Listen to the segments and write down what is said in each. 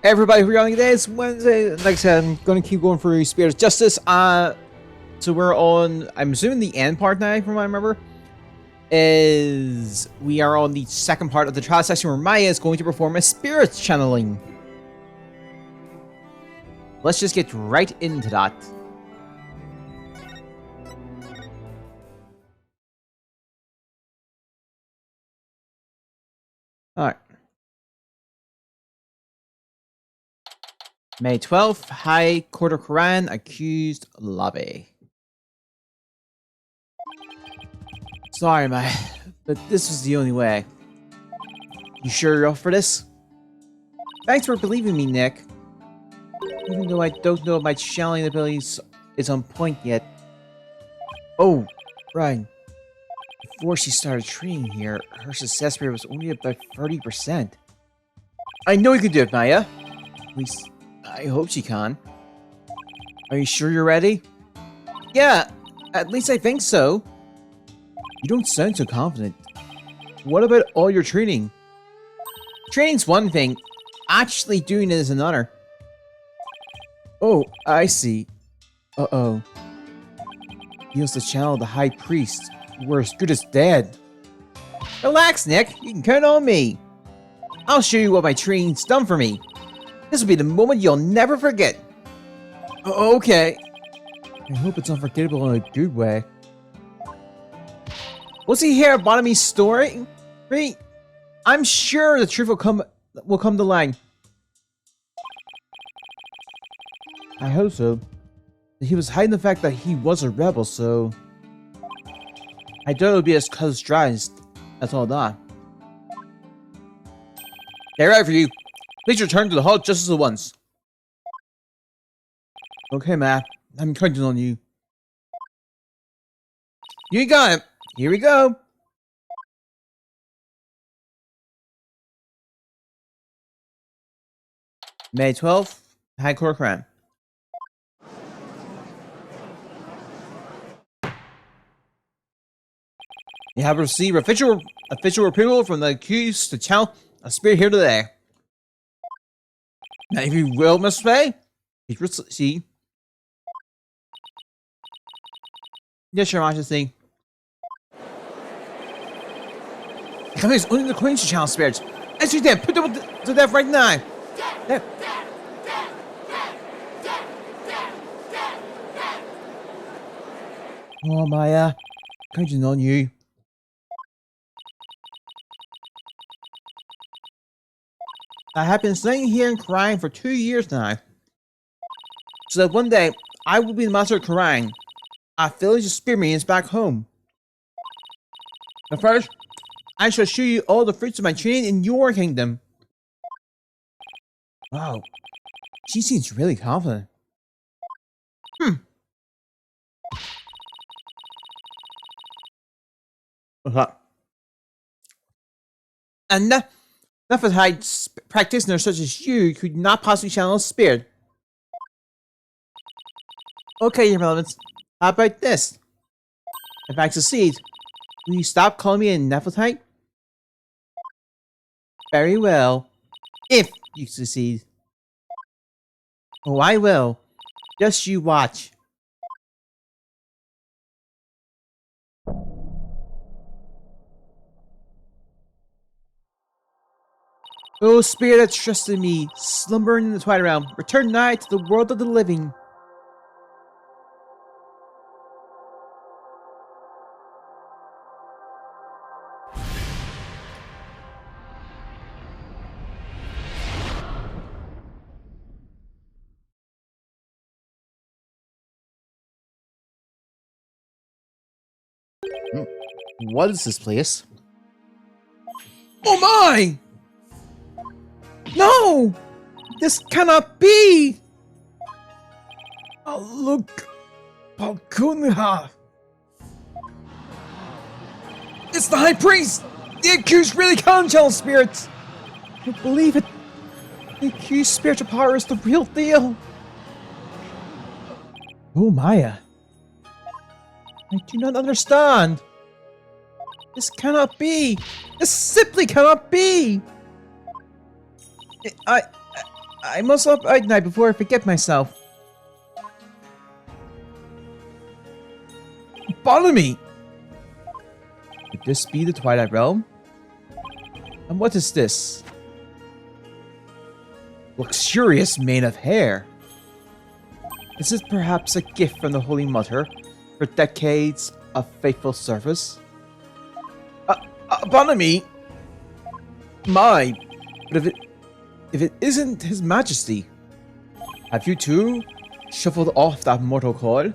Everybody, we're on today. It's Wednesday. Like I said, I'm going to keep going through Spirit of Justice. So we're on, I'm assuming the end part now, from what I remember, is we are on the second part of the trial session where Maya is going to perform a spirit channeling. Let's just get right into that. Alright. May 12th, High Court of Quran, accused lobby. Sorry, Maya, but this was the only way. You sure you're up for this? Thanks for believing me, Nick. Even though I don't know if my channeling abilities is on point yet. Oh, right. Before she started training here, her success rate was only about 30%. I know you can do it, Maya. At least, I hope she can. Are you sure you're ready? Yeah, at least I think so. You don't sound so confident. What about all your training? Training's one thing. Actually doing it is another. Oh, I see. Uh-oh. He was the channel of the High Priest. We're as good as dead. Relax, Nick. You can count on me. I'll show you what my training's done for me. This will be the moment you'll never forget. Okay. I hope it's unforgettable in a good way. We'll see here at Bonamy's story. I'm sure the truth will come to light. I hope so. He was hiding the fact that he was a rebel, so I doubt it would be as cause-drized. That's all that. They're right for you. Please return to the Hall just at once. Okay, Matt. I'm counting on you. You got it. Here we go. May 12th, High Court Crime. You have received official approval from the accused to channel a spirit here today. Now, if you will, Mr. Fay, please proceed. Yes, Your Majesty. It's only the Queen's to channel spirits. As you did, put them to death right now. Oh, Maya, counting on you. I have been staying here and crying for 2 years now. So that one day, I will be the master of Quran. Our village experience back home. But first, I shall show you all the fruits of my training in your kingdom. Wow. She seems really confident. And Nephites practitioners such as you could not possibly channel a spirit. Okay, your relevance. How about this? If I succeed, will you stop calling me a Nephite? Very well. If you succeed. Oh, I will. Just you watch. O spirit that trusted me, slumbering in the twilight realm, return nigh to the world of the living. What is this place? Oh my! No! This cannot be! Oh, look! Palkunha! It's the High Priest! The accused really can channel spirits! I don't believe it! The accused spiritual power is the real deal! Oh, Maya. I do not understand! This cannot be! This simply cannot be! I must up at night before I forget myself. Bartlemy! Could this be the Twilight Realm? And what is this? Luxurious mane of hair. Is this perhaps a gift from the Holy Mother for decades of faithful service? Bartlemy! My, but if it isn't His Majesty, have you too shuffled off that mortal coil?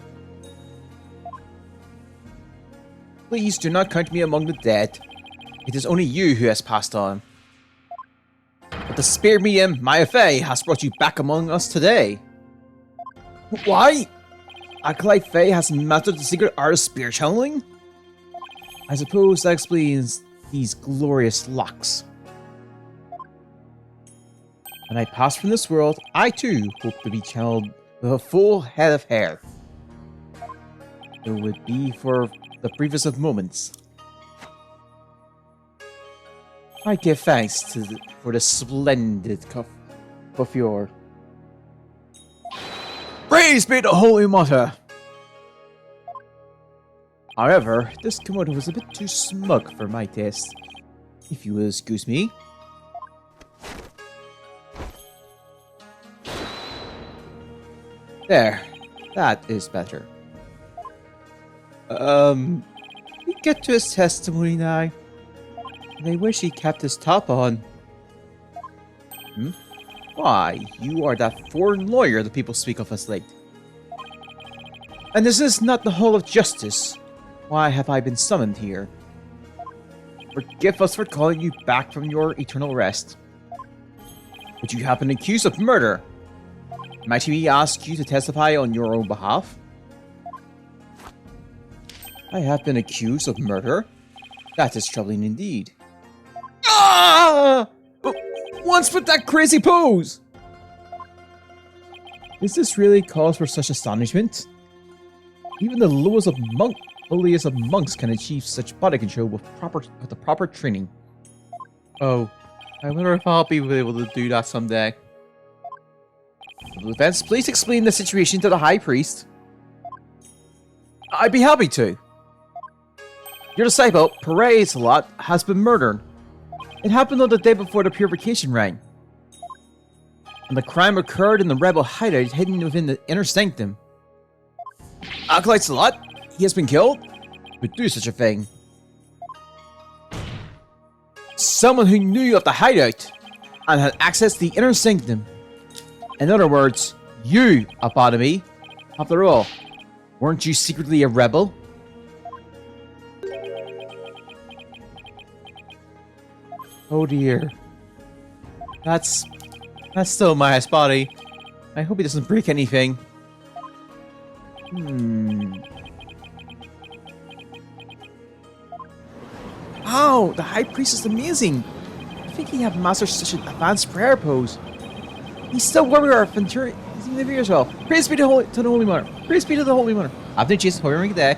Please do not count me among the dead. It is only you who has passed on. But the spear medium, Maya Fey, has brought you back among us today. Why? Acolyte Fey has mastered the secret art of spear channeling? I suppose that explains these glorious locks. When I pass from this world, I too hope to be channeled with a full head of hair. It would be for the briefest of moments. I give thanks for the splendid coiffure. Praise be the Holy Mother! However, this kimono was a bit too smug for my taste. If you will excuse me. There. That is better. We get to his testimony now. And I wish he kept his top on. Why, you are that foreign lawyer the people speak of as late. And this is not the Hall of Justice. Why have I been summoned here? Forgive us for calling you back from your eternal rest. But you have been accused of murder. Might we ask you to testify on your own behalf? I have been accused of murder? That is troubling indeed. Ah! Once with that crazy pose! Is this really cause for such astonishment? Even the lowliest of monks can achieve such body control with the proper training. Oh, I wonder if I'll be able to do that someday. Defense, please explain the situation to the High Priest. I'd be happy to. Your disciple, Parades a lot, has been murdered. It happened on the day before the purification rang. And the crime occurred in the rebel hideout hidden within the inner sanctum. Acolyte Salat, he has been killed? Would do such a thing. Someone who knew of the hideout and had access to the inner sanctum. In other words, you, Apodemy. After all, weren't you secretly a rebel? Oh dear. That's still Maya's body. I hope he doesn't break anything. Wow, the High Priest is amazing. I think he have mastered such an advanced prayer pose. He's still warrior of Venturi. He's in the video as well. Praise be to the Holy Mother. Praise be to the Holy Mother. After Jesus, holy day.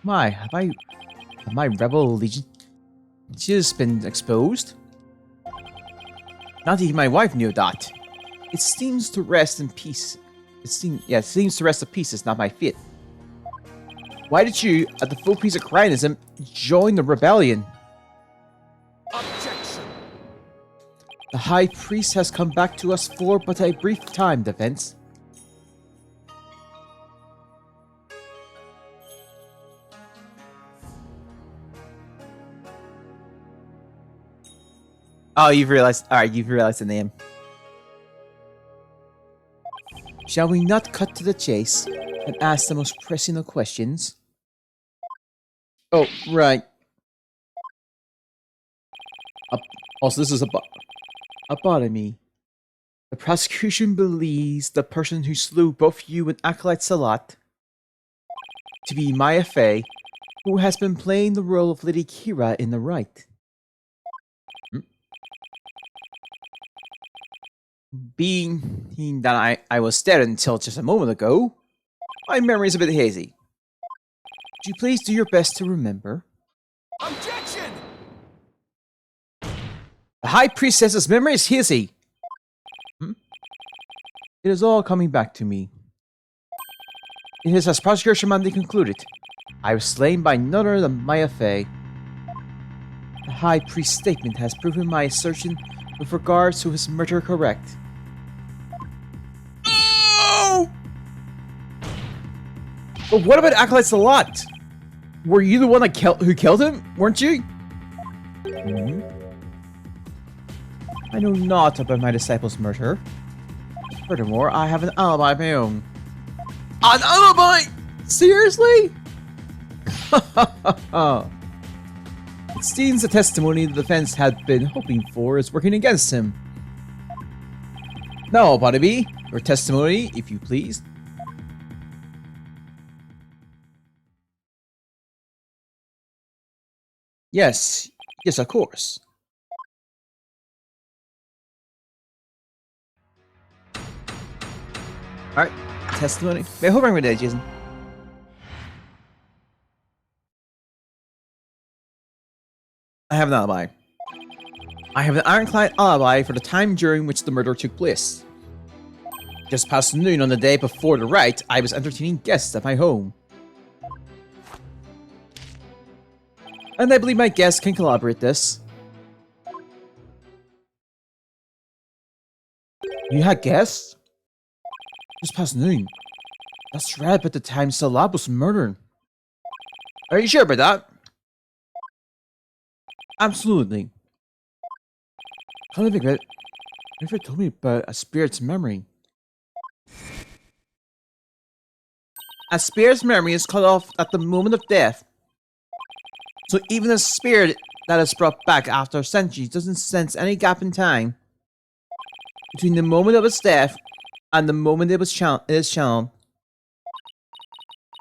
Have my rebel legion just been exposed? Not even my wife knew that. It seems to rest in peace. It seems to rest in peace is not my fate. Why did you, at the full priest of Cryanism, join the rebellion? Objection! The High Priest has come back to us for but a brief time, Defense. Oh, you've realized. Alright, you've realized the name. Shall we not cut to the chase and ask the most pressing of questions? Oh, right. Also, this is a bottomy. The prosecution believes the person who slew both you and Acolyte Salat to be Maya Fey, who has been playing the role of Lady Kira in the right. Being that I was dead until just a moment ago, my memory is a bit hazy. Would you please do your best to remember? Objection! The High Priestess's memory is hazy. It is all coming back to me. It is as Prosecutor Shamandi concluded. I was slain by none other than Maya Fey. The High Priest's statement has proven my assertion with regards to his murder correct. Oh! But what about Acolyte's Lot? Were you the one who killed him, weren't you? I know naught about my disciple's murder. Furthermore, I have an alibi of my own. An alibi? Seriously? It seems the testimony the defense had been hoping for is working against him. Now, Barnaby, your testimony, if you please. Yes, of course. Alright, testimony. Wait, hold on there, Jason. I have an alibi. I have an ironclad alibi for the time during which the murder took place. Just past noon on the day before the riot, I was entertaining guests at my home. And I believe my guests can corroborate this. You had guests? Just past noon. That's right, at the time Salab was murdered. Are you sure about that? Absolutely. Come to think of it, you never told me about a spirit's memory. A spirit's memory is cut off at the moment of death. So even a spirit that is brought back after centuries doesn't sense any gap in time between the moment of its death and the moment it is channeled.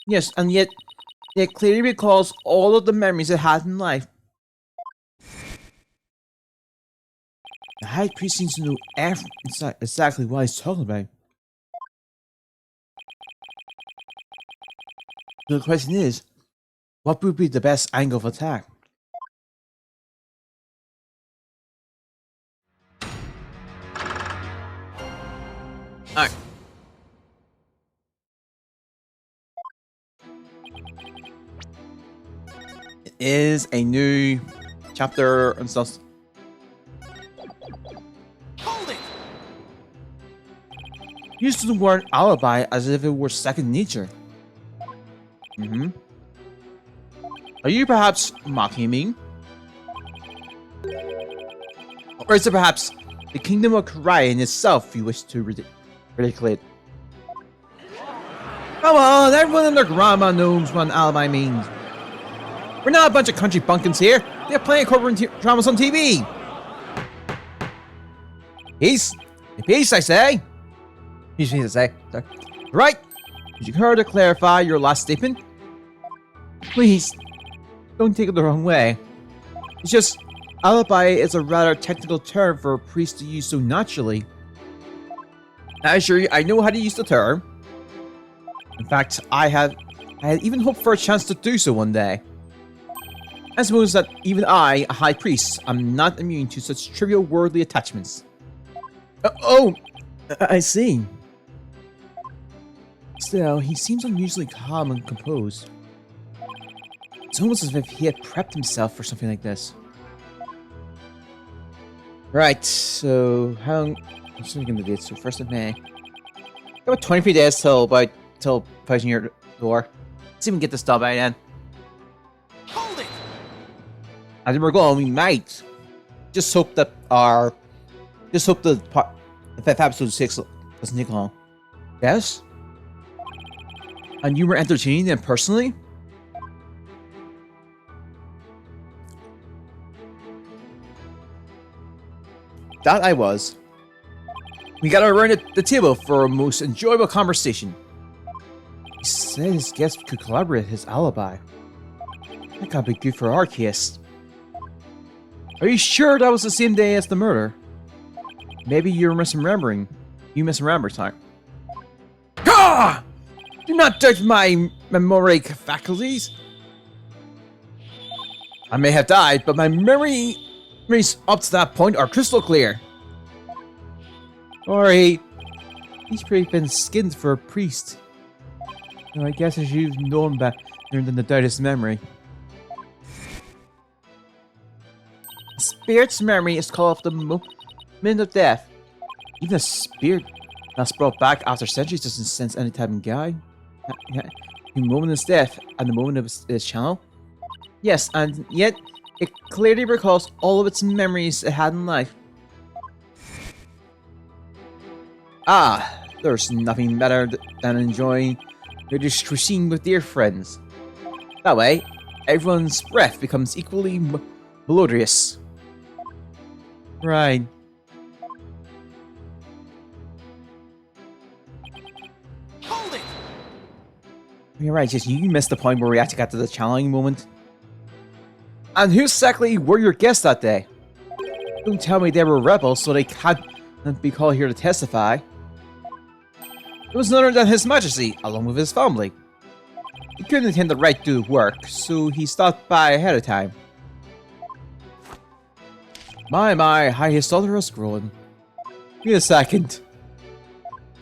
Yes, and yet it clearly recalls all of the memories it had in life. The High Priest seems to know exactly what he's talking about. So the question is, what would be the best angle of attack? Alright. It is a new chapter and stuff. Hold it! Use the word alibi as if it were second nature. Are you perhaps mocking me? Or is it perhaps the kingdom of Karian itself you wish to ridiculate? Come on, everyone and their grandma knows what an alibi means. We're not a bunch of country bumpkins here. They're playing corporate dramas on TV. Peace. Peace, I say. Peace, I say. Right. Would you care to clarify your last statement? Please, don't take it the wrong way. It's just, alibi is a rather technical term for a priest to use so naturally. I assure you, I know how to use the term. In fact, I had even hoped for a chance to do so one day. I suppose that even I, a high priest, am not immune to such trivial worldly attachments. I see. Still, he seems unusually calm and composed. It's almost as if he had prepped himself for something like this. Right, so how long? I'm just looking at the date. So 1st of May. About 23 days till posting your door. Let's even get this done by then. Hold it! As we're going, we might just hope that the 5th episode 6 doesn't take long. Yes? And you were entertaining them personally? That I was. We got around the table for a most enjoyable conversation. He said his guest could collaborate his alibi. That can't be good for our case. Are you sure that was the same day as the murder? Maybe you're misremembering. You misremember time. Gah! Do not doubt my memoric faculties. I may have died, but my memories up to that point are crystal clear. Sorry. He's pretty been skinned for a priest. Now, I guess as you've known better than the doubtest memory. A spirit's memory is called off the moment of death. Even a spirit that's brought back after centuries doesn't sense any type of guide. The moment of his death and the moment of its channel. Yes, and yet it clearly recalls all of its memories it had in life. Ah, there's nothing better than enjoying your cuisine with dear friends. That way, everyone's breath becomes equally melodious. Right. Hold it! You're right, just you missed the point where we actually got to the challenging moment. And who exactly were your guests that day? Don't tell me they were rebels, so they can't be called here to testify. It was none other than His Majesty, along with his family. He couldn't attend the right to work, so he stopped by ahead of time. My, how his daughter has grown. Wait a second.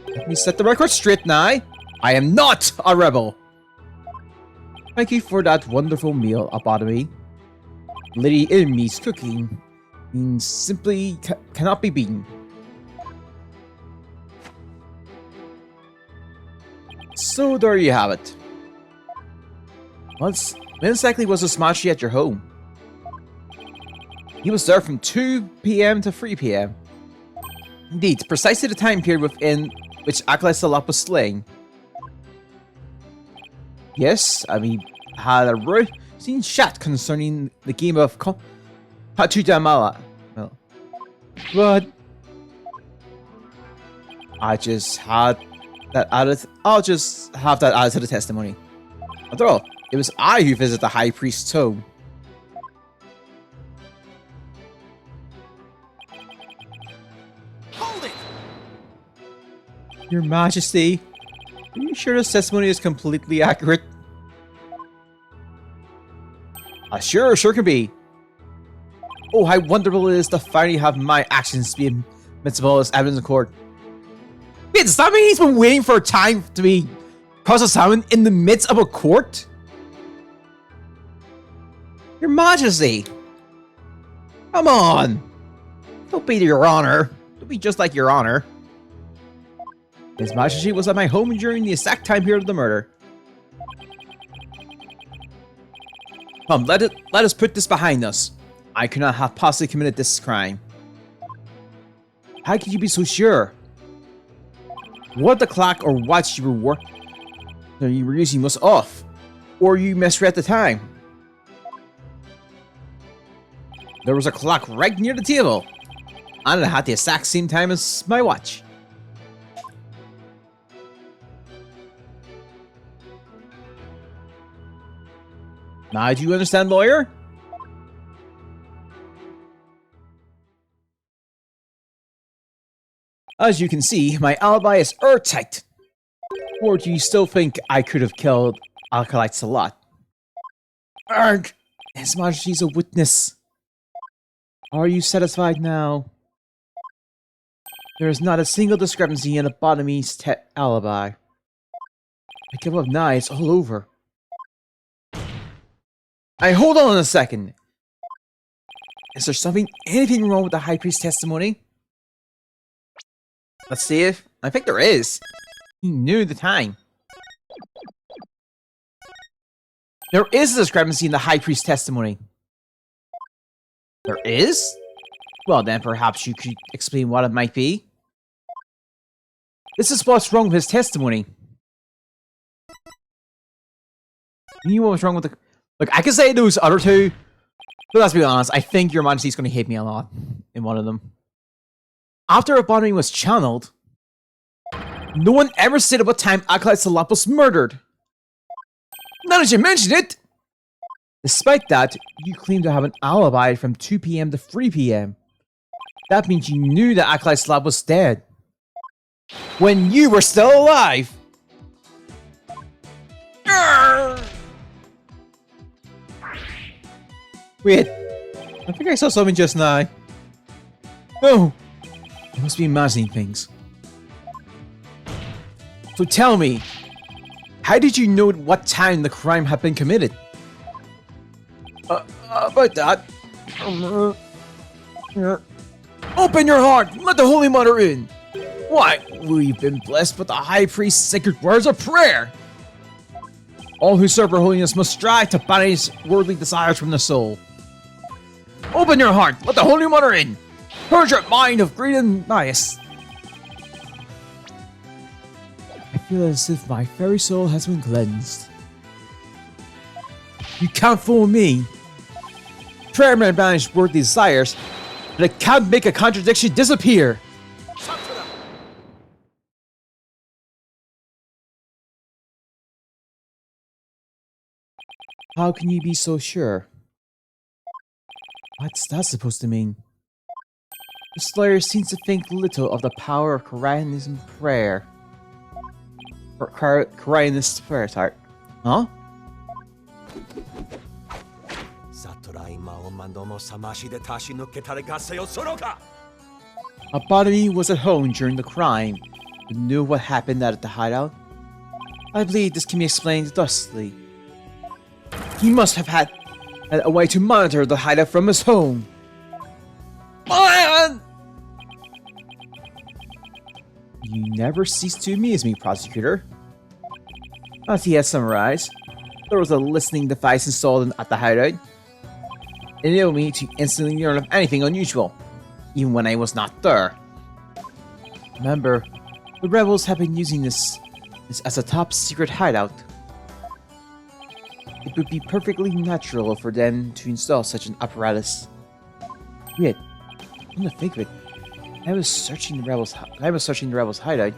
Let me set the record straight now. I am not a rebel. Thank you for that wonderful meal, Abotomy. Lady Enemy's cooking simply cannot be beaten. So there you have it. When exactly was the Smashy at your home? He was there from 2 PM to 3 PM. Indeed, precisely the time period within which Acolyte Salop was slain. Yes, we had a routine chat concerning the game of Patudamala. Well, but I'll just have that added to the testimony. After all, it was I who visited the High Priest's home. Hold it! Your Majesty, are you sure this testimony is completely accurate? Sure can be. Oh, how wonderful it is to finally have my actions be admissible as evidence in court. Wait, does that mean he's been waiting for a time to be cross-examined in the midst of a court? Your Majesty! Come on! Don't be your honor. Don't be just like your honor. His Majesty was at my home during the exact time period of the murder. Come, let us put this behind us. I could not have possibly committed this crime. How could you be so sure? What the clock or watch you were using was off, or you misread the time. There was a clock right near the table, and it had the exact same time as my watch. Now do you understand, lawyer? As you can see, my alibi is airtight. Or do you still think I could have killed Acolyte Salat? Arg! His Majesty's a witness. Are you satisfied now? There is not a single discrepancy in Abotomy's alibi. I give up now, it's all over. Hold on a second. Is there anything wrong with the High Priest's testimony? Let's see if... I think there is. He knew the time. There is a discrepancy in the High Priest's testimony. There is? Well then, perhaps you could explain what it might be. This is what's wrong with his testimony. You knew what was wrong with the... Look, I can say those other two, but let's be honest, I think Your Majesty's going to hate me a lot in one of them. After Abotomy was channeled, no one ever said at what time Acolyte Salop was murdered. Now that you mention it! Despite that, you claim to have an alibi from 2 PM to 3 PM. That means you knew that Acolyte Salop was dead. When you were still alive! Arrgh! Wait, I think I saw something just now. No! I must be imagining things. So tell me, how did you know at what time the crime had been committed? About that. Open your heart! Let the Holy Mother in! Why, we've been blessed with the High Priest's sacred words of prayer! All who serve her holiness must strive to banish worldly desires from the soul. Open your heart! Let the Holy Mother in! Purge your mind of greed and bias! I feel as if my very soul has been cleansed. You can't fool me! Prayer may banish worldly desires, but it can't make a contradiction disappear! How can you be so sure? What's that supposed to mean? The Slayer seems to think little of the power of Koreanism prayer. Or Koreanist prayer, sorry. Huh? A body was at home during the crime, but knew what happened at the hideout. I believe this can be explained thusly. He must have had a way to monitor the hideout from his home. You never cease to amuse me, prosecutor. As he has summarized, there was a listening device installed at the hideout. It enabled me to instantly learn of anything unusual, even when I was not there. Remember, the rebels have been using this as a top secret hideout. It would be perfectly natural for them to install such an apparatus. Yet, come to think of it, I was searching the rebels' hideout.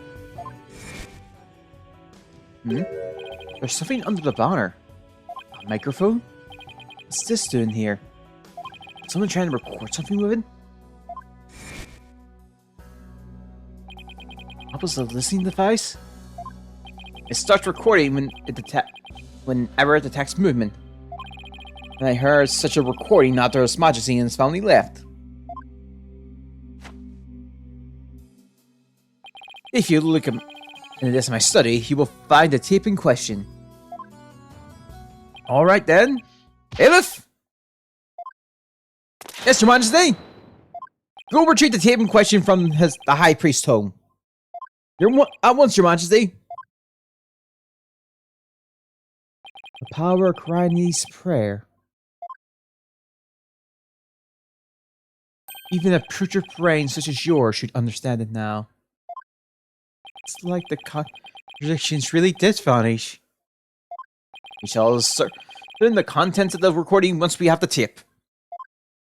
There's something under the banner. A microphone? What's this doing here? Someone trying to record something with it? What was the listening device? It starts recording whenever it detects movement. And I heard such a recording after His Majesty and his family left. If you look into this in my study, you will find the tape in question. Alright then. Elif! Yes, Your Majesty? Go retrieve the tape in question from the High Priest's home. At once, Your Majesty. The power of Chinese prayer. Even a putrid brain such as yours should understand it now. It's like the contradictions really did vanish. We shall learn the contents of the recording once we have the tip.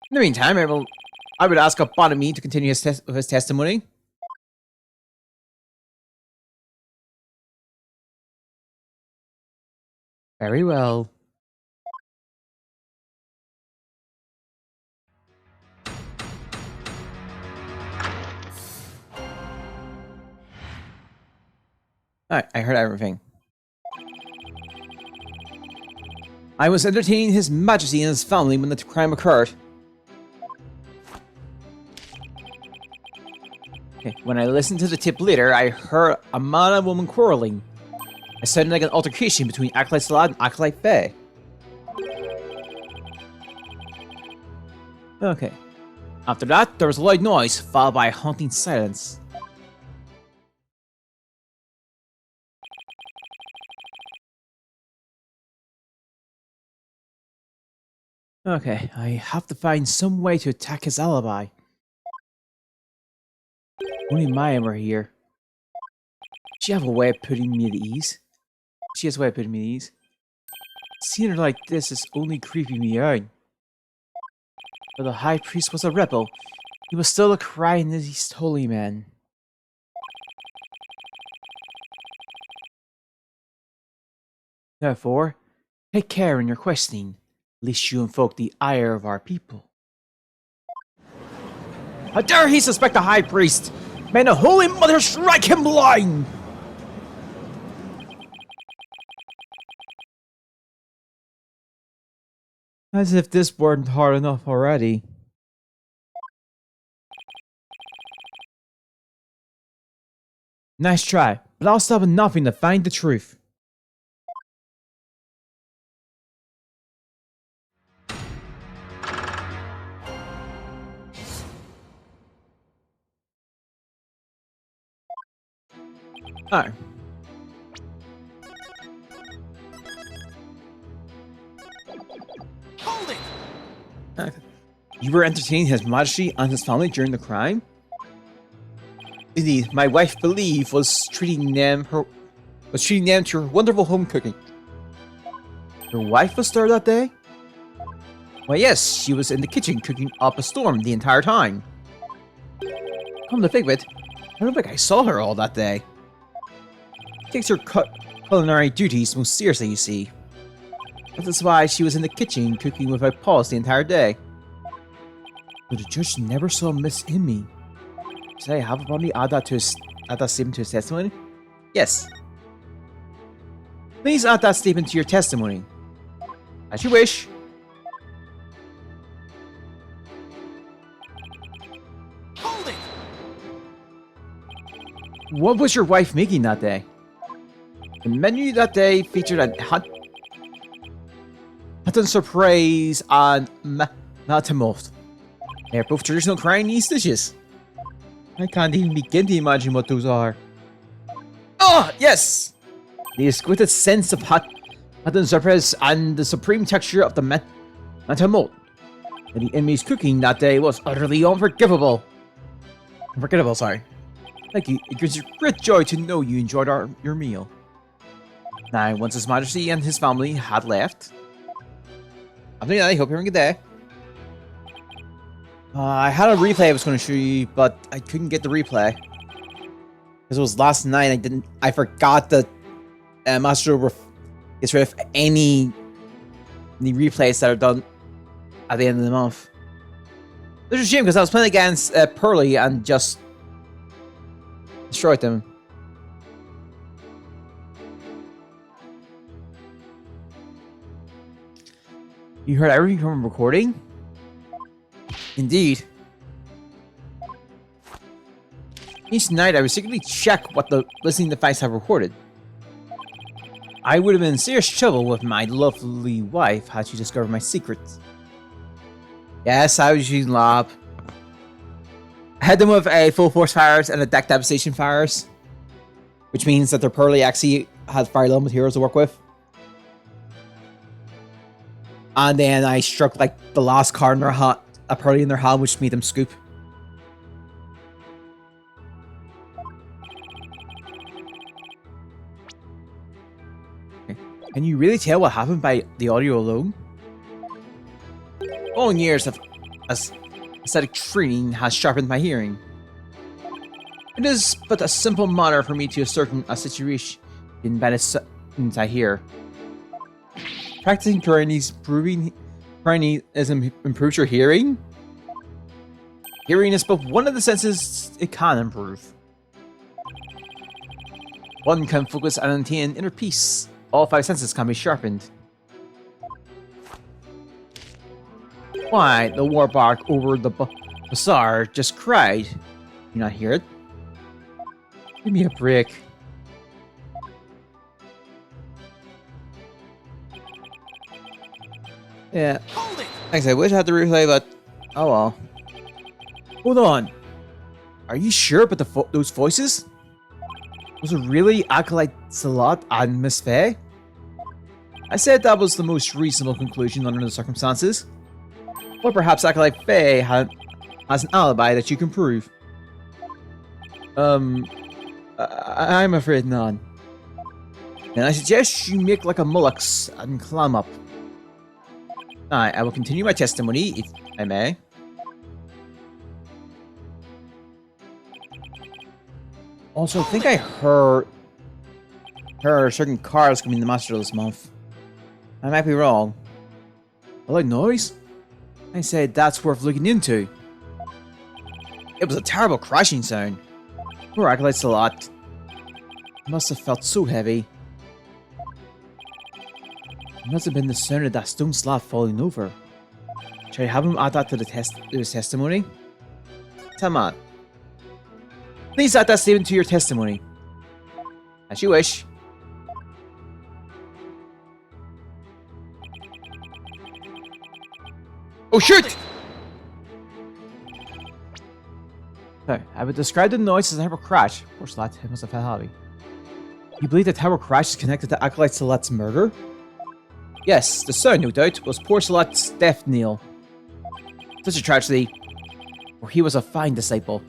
In the meantime, I would ask Abonomy to continue his testimony. Very well. Alright, I heard everything. I was entertaining His Majesty and his family when the crime occurred. Okay, when I listened to the tip later, I heard a man and woman quarreling. It sounded like an altercation between Acolyte Salad and Acolyte Faye. Okay. After that, there was a loud noise, followed by a haunting silence. Okay, I have to find some way to attack his alibi. Only Maya were here. She have a way of putting me at ease. She has a way of putting me at ease. Seeing her like this is only creeping me out. Though the High Priest was a rebel, he was still a Koreanist holy man. Therefore, take care in your questioning, lest you invoke the ire of our people. How dare he suspect the High Priest! May the Holy Mother strike him blind! As if this weren't hard enough already. Nice try. but I'll stop at nothing to find the truth. Alright. Hold it! You were entertaining His Majesty and his family during the crime? Indeed, my wife Believe was treating them to her wonderful home cooking. Your wife was there that day? Why yes, she was in the kitchen cooking up a storm the entire time. Come to think of it, I don't think I saw her all that day. She takes her culinary duties most seriously, you see. That is why she was in the kitchen cooking without pause the entire day. But the judge never saw Miss Emmy. Should I have Bonnie add that statement to his testimony? Yes. Please add that statement to your testimony. As you wish. Hold it! What was your wife making that day? The menu that day featured a hot surprise and matamot. They're both traditional Chinese dishes. I can't even begin to imagine what those are. Oh, yes! The exquisite sense of hot and surprise and the supreme texture of the matamot. And the enemy's cooking that day was utterly unforgivable. Unforgettable, sorry. Thank you. It gives you great joy to know you enjoyed your meal. Now, once His Majesty and his family had left, I hope you're having a good day. I had a replay I was going to show you, but I couldn't get the replay. Because it was last night, I forgot that Master gets rid of any replays that are done at the end of the month. Which is a shame, because I was playing against Pearly and just destroyed them. You heard everything from recording? Indeed. Each night I would secretly check what the listening device have recorded. I would have been in serious trouble with my lovely wife had she discovered my secrets. Yes, I was using lab. I had them with a full force fires and a deck devastation fires. Which means that their Pearly actually had very low materials to work with. And then I struck like the last card in their hat, a Pearly in their hand, which made them scoop. Okay. Can you really tell what happened by the audio alone? Long years of aesthetic training has sharpened my hearing. It is but a simple matter for me to ascertain a situation by the sounds I hear. Practicing Chinese improves your hearing? Hearing is but one of the senses it can improve. One can focus and attain inner peace. All five senses can be sharpened. Why, the warbark over the bazaar just cried. You not hear it? Give me a break. Yeah. Thanks, I wish I had the replay, but oh well. Hold on. Are you sure about those voices? Was it really Acolyte Salat and Miss Faye? I said that was the most reasonable conclusion under the circumstances. Or perhaps Acolyte Faye has an alibi that you can prove. I'm afraid none. And I suggest you make like a mullux and climb up. I will continue my testimony, if I may. Also, I think I heard certain cars coming to Master this month. I might be wrong. I like noise? I said that's worth looking into. It was a terrible crashing sound. Poor Acolytes a lot. Must have felt so heavy. It must have been the sound of that stone slab falling over. Should I have him add that to his testimony? Tell Matt. Please add that statement to your testimony. As you wish. Oh, shoot! Sorry, I would describe the noise as a tower crash. Poor Salat, it must have had a hobby. You believe the tower crash is connected to Acolyte Salat's murder? Yes, the son, no doubt, was poor Salat's death knell. Such a tragedy, for he was a fine disciple.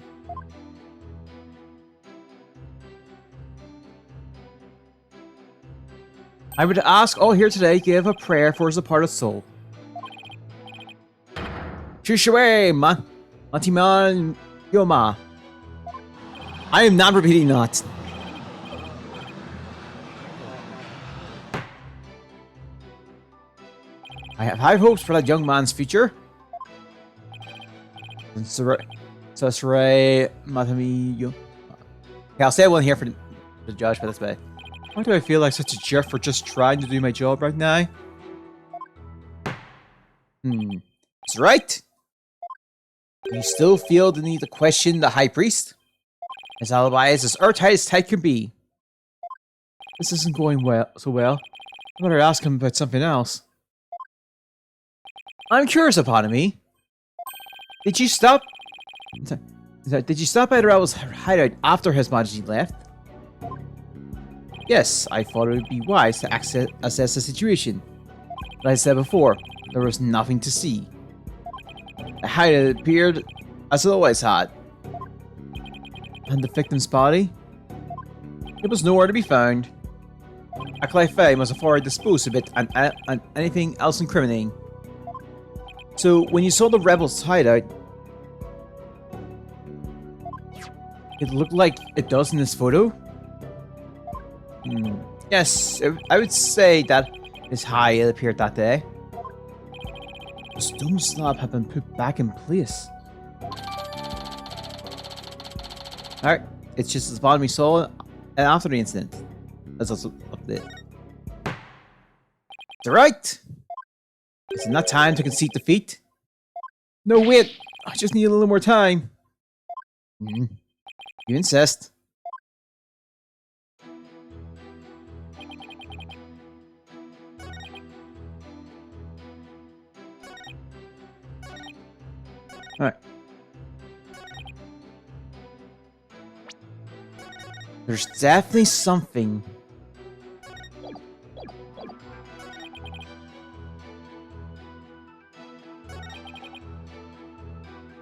I would ask all here today give a prayer for his departed soul. Shushawe, Matiman Yoma. I am not repeating that. I have high hopes for that young man's future. Sasure Matami Yo. Okay, I'll say one here for the judge, but that's bad. Why do I feel like such a jerk for just trying to do my job right now? That's right. You still feel the need to question the High Priest? His alibi is as airtight as tight can be. This isn't going so well. I better ask him about something else. I'm curious, Eponemy. Did you stop? Did you stop by the rebel's hideout after His Majesty left? Yes, I thought it would be wise to assess the situation. But as I said before, there was nothing to see. The hideout appeared as it always had. And the victim's body? It was nowhere to be found. Acolyte Faye must have already disposed of it and anything else incriminating. So, when you saw the rebels' hideout, it looked like it does in this photo? Yes, I would say that is how it appeared that day. The stone slab had been put back in place. Alright, it's just the bottom we saw after the incident. That's also up there. It's alright! Is it not time to concede defeat? No, wait! I just need a little more time. You insist. Alright. There's definitely something.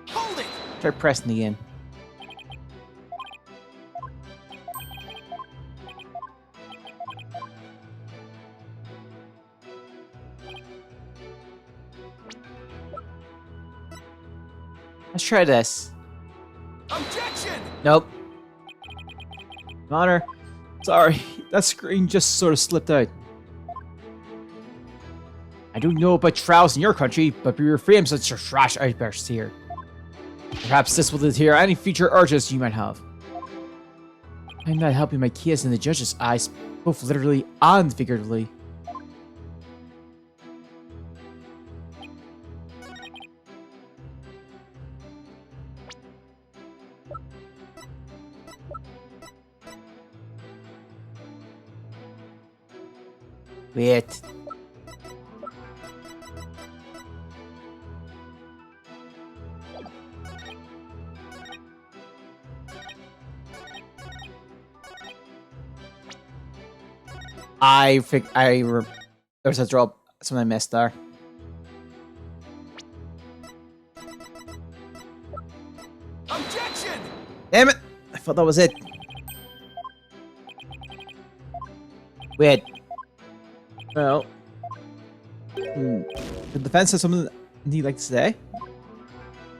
Hold it! Try pressing again. Let's try this. Objection! Nope. Honor. Sorry, that screen just sort of slipped out. I don't know about trials in your country, but we refrain such a trash outbursts here. Perhaps this will deter any future urges you might have. I'm not helping my case in the judge's eyes, both literally and figuratively. Wait. I think there's a drop. Something I missed there. Objection! Damn it! I thought that was it. Wait. Well. The defense has something you'd like to say?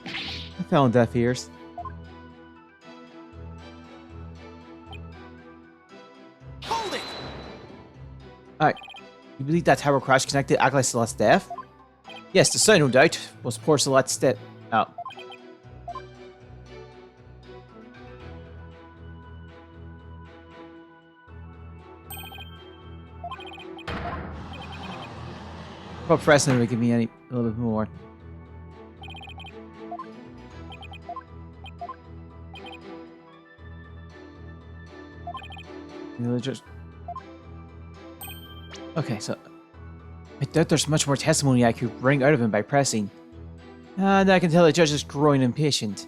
I fell on deaf ears. Hold it! Alright. You believe that tower crash connected Acolyte Celeste's death? Yes, the son, no doubt, was poor Celeste's death. Oh. But Preston would give me a little bit more. Okay, so I doubt there's much more testimony I could bring out of him by pressing. And I can tell the judge is growing impatient.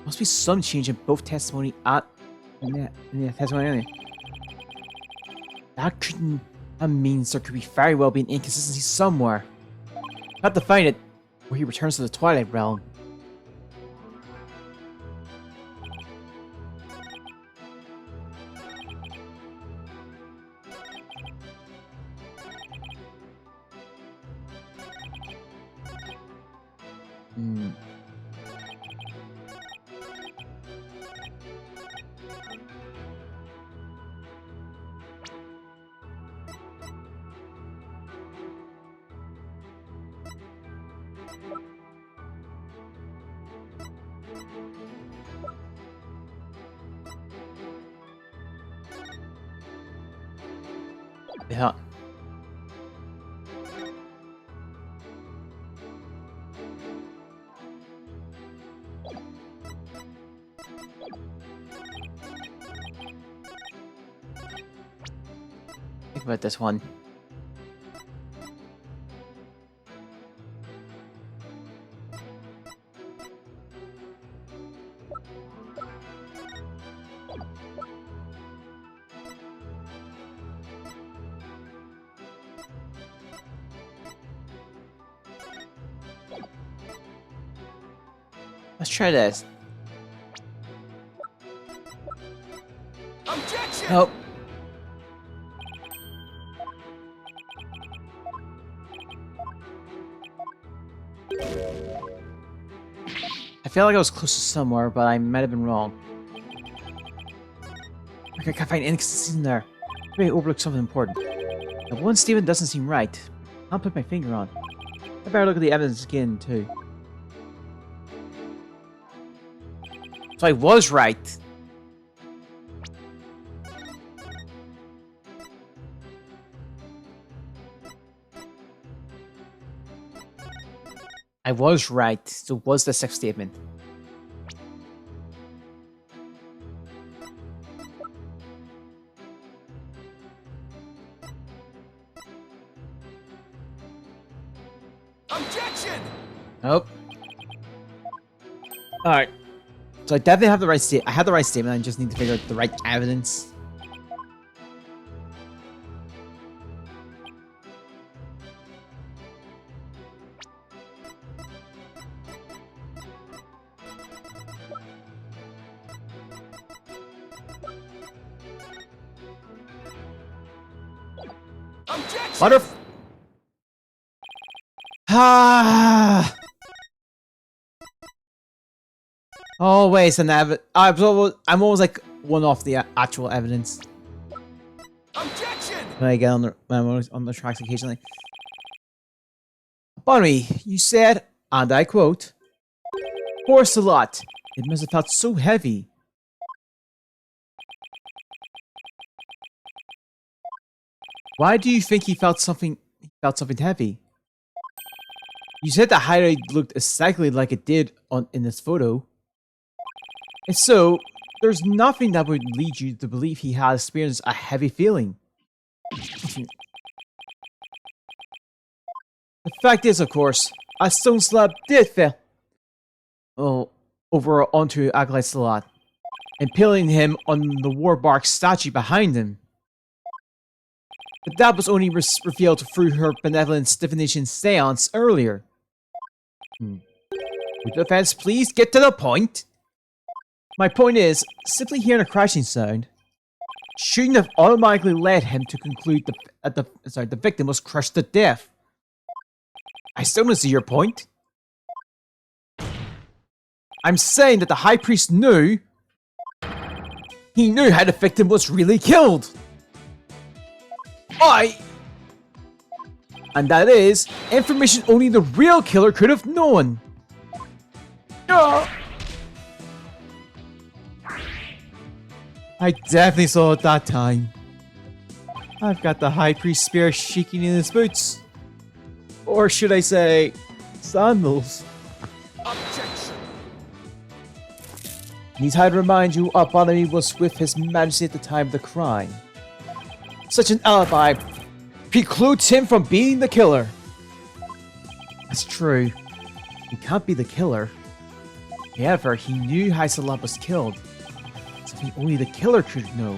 Must be some change in both testimony and in the testimony anyway. That means there could be very well be an inconsistency somewhere. I have to find it where he returns to the Twilight Realm. Yeah. Think about this one. Let's try this. Objection! Nope. I feel like I was close to somewhere, but I might have been wrong. I can't find inconsistencies in there. Maybe I overlooked something important. The one statement doesn't seem right. I'll put my finger on. I better look at the evidence again, too. So I was right. I was right. So was the sixth statement. Objection! Nope. Alright. So I definitely have the right statement. I have the right statement. I just need to figure out the right evidence. Objection! Ah! Always an I'm always like one off the actual evidence. Objection! When I get on when I'm on the tracks occasionally. Bonnie, you said, and I quote, "Horse a lot. It must have felt so heavy." Why do you think he felt something heavy? You said the hideout looked exactly like it did in this photo. If so, there's nothing that would lead you to believe he had experienced a heavy feeling. The fact is, of course, a stone slab did fall over onto Acolyte's lot, impaling him on the Warbark statue behind him. But that was only revealed through her benevolent divination seance earlier. Would the defense please get to the point? My point is, simply hearing a crashing sound shouldn't have automatically led him to conclude that the victim was crushed to death. I still don't see your point. I'm saying that the High Priest knew. He knew how the victim was really killed. And that is information only the real killer could have known. I definitely saw it that time. I've got the High Priest spirit shaking in his boots. Or should I say, sandals. Objection! Need I remind you, our Barnaby was with His Majesty at the time of the crime. Such an alibi precludes him from being the killer. That's true. He can't be the killer. However, he knew Hysalop was killed. Something only the killer could know.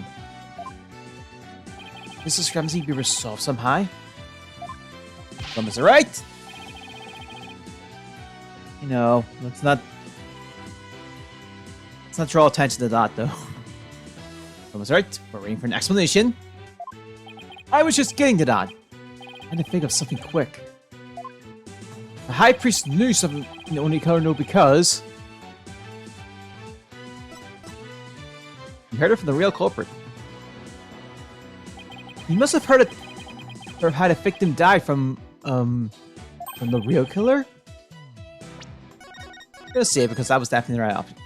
This discrepancy be resolved somehow. Thomas, right? You know, let's not draw attention to that though. Thomas, right? We're waiting for an explanation. I was just getting to that. I had to think of something quick. The High Priest knew something the only killer knew because he heard it from the real culprit. He must have heard it or had a victim die from the real killer? I'm gonna say it because that was definitely the right option.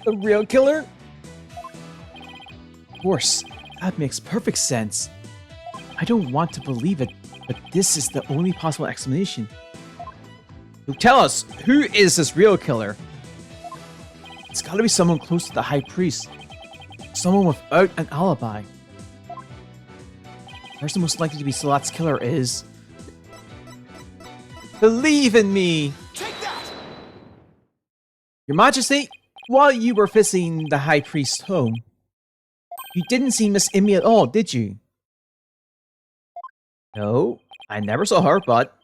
The real killer? Of course, that makes perfect sense. I don't want to believe it, but this is the only possible explanation. So tell us, who is this real killer? It's gotta be someone close to the High Priest. Someone without an alibi. The person most likely to be Salat's killer is... Believe in me! Take that! Your Majesty, while you were visiting the High Priest's home, you didn't see Miss Imi at all, did you? No, I never saw her, but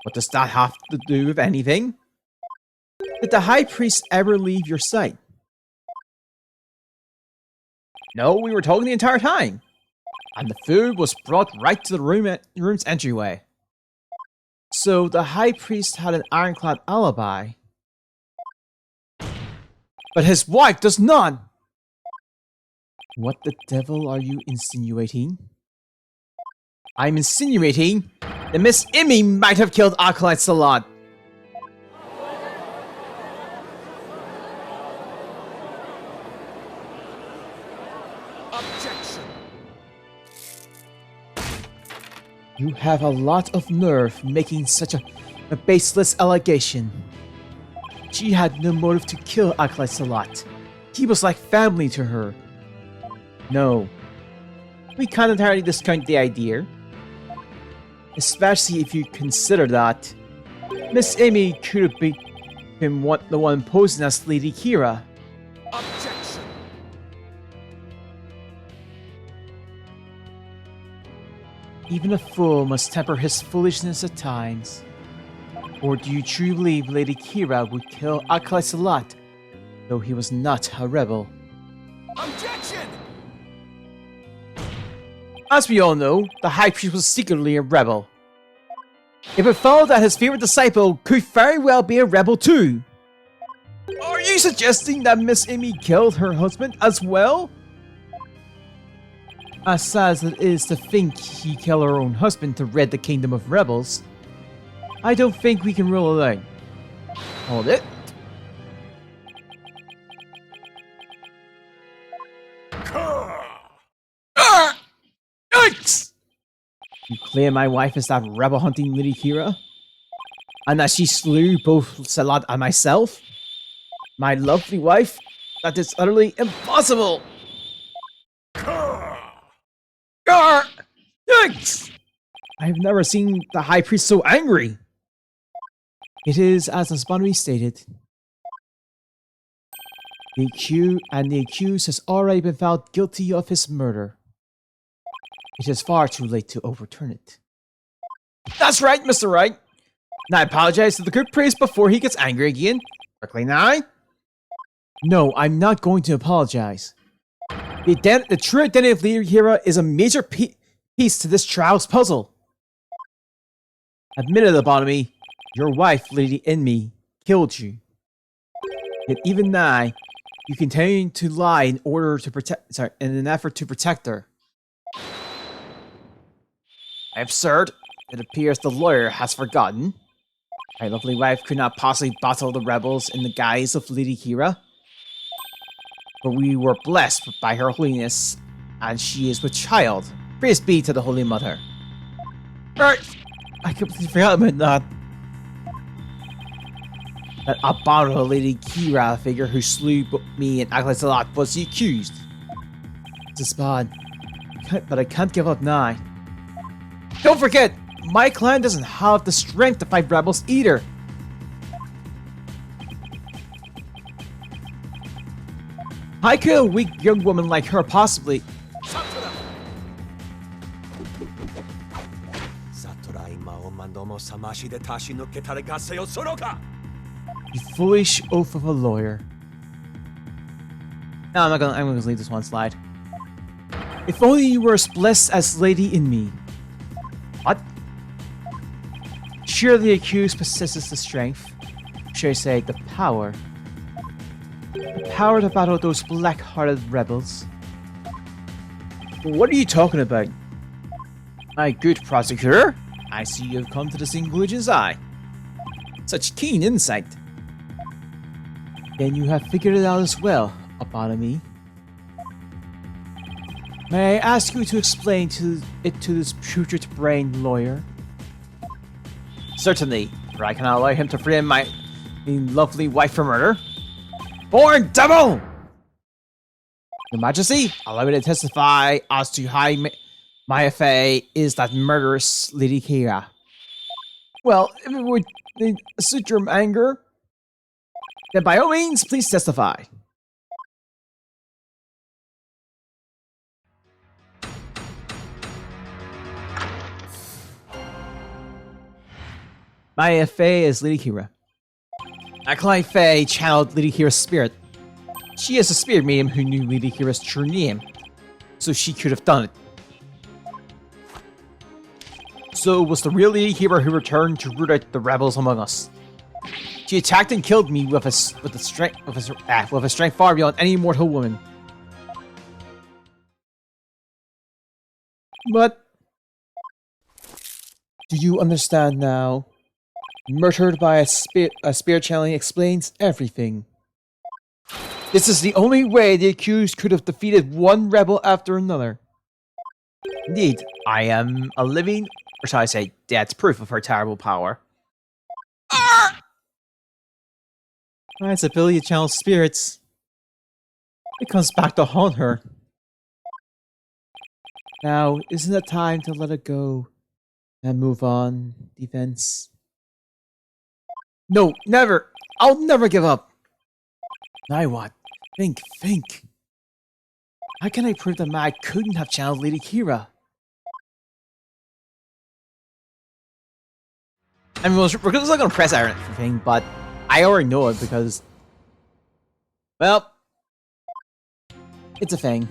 what does that have to do with anything? Did the High Priest ever leave your sight? No, we were talking the entire time. And the food was brought right to the room's entryway. So the High Priest had an ironclad alibi. But his wife does not! What the devil are you insinuating? I'm insinuating that Miss Imi might have killed Acolyte Salat. Objection! You have a lot of nerve making such a baseless allegation. She had no motive to kill Acolyte Salat. He was like family to her. No. We can't entirely discount the idea. Especially if you consider that Miss Amy could have been the one posing as Lady Kira. Objection! Even a fool must temper his foolishness at times. Or do you truly believe Lady Kira would kill Acolyte Salat, though he was not a rebel? Objection! As we all know, the High Priest was secretly a rebel. If it followed that his favorite disciple could very well be a rebel too. Are you suggesting that Miss Amy killed her husband as well? As sad as it is to think he killed her own husband to rid the kingdom of rebels, I don't think we can rule it out. Hold it. Yikes! You claim my wife is that rebel-hunting Lady Kira? And that she slew both Salat and myself? My lovely wife? That is utterly impossible! Gar! Yikes! I've never seen the High Priest so angry! It is as Asbanoui stated. The accused has already been found guilty of his murder. It is far too late to overturn it. That's right, Mr. Wright! Now I apologize to the good priest before he gets angry again. Quickly now. No, I'm not going to apologize. The true identity of Lady Kira is a major piece to this trial's puzzle. Admit it, Abonomy. Your wife, Lady Inmi, killed you. Yet even now, you continue to lie in an effort to protect her. Absurd. It appears the lawyer has forgotten. My lovely wife could not possibly battle the rebels in the guise of Lady Kira. But we were blessed by her holiness, and she is with child. Praise be to the Holy Mother. I completely forgot about that. That abominable Lady Kira figure who slew me and Acolyte Salat was the accused. is bad, but I can't give up now. Don't forget, my clan doesn't have the strength to fight rebels either. How could a weak young woman like her possibly? You foolish oaf of a lawyer. No, I'm gonna leave this one slide. If only you were as blessed as Lady in me. What? Surely the accused possesses the strength, should I say the power. The power to battle those black-hearted rebels. What are you talking about? My good prosecutor, I see you have come to the conclusion's eye. Such keen insight. Then you have figured it out as well, Abonomy. May I ask you to explain to this putrid-brained lawyer? Certainly, for I cannot allow him to free my lovely wife from murder. Born devil! Your Majesty, allow me to testify as to how my affair is that murderous Lady Kira. Well, if it would suit your anger, then by all means, please testify. My affair is Lady Kira. Akalai Faye channeled Lady Kira's spirit. She is a spirit medium who knew Lady Kira's true name, so she could have done it. So it was the real Lady Kira who returned to root out the rebels among us. She attacked and killed me with a strength far beyond any mortal woman. But do you understand now? Murdered by a spirit channeling explains everything. This is the only way the accused could have defeated one rebel after another. Indeed, I am a living, or shall I say, dead proof of her terrible power. Its ability to channel spirits. It comes back to haunt her. Now, isn't it time to let it go and move on, defense? No, never! I'll never give up! Now what? Think. How can I prove that Mag couldn't have channeled Lady Kira? I mean, we're just not gonna press everything, but I already know it because, well, it's a thing.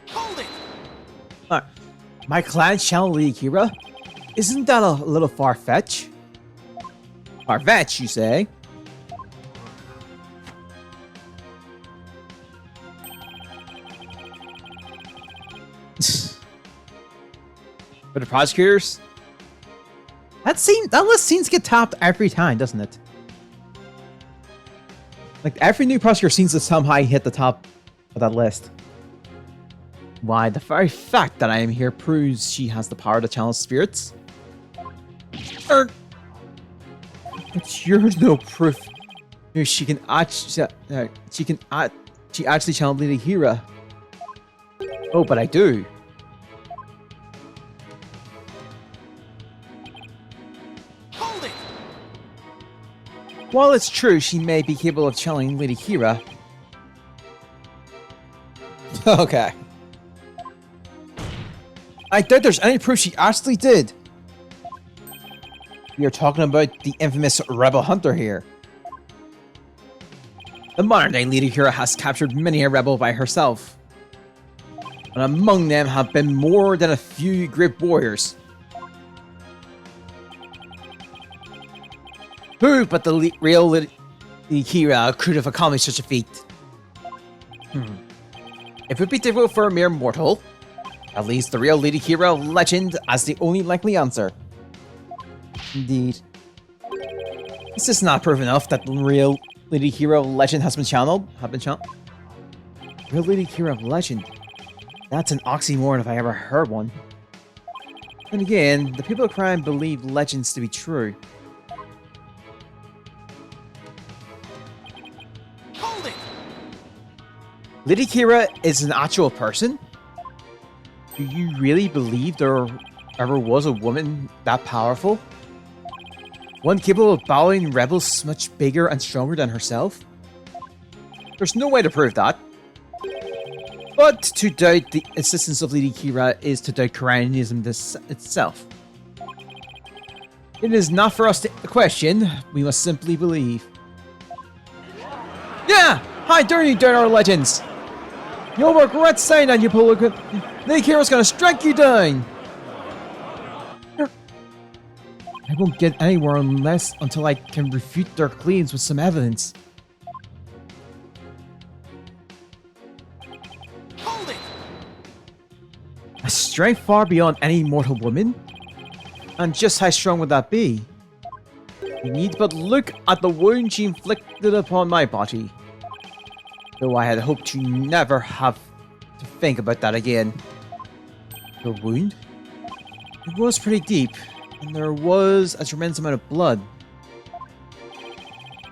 Hold it! Alright. My clan channeled Lady Kira? Isn't that a little far-fetched? Far-fetched, you say? For the prosecutors? That list seems to get topped every time, doesn't it? Like, every new prosecutor seems to somehow hit the top of that list. Why, the very fact that I am here proves she has the power to channel spirits. But you're no proof. She actually channeled Lady Kira. Oh, but I do. Hold it! While it's true she may be capable of channeling Lady Kira. Okay. I doubt there's any proof she actually did. We are talking about the infamous Rebel Hunter here. The modern-day Lady Kira has captured many a rebel by herself. And among them have been more than a few great warriors. Who but the real Lady Kira could have accomplished such a feat? It would be difficult for a mere mortal. At least the real Lady Kira legend as the only likely answer. Indeed. This is not proof enough that the real Lady Kira legend has been channeled. Real Lady Kira legend? That's an oxymoron if I ever heard one. And again, the people of crime believe legends to be true. Lady Kira is an actual person? Do you really believe there ever was a woman that powerful? One capable of battling rebels much bigger and stronger than herself? There's no way to prove that. But to doubt the existence of Lady Kira is to doubt Koreanism itself. It is not for us to question, we must simply believe. Yeah! Hi, dirty our legends! You'll regret saying that, you political. Lady Kira's gonna strike you down! I won't get anywhere until I can refute their claims with some evidence. Hold it! A strength far beyond any mortal woman? And just how strong would that be? You need but look at the wound she inflicted upon my body. Though I had hoped to never have to think about that again. The wound? It was pretty deep, and there was a tremendous amount of blood.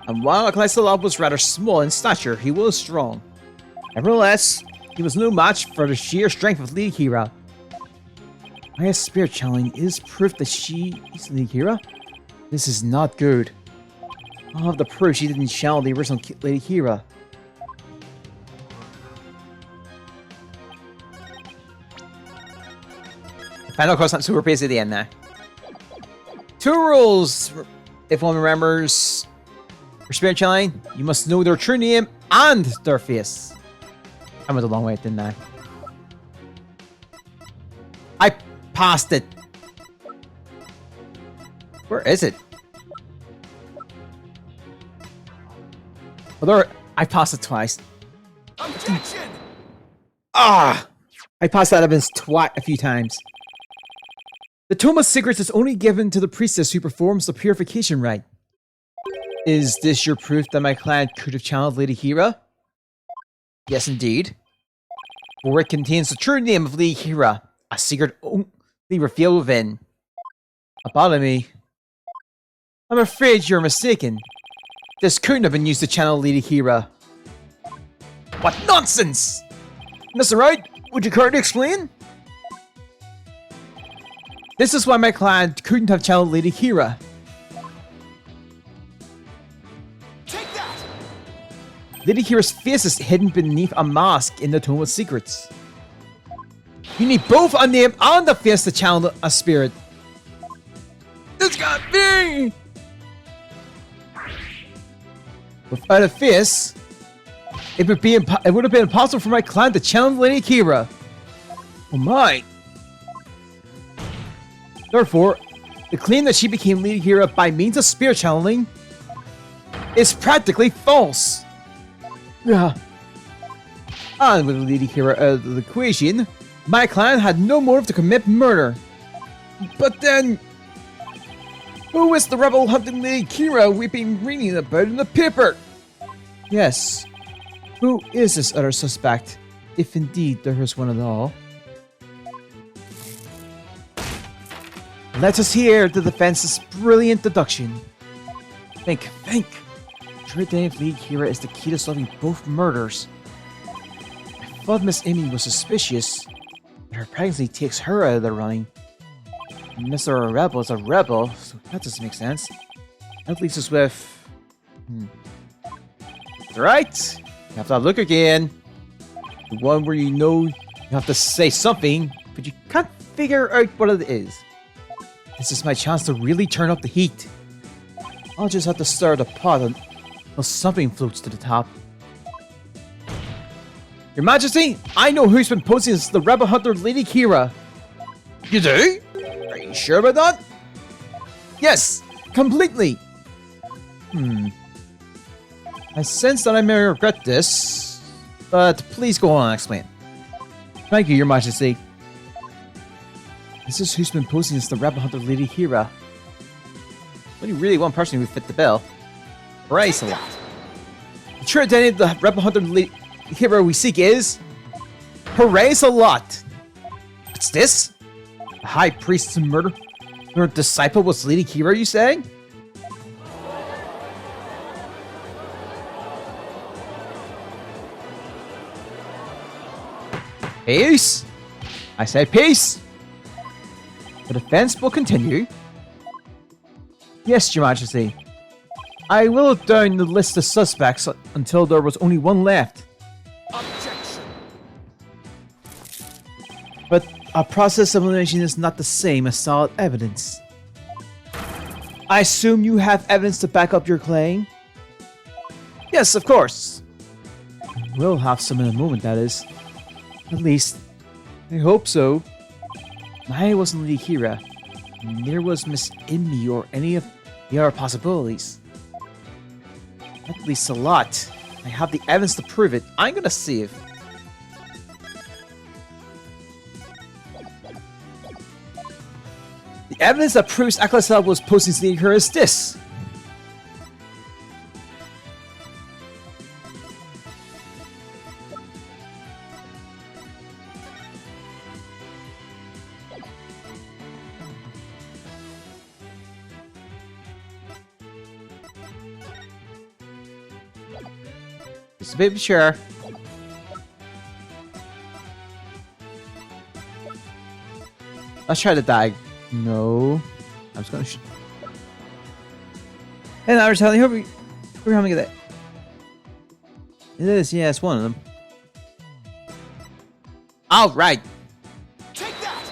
And while Aklaisalab was rather small in stature, he was strong. Nevertheless, he was no match for the sheer strength of Lady Kira. My spirit channeling is proof that she is Lady Kira? This is not good. I'll have the proof she didn't channel the original Lady Kira. Final course, not super busy at the end now. 2 rules, if one remembers. For spirit channeling, you must know their true name and their face. I went a long way, didn't I? I passed it. Where is it? Well, I passed it twice. Objection! Ah! I passed that evidence a few times. The Tome of Secrets is only given to the priestess who performs the purification rite. Is this your proof that my clan could have channeled Lady Kira? Yes, indeed. For it contains the true name of Lady Kira, a secret only revealed within. Abominable. I'm afraid you're mistaken. This couldn't have been used to channel Lady Kira. What nonsense! Mr. Wright, would you care to explain? This is why my clan couldn't have channeled Lady Kira. Take that! Lady Kira's face is hidden beneath a mask in the Tome of Secrets. You need both a name and a face to channel a spirit. This got me! Without a face, it would have been impossible for my clan to channel Lady Kira. Oh my! Therefore, the claim that she became Lady Kira by means of spirit channeling is practically false. Yeah. And with Lady Kira out of the equation, my clan had no motive to commit murder. But then, who is the rebel hunting Lady Kira we've been reading about in the paper? Yes. Who is this other suspect, if indeed there is one at all? Let us hear the defense's brilliant deduction. Think. True name of Lady Kira is the key to solving both murders. I thought Miss Amy was suspicious, but her pregnancy takes her out of the running. Mr. Rebel is a rebel, so that doesn't make sense. That leaves us with... That's right! You have to look again. The one where you know you have to say something, but you can't figure out what it is. This is my chance to really turn up the heat. I'll just have to stir the pot until something floats to the top. Your Majesty, I know who's been posing as the rebel hunter Lady Kira. You do? Are you sure about that? Yes, completely. I sense that I may regret this, but please go on and explain. Thank you, Your Majesty. This is who's been posing as the rebel hunter Lady Kira. Only really one person who fit the bill. Praise a lot. The true identity of the rebel hunter Lady Kira we seek is... Praise a lot. What's this? The high priest's murder? Your disciple was Lady Kira, you saying? Peace! I say peace! The defense will continue. Yes, Your Majesty. I whittled down the list of suspects until there was only one left. Objection. But a process of elimination is not the same as solid evidence. I assume you have evidence to back up your claim? Yes, of course. We'll have some in a moment, that is. At least, I hope so. I wasn't Lady Kira. Neither was Miss Immi or any of the other possibilities. At least a lot. I have the evidence to prove it. I'm gonna see if... The evidence that proves Aklasala was posting her is this. Just a bit sure. Let's try the diag. No. I was gonna and I was telling you, we're having that. It is, yeah, it's one of them. Alright. Take that.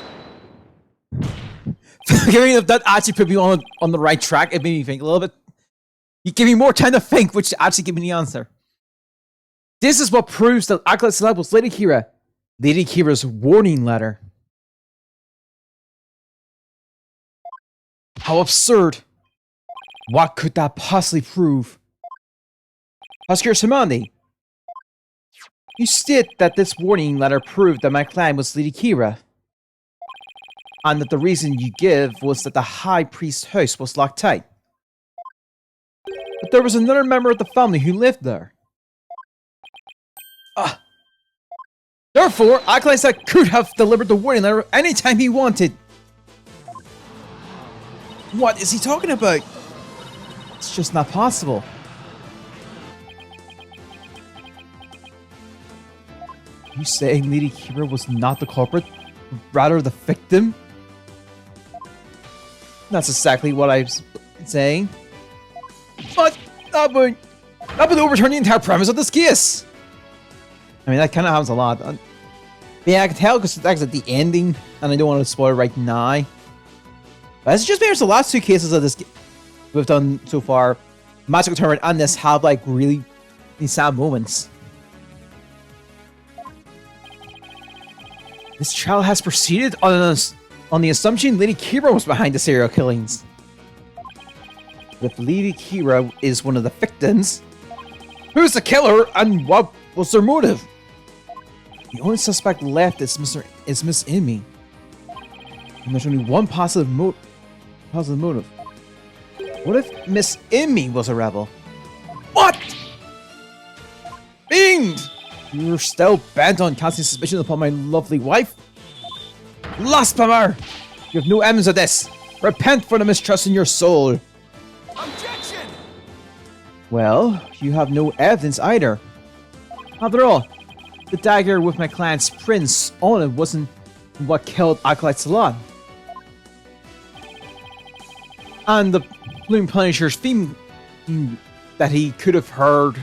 Giving that actually put me on the right track. It made me think a little bit. You give me more time to think, which actually gave me the answer. This is what proves that Aklasala was Lady Kira. Lady Kira's warning letter. How absurd! What could that possibly prove? Oscar Samandi, you state that this warning letter proved that my clan was Lady Kira, and that the reason you give was that the High Priest's house was locked tight. But there was another member of the family who lived there. Therefore, Aklasala could have delivered the warning letter anytime he wanted. What is he talking about? It's just not possible. You saying Lady Kira was not the culprit, rather the victim? That's exactly what I'm saying. But that would overturn the entire premise of this case. I mean, that kind of happens a lot. Yeah, I can tell because that's at the ending, and I don't want to spoil it right now. But it's just because the last two cases of this we've done so far, Magical Tournament and this have like really sad moments. This trial has proceeded on the assumption Lady Kira was behind the serial killings. If Lady Kira is one of the victims, who's the killer and what was their motive? The only suspect left is Miss Immi. And there's only one positive motive. What if Miss Immi was a rebel? What? Fiend! You're still bent on casting suspicion upon my lovely wife? Blasphemous! You have no evidence of this. Repent for the mistrust in your soul. Objection! Well, you have no evidence either. After all, the dagger with my clan's prince on it wasn't what killed Aklasala. And the Bloom Punisher's theme that he could have heard,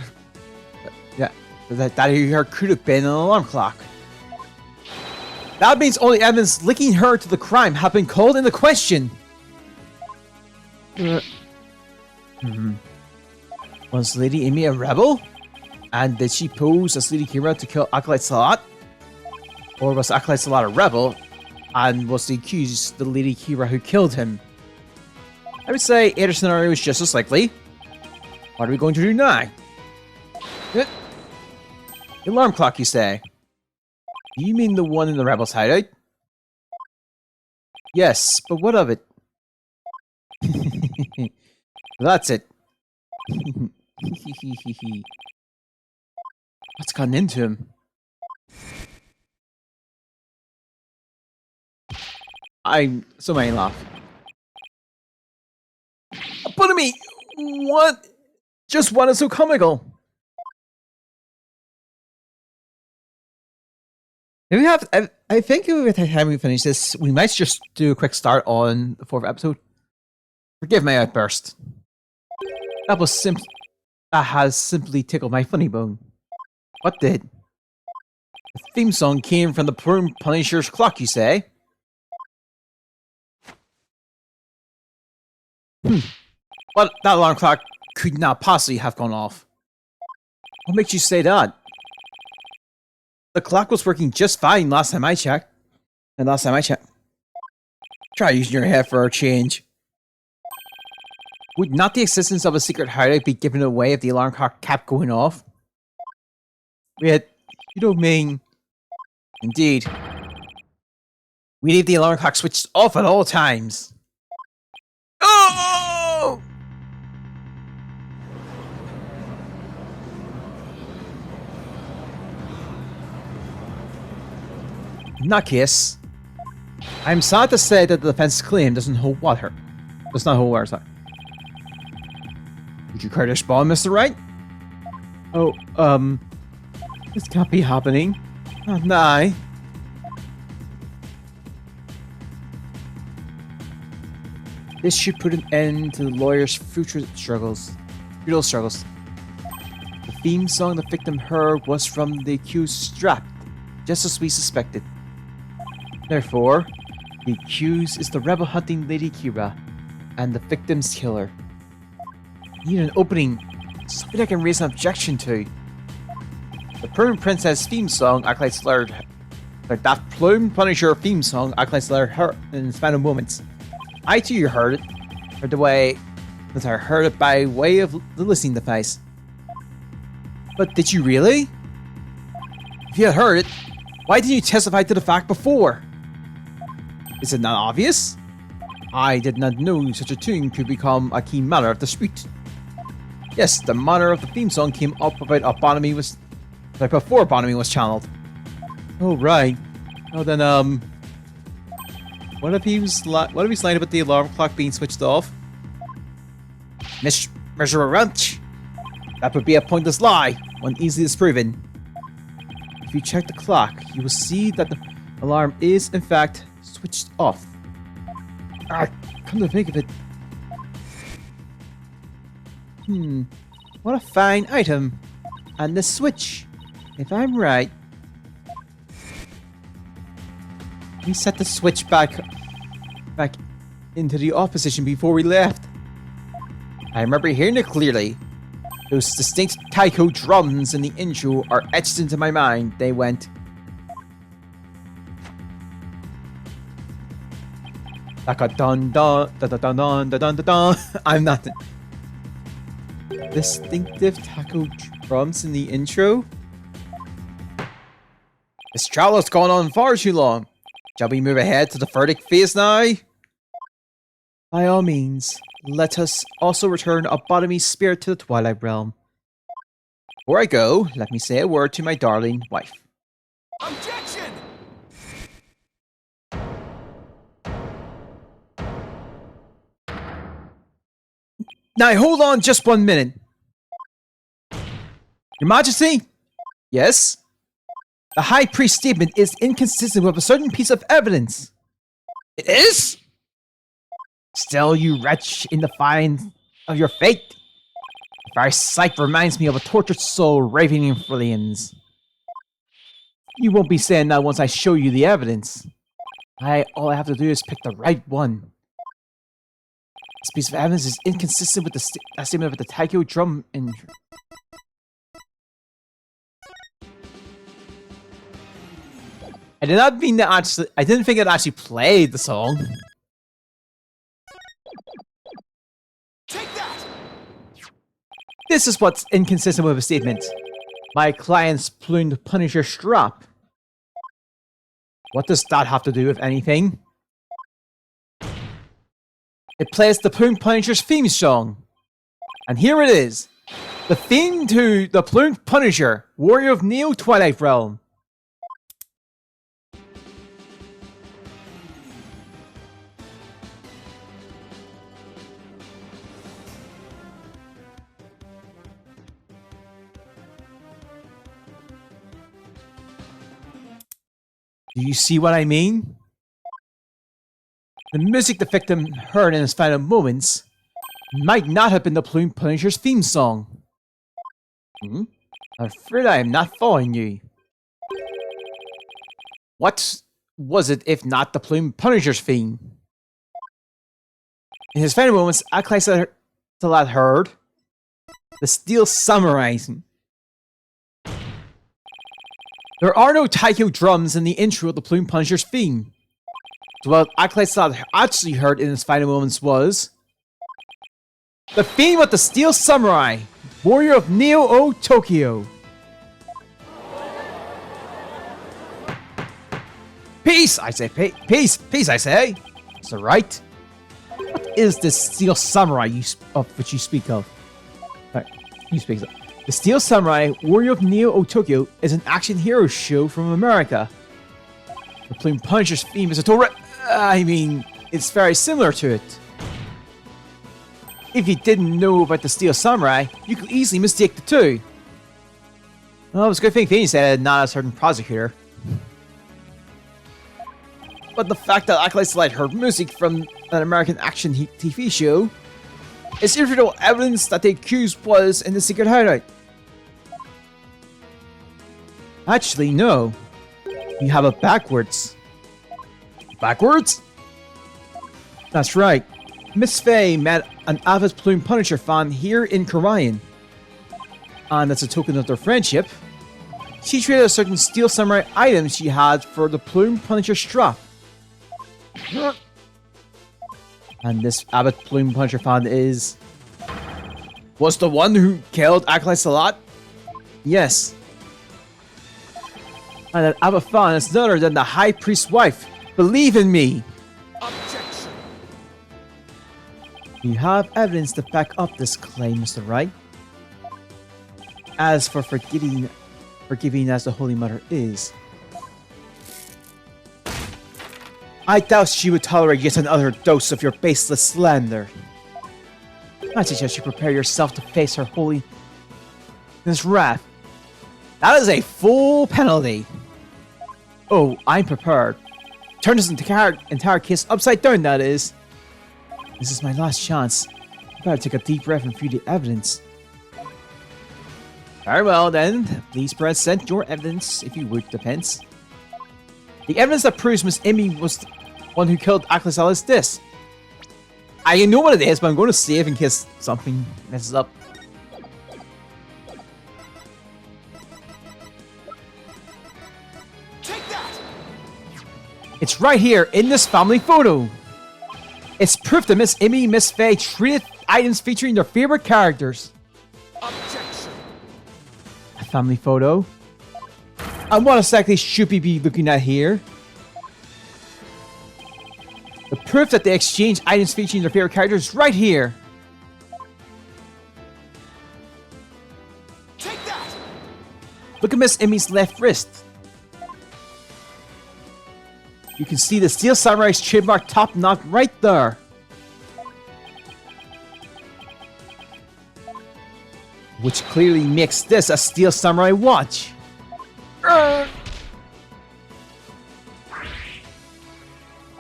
that he heard could have been an alarm clock. That means all the evidence linking her to the crime have been called into question. Was Lady Immi a rebel? And did she pose as Lady Kira to kill Aklasala? Or was Aklasala a rebel? And was the accused the Lady Kira who killed him? I would say either scenario is just as likely. What are we going to do now? The alarm clock, you say? You mean the one in the rebels' hideout? Yes, but what of it? That's it. What's gotten into him? I'm so many laugh. But I mean, what? Just what is so comical? Maybe we have. I think by the time we finish this, we might just do a quick start on the fourth episode. Forgive my outburst. That was simply. That has simply tickled my funny bone. What did? The theme song came from the Plume Punisher's clock, you say? But that alarm clock could not possibly have gone off. What makes you say that? The clock was working just fine last time I checked. And last time I checked. Try using your head for a change. Would not the existence of a secret hideout be given away if the alarm clock kept going off? Wait, you don't mean... Indeed. We leave the alarm clock switched off at all times. Oh! In that case, I'm sad to say that the defense claim doesn't hold water. Does not hold water, sorry. Would you care to respond, Mr. Wright? Oh, this can't be happening. Oh, nah. This should put an end to the lawyer's futile struggles. The theme song the victim heard was from the accused strapped, just as we suspected. Therefore, the accused is the rebel hunting Lady Kira, and the victim's killer. I need an opening, something I can raise an objection to. The Plume Princess theme song acolytes learned, like that Plume Punisher theme song acolytes learned her in the span of moments. I too heard it, or the way that I heard it by way of the listening device. But did you really? If you had heard it, why didn't you testify to the fact before? Is it not obvious? I did not know such a tune could become a key matter of dispute. Yes, the matter of the theme song came up about Bonamy was like before Bonamy was channeled. Oh right. Oh then what if he's lying about the alarm clock being switched off? Mr. Wrench! That would be a pointless lie, one easily disproven. If you check the clock, you will see that the alarm is, in fact, switched off. Come to think of it. What a fine item. And the switch. If I'm right. We set the switch back into the off position before we left. I remember hearing it clearly. Those distinct taiko drums in the intro are etched into my mind. They went. Dun dun dun dun dun dun dun dun dun. I'm not. Distinctive taiko drums in the intro. This trial has gone on far too long. Shall we move ahead to the verdict phase now? By all means, let us also return Abotomy's spirit to the Twilight Realm. Before I go, let me say a word to my darling wife. Objection! Now hold on just 1 minute. Your Majesty? Yes? The High Priest's statement is inconsistent with a certain piece of evidence. It is? Still, you wretch in defiance of your fate. The very sight reminds me of a tortured soul raving in flames. You won't be saying that once I show you the evidence. All I have to do is pick the right one. This piece of evidence is inconsistent with the statement of the taiko drum and... I did not mean to actually... I didn't think it actually played the song. Take that! This is what's inconsistent with the statement. My client's plumed Punisher strap. What does that have to do with anything? It plays the Plume Punisher's theme song. And here it is. The theme to the Plume Punisher, Warrior of Neo Twilight Realm. Do you see what I mean? The music the victim heard in his final moments might not have been the Plume Punisher's theme song. Hmm? I'm afraid I am not following you. What was it if not the Plume Punisher's theme? In his final moments, Acolyte Salat heard the Steel Samurai. There are no taiko drums in the intro of the Plume Punisher's theme. So what Acolyte Salat actually heard in his final moments was the theme of the Steel Samurai, Warrior of Neo-O Tokyo. Peace, I say. Peace, I say. Is that right? What is this Steel Samurai of which you speak of? Alright, you speak of. The Steel Samurai, Warrior of Neo-O Tokyo is an action hero show from America. The Plume Punisher's theme is it's very similar to it. If you didn't know about the Steel Samurai, you could easily mistake the two. Well, it's a good thing Fanny said not a certain prosecutor. But the fact that Acolyte Salat heard music from an American action TV show is irrefutable evidence that the accused was in the secret hideout. Actually, no. You have it backwards. Backwards? That's right. Miss Faye met an avid Plume Punisher fan here in Korean. And as a token of their friendship, she traded a certain Steel Samurai item she had for the Plume Punisher strap. And this avid Plume Punisher fan was the one who killed Acolyte Salat? Yes. And that avid fan is none other than the High Priest's wife. Believe in me! Objection! You have evidence to back up this claim, Mr. Wright. As for forgiving as the Holy Mother is, I doubt she would tolerate yet another dose of your baseless slander. I suggest you prepare yourself to face her holiness wrath. That is a full penalty. Oh, I'm prepared. Turn this entire case upside down, that is. This is my last chance. I better take a deep breath and view the evidence. Very well then, please present your evidence if you would, defense. The evidence that proves Miss Emmy was the one who killed Acolyte Salat is this. I know what it is, but I'm going to save in case something messes up. Take that! It's right here in this family photo. It's proof that Miss Emmy and Miss Faye treated items featuring their favorite characters. Objection! A family photo. And what exactly should we be looking at here? The proof that they exchanged items featuring their favorite characters is right here. Take that! Look at Miss Emmy's left wrist. You can see the Steel Samurai's trademark top knot right there. Which clearly makes this a Steel Samurai watch.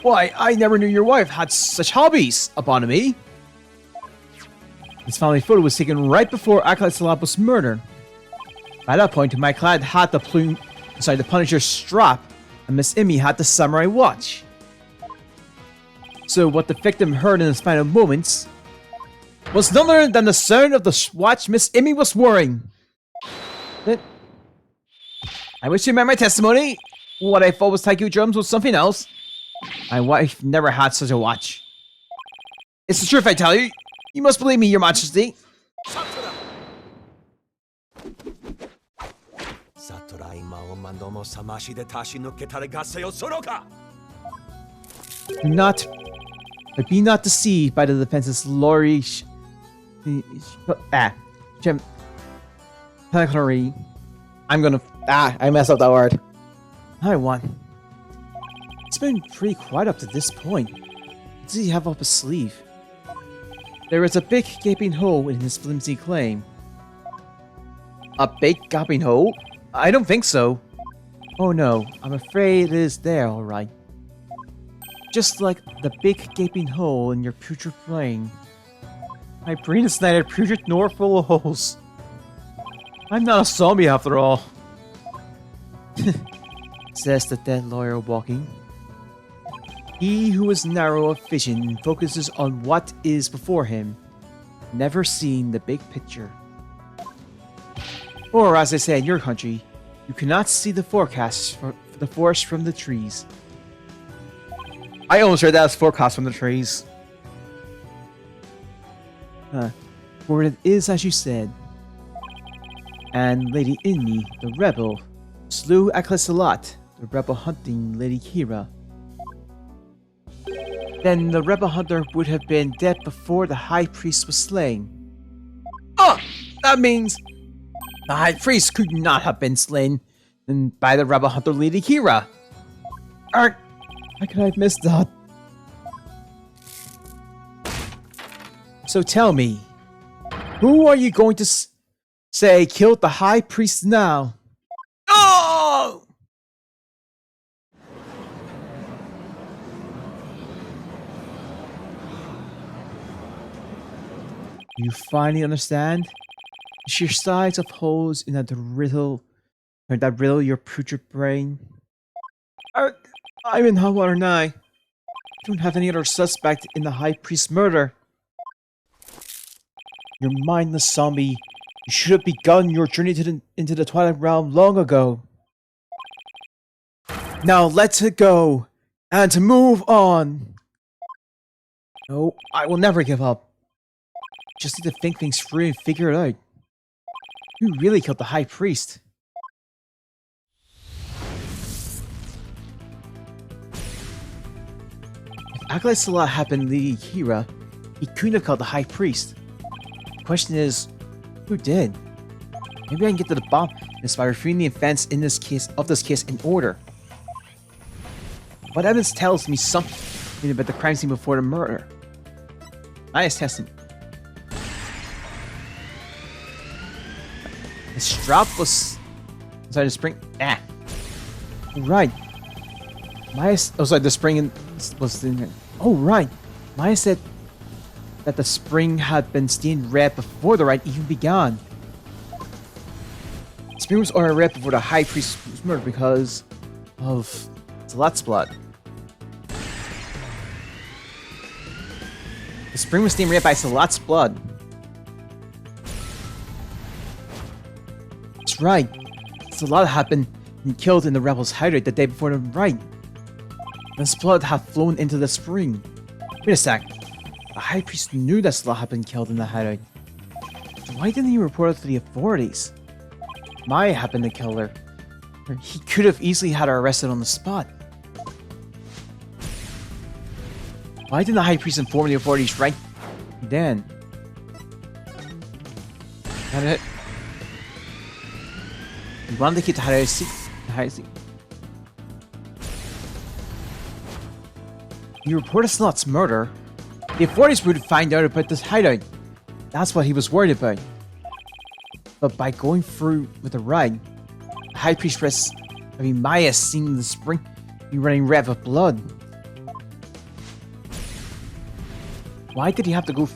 Why, I never knew your wife had such hobbies, Abonomy. This family photo was taken right before Acolyte Salat was murdered. By that point, my client had the Punisher's strap, and Miss Emmy had the samurai watch. So what the victim heard in his final moments was none other than the sound of the watch Miss Emmy was wearing. I wish you met my testimony. What I thought was taiko drums was something else. My wife never had such a watch. It's the truth, I tell you. You must believe me, Your Majesty. Be not deceived by the defense's I messed up that word. I won. It's been pretty quiet up to this point. What does he have up his sleeve? There is a big gaping hole in his flimsy claim. A big gaping hole? I don't think so. Oh no, I'm afraid it is there, alright. Just like the big gaping hole in your putrid brain. My brain is neither putrid nor full of holes. I'm not a zombie after all. Says the dead lawyer walking. He who is narrow of vision focuses on what is before him, never seeing the big picture. Or as they say in your country, you cannot see the forecast for the forest from the trees. I almost heard that as forecast from the trees. For it is as you said. And Lady Inni, the rebel, slew Aklesalat, the rebel hunting Lady Kira. Then the rebel hunter would have been dead before the high priest was slain. Oh! That means the high priest could not have been slain by the rebel hunter Lady Kira. How could I have missed that? So tell me, who are you going to say killed the high priest now? Oh! You finally understand? The sheer size of holes in that riddle your putrid brain. I'm in hot water now. I don't have any other suspect in the high priest's murder. You're mindless zombie. You should have begun your journey into the Twilight Realm long ago. Now let's go, and to move on. No, I will never give up. Just need to think things through and figure it out. Who really killed the High Priest? If Akhlai had been Lady Kira, he couldn't have killed the High Priest. The question is, who did? Maybe I can get to the bottom of this by reviewing the events in this case in order. What evidence tells me something about the crime scene before the murder? Nice testing. The strap was inside the spring. Ah, right. Maya. Oh, sorry. The spring was in there. Oh, right. Maya said that the spring had been stained red before the rite even began. The spring was already red before the high priest was murdered because of Salat's blood. The spring was stained red by Salat's blood. That's right. Salat had been killed in the rebels' hideout the day before the rite. This blood had flown into the spring. Wait a sec. The high priest knew that Salat had been killed in the hideout. So why didn't he report it to the authorities? Maya had been the killer. He could have easily had her arrested on the spot. Why didn't the high priest inform the authorities right then? Got it. He wanted to keep the hideout secret. He reported Slot's murder. The authorities would find out about this hideout. That's what he was worried about. But by going through with the ride, the high priest risks having Maya seen the spring be running red with blood. Why did he have to go?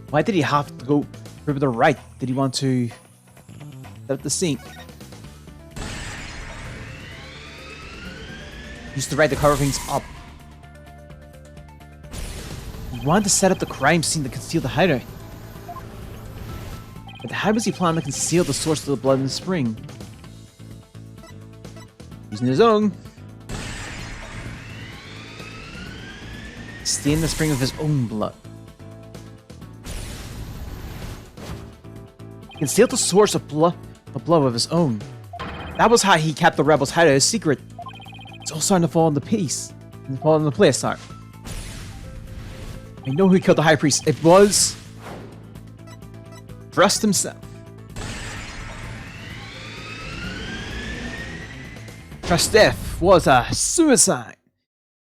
Why did he have to go through with the ride? Did he want to set up the scene? Used to ride to cover things up. He wanted to set up the crime scene to conceal the hideout. But how was he planning to conceal the source of the blood in the spring? Using his own. Stain the spring with his own blood. He concealed the source of blood with his own. That was how he kept the rebels' hideout a secret. It's all starting to fall into place. Fall into place, sorry. I know who killed the high priest. It was Thrust himself. Trust's death was a suicide.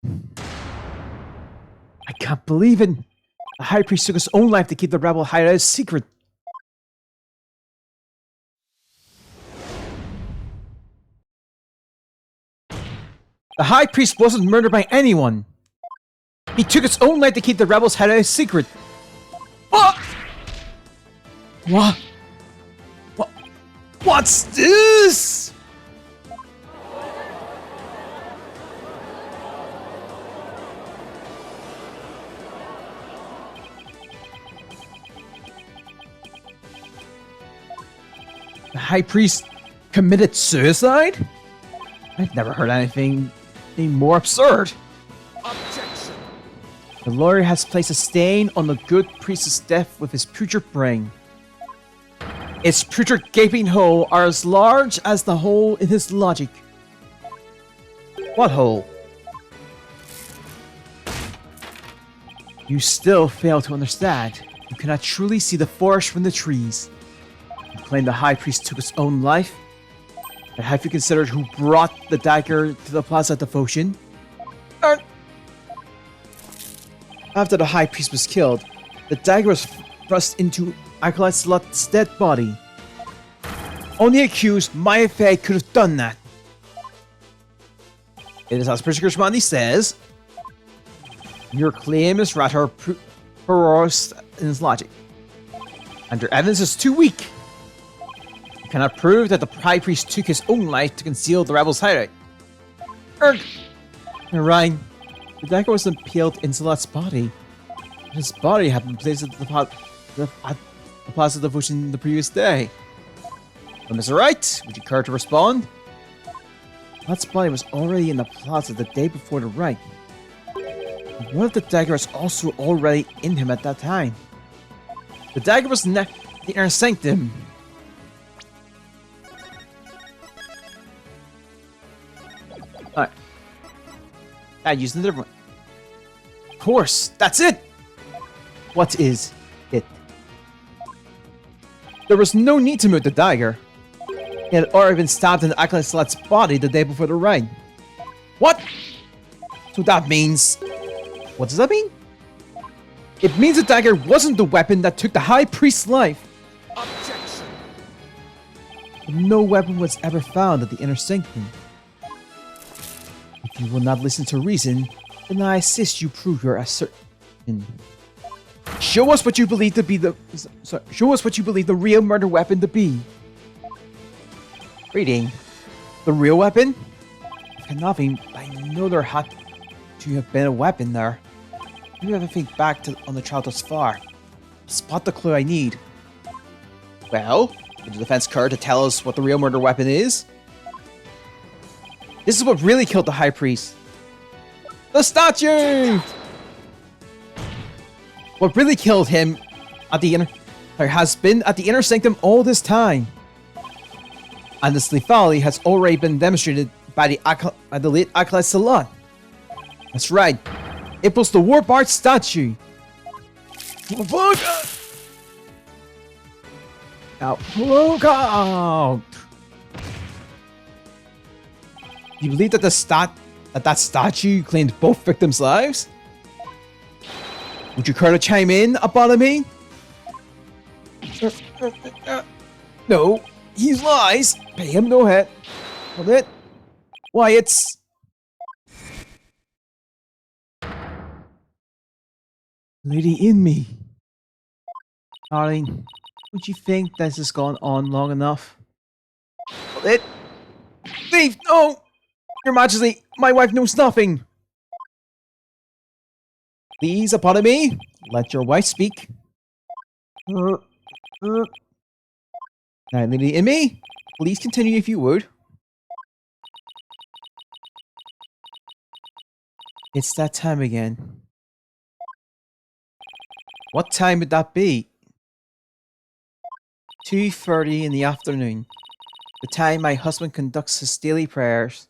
I can't believe it. The high priest took his own life to keep the rebel hideout a secret. The High Priest wasn't murdered by anyone. He took his own life to keep the rebels' head a secret. What? What? What's this? The High Priest committed suicide? I've never heard anything more absurd. Objection. The lawyer has placed a stain on the good priest's death with his putrid brain. Its putrid gaping hole are as large as the hole in his logic. What hole? You still fail to understand. You cannot truly see the forest from the trees. You claim the High Priest took his own life? But have you considered who brought the dagger to the Plaza Devotion? After the High Priest was killed, the dagger was thrust into Acolyte Slot's dead body. Only accused Maya Fey could have done that. It is as Prisoner Shmani says. Your claim is rather porous in its logic, and your evidence is too weak. You cannot prove that the High Priest took his own life to conceal the rebels' hideout. Ryan, the dagger was impaled in Salat's body. His body had been placed at the Plaza Devotion the previous day. Well, Mr. Wright, would you care to respond? Salat's body was already in the plaza the day before the rite. What if the dagger was also already in him at that time? The dagger was in the inner sanctum. Alright. Using a different one. Of course, that's it! What is it? There was no need to move the dagger. It had already been stabbed in Acolyte Slat's body the day before the rite. What? So that means... What does that mean? It means the dagger wasn't the weapon that took the High Priest's life. Objection. No weapon was ever found at the inner sanctum. If you will not listen to reason, then I assist you prove your assertion. Show us what you believe to be the... show us what you believe the real murder weapon to be. Reading. The real weapon? Nothing. I know there had to have been a weapon there. Let me have a think back on the trial thus far. Spot the clue I need. Well, would the defense care to tell us what the real murder weapon is? This is what really killed the High Priest. The statue! What really killed him at the has been at the inner sanctum all this time. And this lethality has already been demonstrated by the late Acolyte Salat. That's right. It was the Warp Art statue. Now, look out! Do you believe that that statue claimed both victims' lives? Would you care to chime in, Abonomy? No, he lies. Pay him no head. Hold it. Why, it's... Lady in me. Darling, would you think this has gone on long enough? Hold it. Thief, no! Your Majesty, my wife knows nothing. Please, Abonomy, let your wife speak. Now, Lady in me, please continue if you would. It's that time again. What time would that be? 2:30 in the afternoon. The time my husband conducts his daily prayers.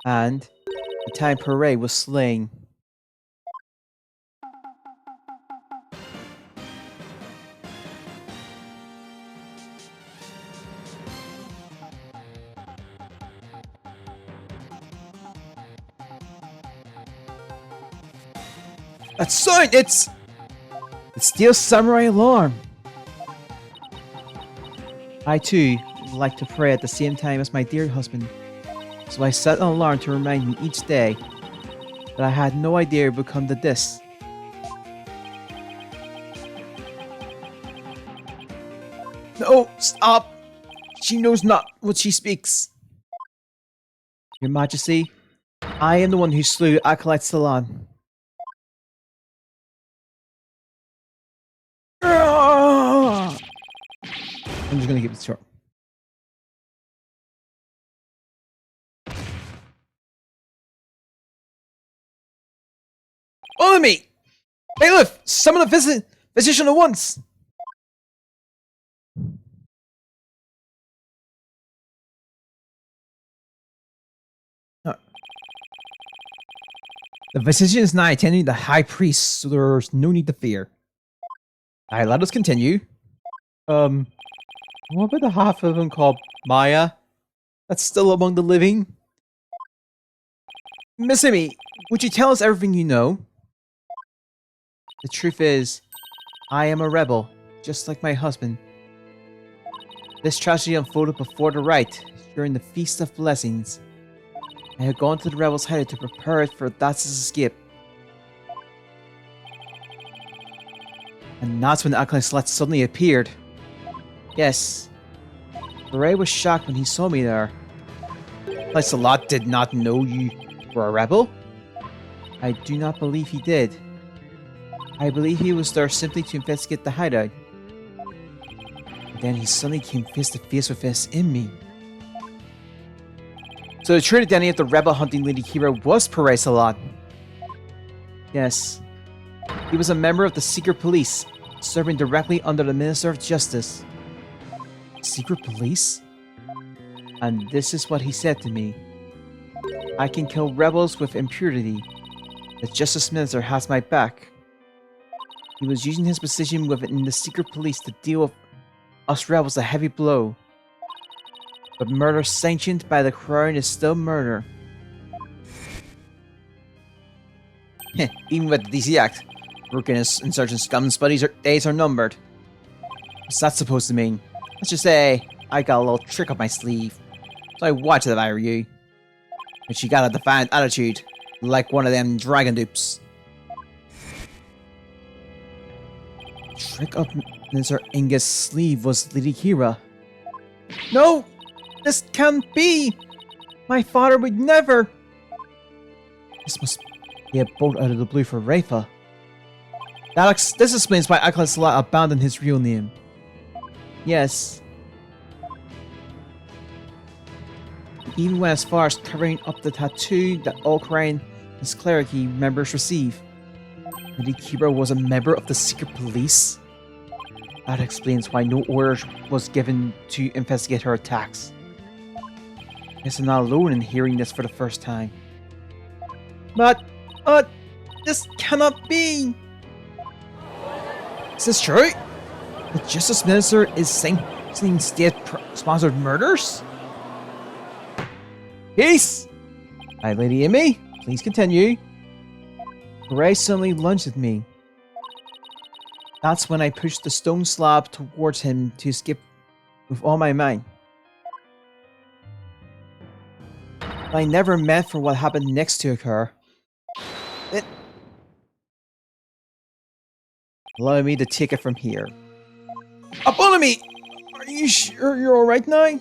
And the time Parade was slain. That sound! It's Steel Samurai alarm! I too would like to pray at the same time as my dear husband. So I set an alarm to remind me each day that I had no idea it would come to this. No, stop! She knows not what she speaks. Your Majesty, I am the one who slew Acolyte Salon. I'm just gonna keep it short. Follow me! Bailiff! Summon a physician at once! The physician is now attending the high priest, so there's no need to fear. Alright, let us continue. What about the half of him called Maya? That's still among the living? Miss Amy, would you tell us everything you know? The truth is, I am a rebel, just like my husband. This tragedy unfolded before the rite, during the Feast of Blessings. I had gone to the rebels' hideout to prepare it for Dats's escape. And that's when the Acolyte Select suddenly appeared. Yes. Ray was shocked when he saw me there. Acolyte Select did not know you were a rebel? I do not believe he did. I believe he was there simply to investigate the hideout. But then he suddenly came face to face with this in me. So the true identity of the rebel hunting lady hero was Perez Salad. Yes. He was a member of the secret police, serving directly under the Minister of Justice. Secret police? And this is what he said to me. I can kill rebels with impunity. The Justice Minister has my back. He was using his position within the secret police to deal with us rebels a heavy blow. But murder sanctioned by the Crown is still murder. Even with the DC Act, working as insurgent scum's buddies days are numbered. What's that supposed to mean? Let's just say I got a little trick up my sleeve. So I watch it if I were you. But she got a defiant attitude, like one of them dragon dupes. Trick up Mr. Inga's sleeve was Lady Kira. No! This can't be! My father would never! This must be a bolt out of the blue for Rafa. This explains why Acolyte Salah abandoned his real name. Yes. He even went as far as covering up the tattoo that all Korean and clericy members receive. Lady Kira was a member of the secret police? That explains why no order was given to investigate her attacks. I guess I'm not alone in hearing this for the first time. But, this cannot be! Is this true? The Justice Minister is sanctioning state-sponsored murders? Peace! Hi, Lady Amy. Please continue. Ray suddenly lunged at me. That's when I pushed the stone slab towards him to escape with all my might. But I never meant for what happened next to occur. Allow me to take it from here. Abonomy! Are you sure you're alright now?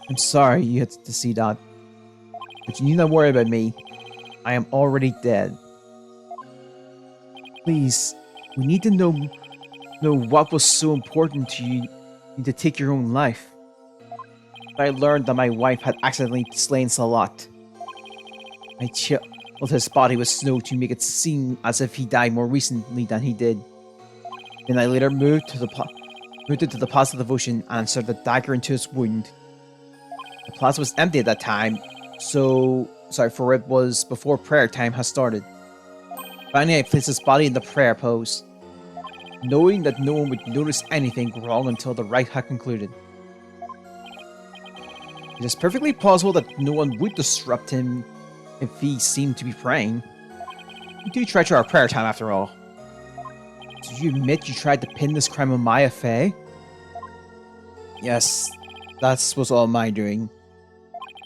I'm sorry you had to see that. But you need not worry about me. I am already dead. Please, we need to know what was so important to you to take your own life. I learned that my wife had accidentally slain Salat. I chilled his body with snow to make it seem as if he died more recently than he did. Then I later moved it to the Plaza Devotion and inserted the dagger into his wound. The plaza was empty at that time, for it was before prayer time had started. Finally, I placed his body in the prayer pose, knowing that no one would notice anything wrong until the rite had concluded. It is perfectly possible that no one would disrupt him if he seemed to be praying. We do treasure our prayer time after all. Do you admit you tried to pin this crime on Maya Fey? Yes, that was all my doing.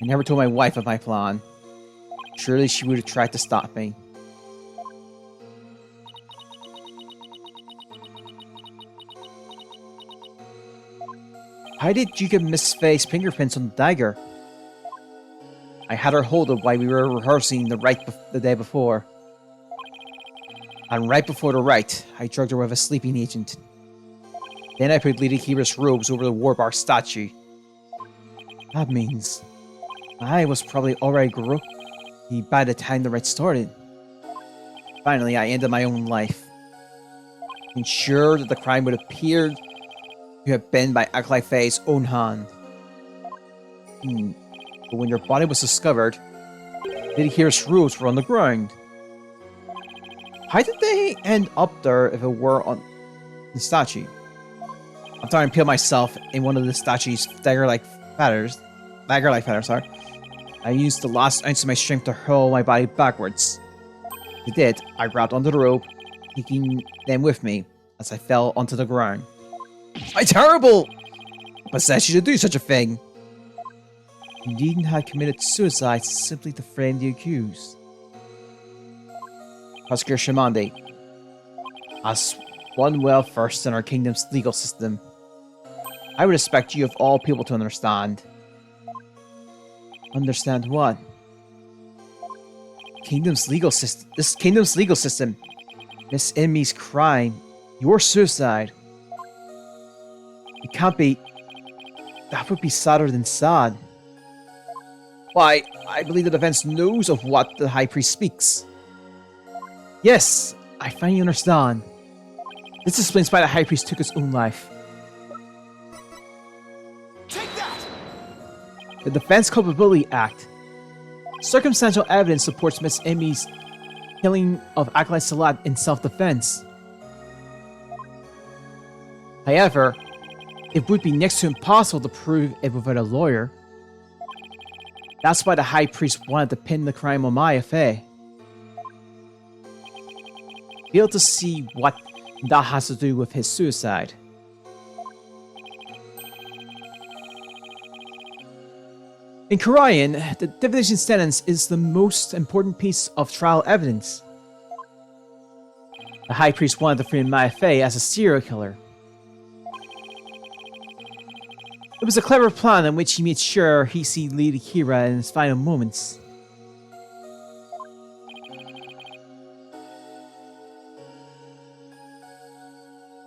I never told my wife of my plan. Surely she would have tried to stop me. How did you get Miss Faye's fingerprints on the dagger? I had her hold it while we were rehearsing the day before. And right before the rite, I drugged her with a sleeping agent. Then I put Lady Kira's robes over the Warbark statue. That means I was probably already grumpy by the time the rite started. Finally, I ended my own life. Ensured that the crime would appear to have been by Acolyte Faye's own hand. But when your body was discovered, Lady Kira's robes were on the ground. How did they end up there if it were on the statue? I'm trying to peel myself in one of the statue's dagger-like feathers, sorry. I used the last ounce of my strength to hurl my body backwards. As I did, I grabbed onto the rope, taking them with me as I fell onto the ground. I'm terrible! But says you to do such a thing. You needn't have committed suicide simply to frame the accused. Prosecutor Shimandi, as one well versed in our kingdom's legal system, I would expect you of all people to understand. Understand what? Kingdom's legal system. This kingdom's legal system. Miss Emmy's crime. Your suicide. It can't be. That would be sadder than sad. Why, I believe the defense knows of what the High Priest speaks. Yes, I finally understand. This explains why the High Priest took his own life. Take that! The Defense Culpability Act. Circumstantial evidence supports Miss Emmy's killing of Acolyte Salat in self-defense. However, it would be next to impossible to prove it without a lawyer. That's why the High Priest wanted to pin the crime on Maya Fey. Fail to see what that has to do with his suicide. In Korean, the divination sentence is the most important piece of trial evidence. The High Priest wanted to frame Maya Fey as a serial killer. It was a clever plan in which he made sure he see Lady Kira in his final moments.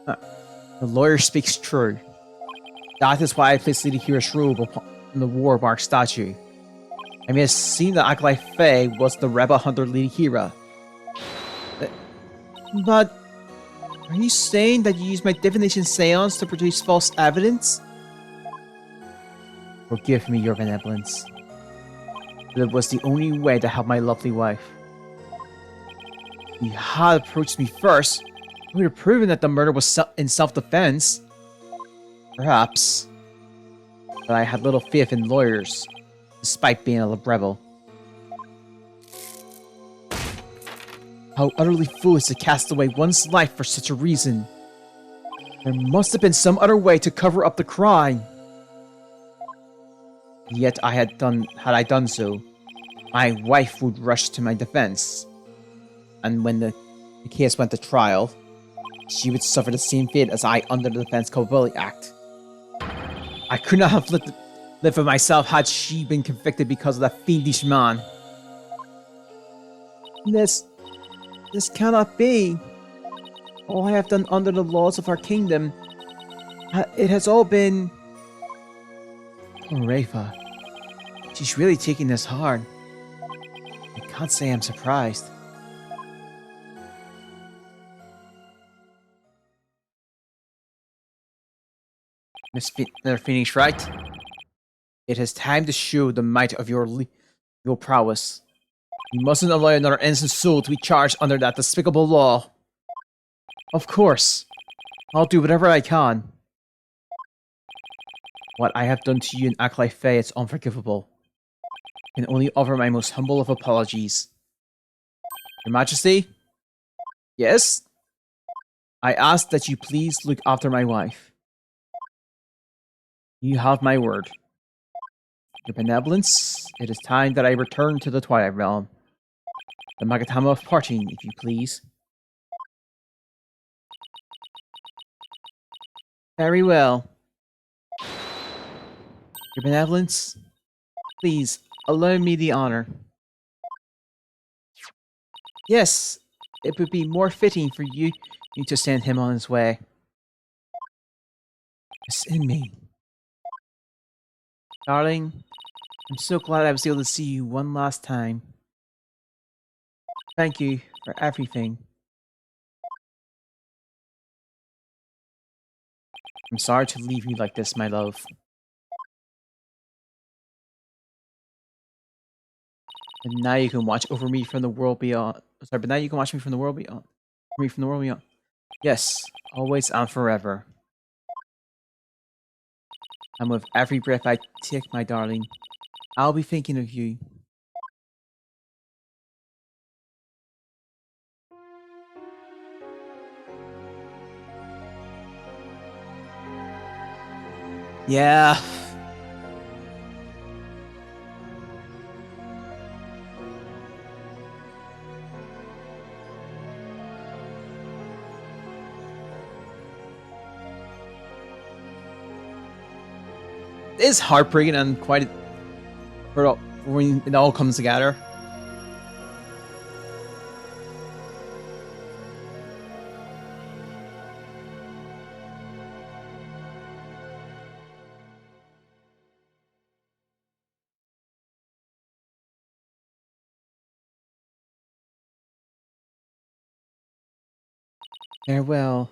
The lawyer speaks true. That is why I placed Lady Kira's robe upon the Warbark statue. I may have seen that Acolyte Faye was the rebel hunter Lady Kira. But are you saying that you used my divination seance to produce false evidence? Forgive me your benevolence. But it was the only way to help my lovely wife. If you had approached me first, you would have proven that the murder was in self-defense. Perhaps. But I had little faith in lawyers, despite being a rebel. How utterly foolish to cast away one's life for such a reason. There must have been some other way to cover up the crime. Yet had I done so, my wife would rush to my defense. And when the case went to trial, she would suffer the same fate as I under the Defense Culpability Act. I could not have lived for myself had she been convicted because of that fiendish man. This cannot be. All I have done under the laws of our kingdom, it has all been... Oh, Rafa. She's really taking this hard. I can't say I'm surprised. Mr. Phoenix, right? It is time to show the might of your prowess. You mustn't allow another innocent soul to be charged under that despicable law. Of course. I'll do whatever I can. What I have done to you and Acolyte Faye is unforgivable. I can only offer my most humble of apologies. Your Majesty? Yes? I ask that you please look after my wife. You have my word. Your benevolence, it is time that I return to the Twilight Realm. The Magatama of parting, if you please. Very well. Your benevolence, please allow me the honor. Yes, it would be more fitting for you to send him on his way. It's in me. Darling, I'm so glad I was able to see you one last time. Thank you for everything. I'm sorry to leave you like this, my love. And now you can watch over me from the world beyond. Sorry, but now you can watch me from the world beyond. Me from the world beyond. Yes, always and forever. And with every breath I take, my darling, I'll be thinking of you. Yeah. It's heartbreaking and quite when it all comes together. Farewell,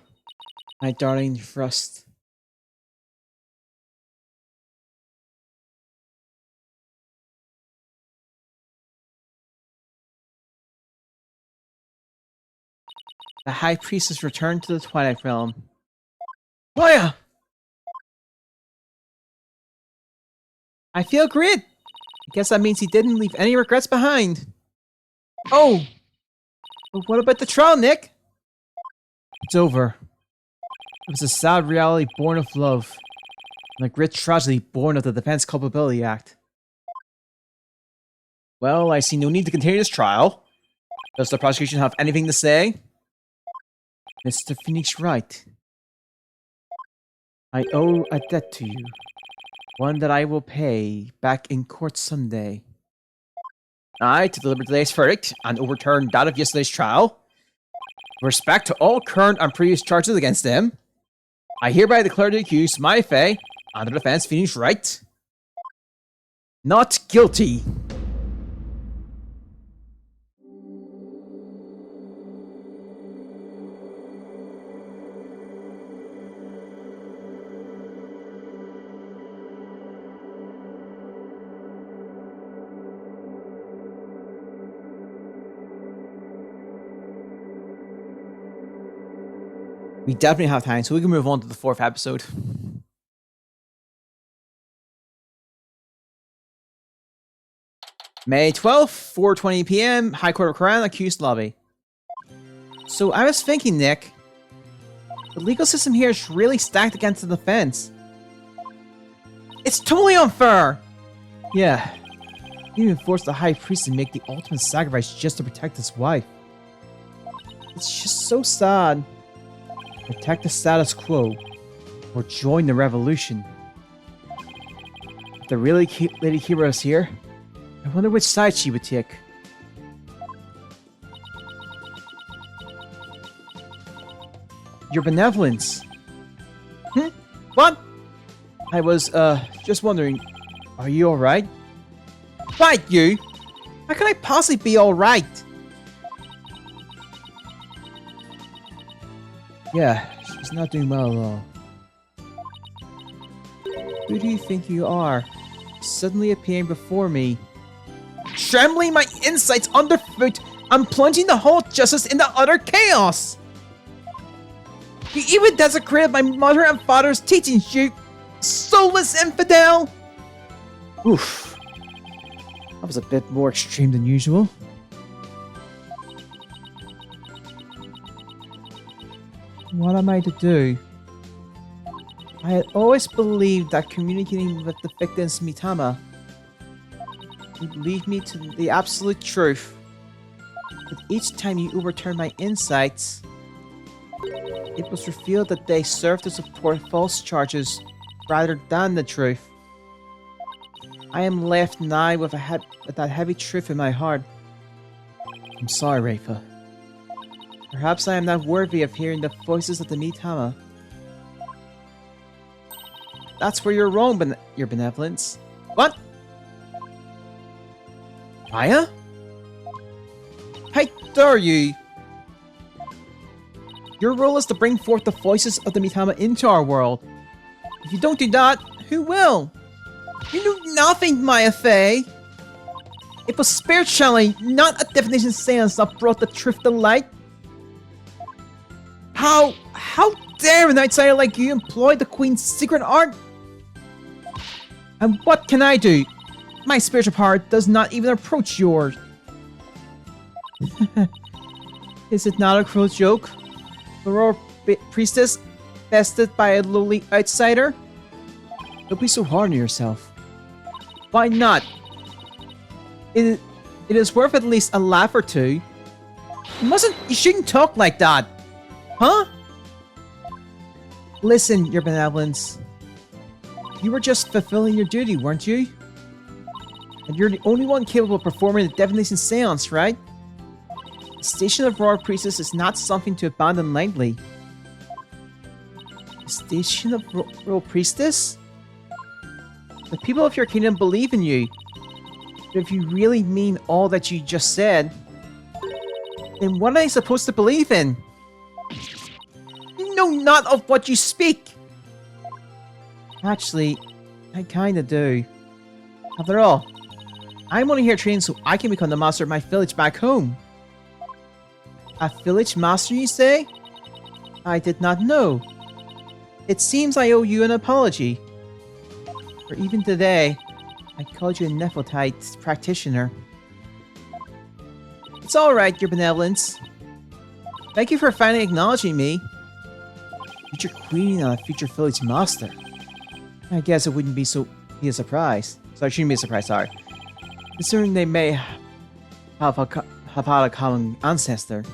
my darling Frost. The High Priestess returned to the Twilight Realm. Oh yeah! I feel great! I guess that means he didn't leave any regrets behind. Oh! But what about the trial, Nick? It's over. It was a sad reality born of love, and a great tragedy born of the Defense Culpability Act. Well, I see no need to continue this trial. Does the prosecution have anything to say? Mr. Phoenix Wright, I owe a debt to you, one that I will pay back in court someday. To deliver today's verdict and overturn that of yesterday's trial, with respect to all current and previous charges against him, I hereby declare the accused, my Fay, and the defense, Phoenix Wright, not guilty. We definitely have time, so we can move on to the 4th episode. May 12th, 4:20 PM, High Court of Crown, accused lobby. So I was thinking, Nick, the legal system here is really stacked against the defense. It's totally unfair! Yeah, he even forced the High Priest to make the ultimate sacrifice just to protect his wife. It's just so sad. Protect the status quo, or join the revolution. If the really cute Lady Hero is here, I wonder which side she would take. Your benevolence. What? I was, just wondering, are you alright? Right, you! How can I possibly be alright? Yeah, she's not doing well at all. Who do you think you are? Suddenly appearing before me, trembling my insides underfoot and plunging the whole justice into utter chaos! You even desecrated my mother and father's teachings, you soulless infidel! Oof. That was a bit more extreme than usual. What am I to do? I had always believed that communicating with the victim's Mitama You lead me to the absolute truth. But each time you overturn my insights, it was revealed that they serve to support false charges rather than the truth. I am left now with that heavy truth in my heart. I'm sorry, Rafa. Perhaps I am not worthy of hearing the voices of the Mitama. That's where you're wrong, your benevolence. What? Maya? How dare you? Your role is to bring forth the voices of the Mitama into our world. If you don't do that, who will? You knew nothing, Maya Fey. It was spirit channeling, not a definition seance that brought the truth to light. How dare an outsider like you employ the Queen's secret art? And what can I do? My spiritual power does not even approach yours. Is it not a cruel joke? The royal priestess bested by a lowly outsider? Don't be so hard on yourself. Why not? It is worth at least a laugh or two. You shouldn't talk like that. Huh? Listen, your benevolence. You were just fulfilling your duty, weren't you? And you're the only one capable of performing the divination seance, right? The station of Royal Priestess is not something to abandon lightly. The station of Royal Priestess? The people of your kingdom believe in you. But if you really mean all that you just said, then what are they supposed to believe in? You know not of what you speak! Actually, I kinda do. After all, I'm only here training so I can become the master of my village back home. A village master, you say? I did not know. It seems I owe you an apology. For even today, I called you a Nephilite practitioner. It's alright, your benevolence. Thank you for finally acknowledging me. Future queen and a future village master. I guess it wouldn't be a surprise. So it shouldn't be a surprise, sorry. Considering they may have had a common ancestor.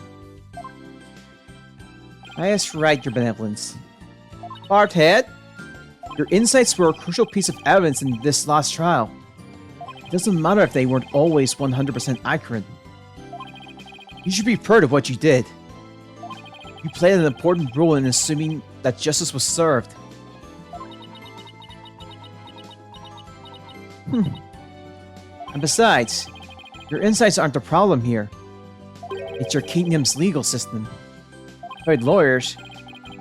I asked right, your benevolence. Barthead, your insights were a crucial piece of evidence in this last trial. It doesn't matter if they weren't always 100% accurate. You should be proud of what you did. You played an important role in assuming that justice was served. And besides, your insights aren't the problem here. It's your kingdom's legal system. By lawyers,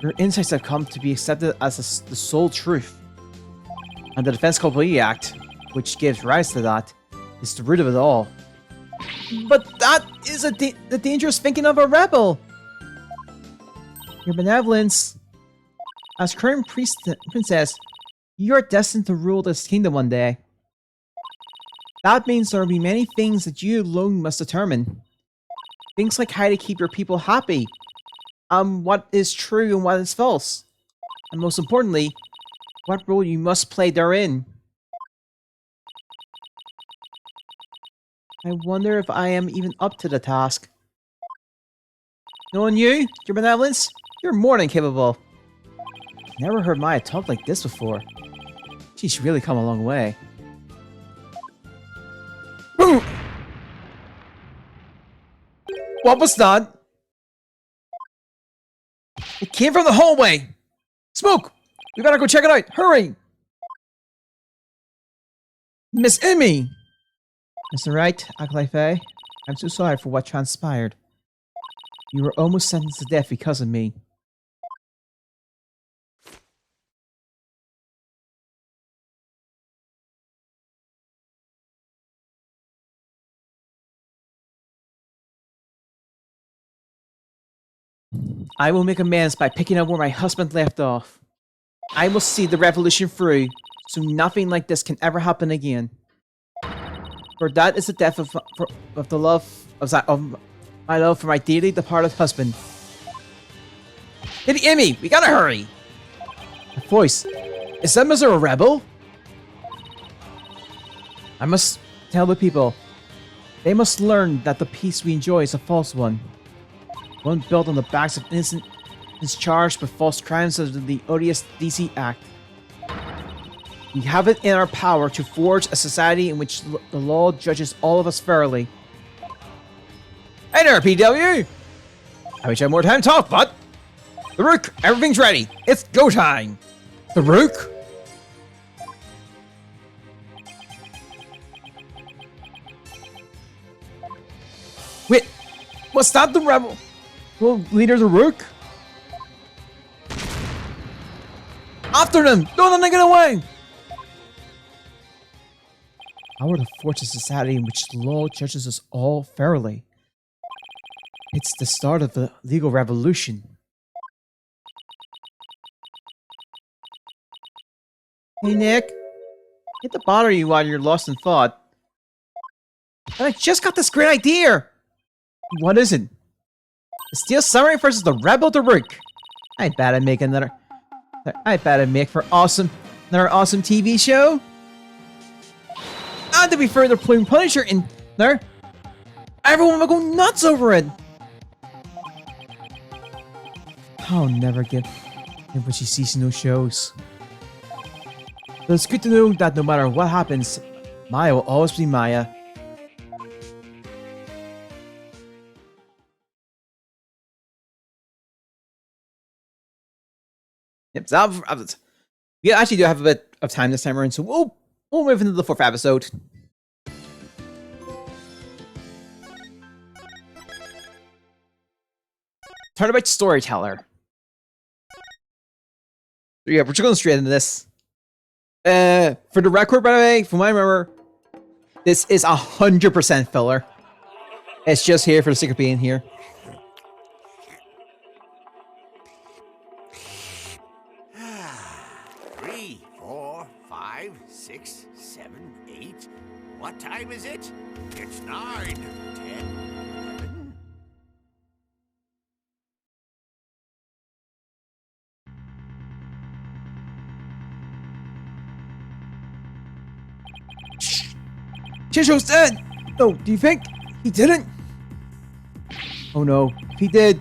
your insights have come to be accepted as the sole truth. And the Defense Culpability Act, which gives rise to that, is the root of it all. But that is the dangerous thinking of a rebel! Your benevolence. As current princess, you are destined to rule this kingdom one day. That means there will be many things that you alone must determine. Things like how to keep your people happy, what is true and what is false, and most importantly, what role you must play therein. I wonder if I am even up to the task. Knowing you, your benevolence, you're more than capable. Never heard Maya talk like this before. She's really come a long way. Boom! What was that? It came from the hallway! Smoke! We better go check it out! Hurry! Miss Emmy! Mr. Wright, Akalife, I'm so sorry for what transpired. You were almost sentenced to death because of me. I will make amends by picking up where my husband left off. I will see the revolution through, so nothing like this can ever happen again. For that is the death of my love for my dearly departed husband. Lady Emmy, we gotta hurry! A voice. Is that Mr. Rebel? I must tell the people. They must learn that the peace we enjoy is a false one. One built on the backs of innocent is charged with false crimes under the odious DC Act. We have it in our power to forge a society in which the law judges all of us fairly. Hey there, PW! I wish I had more time to talk, but... The Rook, everything's ready. It's go time! The Rook? Wait, what's that, the rebel? Well, leader the Rook? After them! Don't let them get away! Power to forge a society in which the law judges us all fairly. It's the start of the legal revolution. Hey Nick, hate to bother you while you're lost in thought, but I just got this great idea! What is it? The Steel Samurai versus the Rebel the Rook. I bet I'd make another... I bet I'd make for another awesome TV show. And to be further Plume Punisher in there, everyone will go nuts over it. I'll never give when she sees no shows. But it's good to know that no matter what happens, Maya will always be Maya. Yep, so we actually do have a bit of time this time around, so we'll move into the 4th episode. Turnabout Storyteller. Yeah, we're just going straight into this. For the record, by the way, from what I remember, this is 100% filler. It's just here for the sake of being here. What time is it? It's 9, 10, 11. Chisho's dead! No, do you think? He didn't? Oh no, if he did,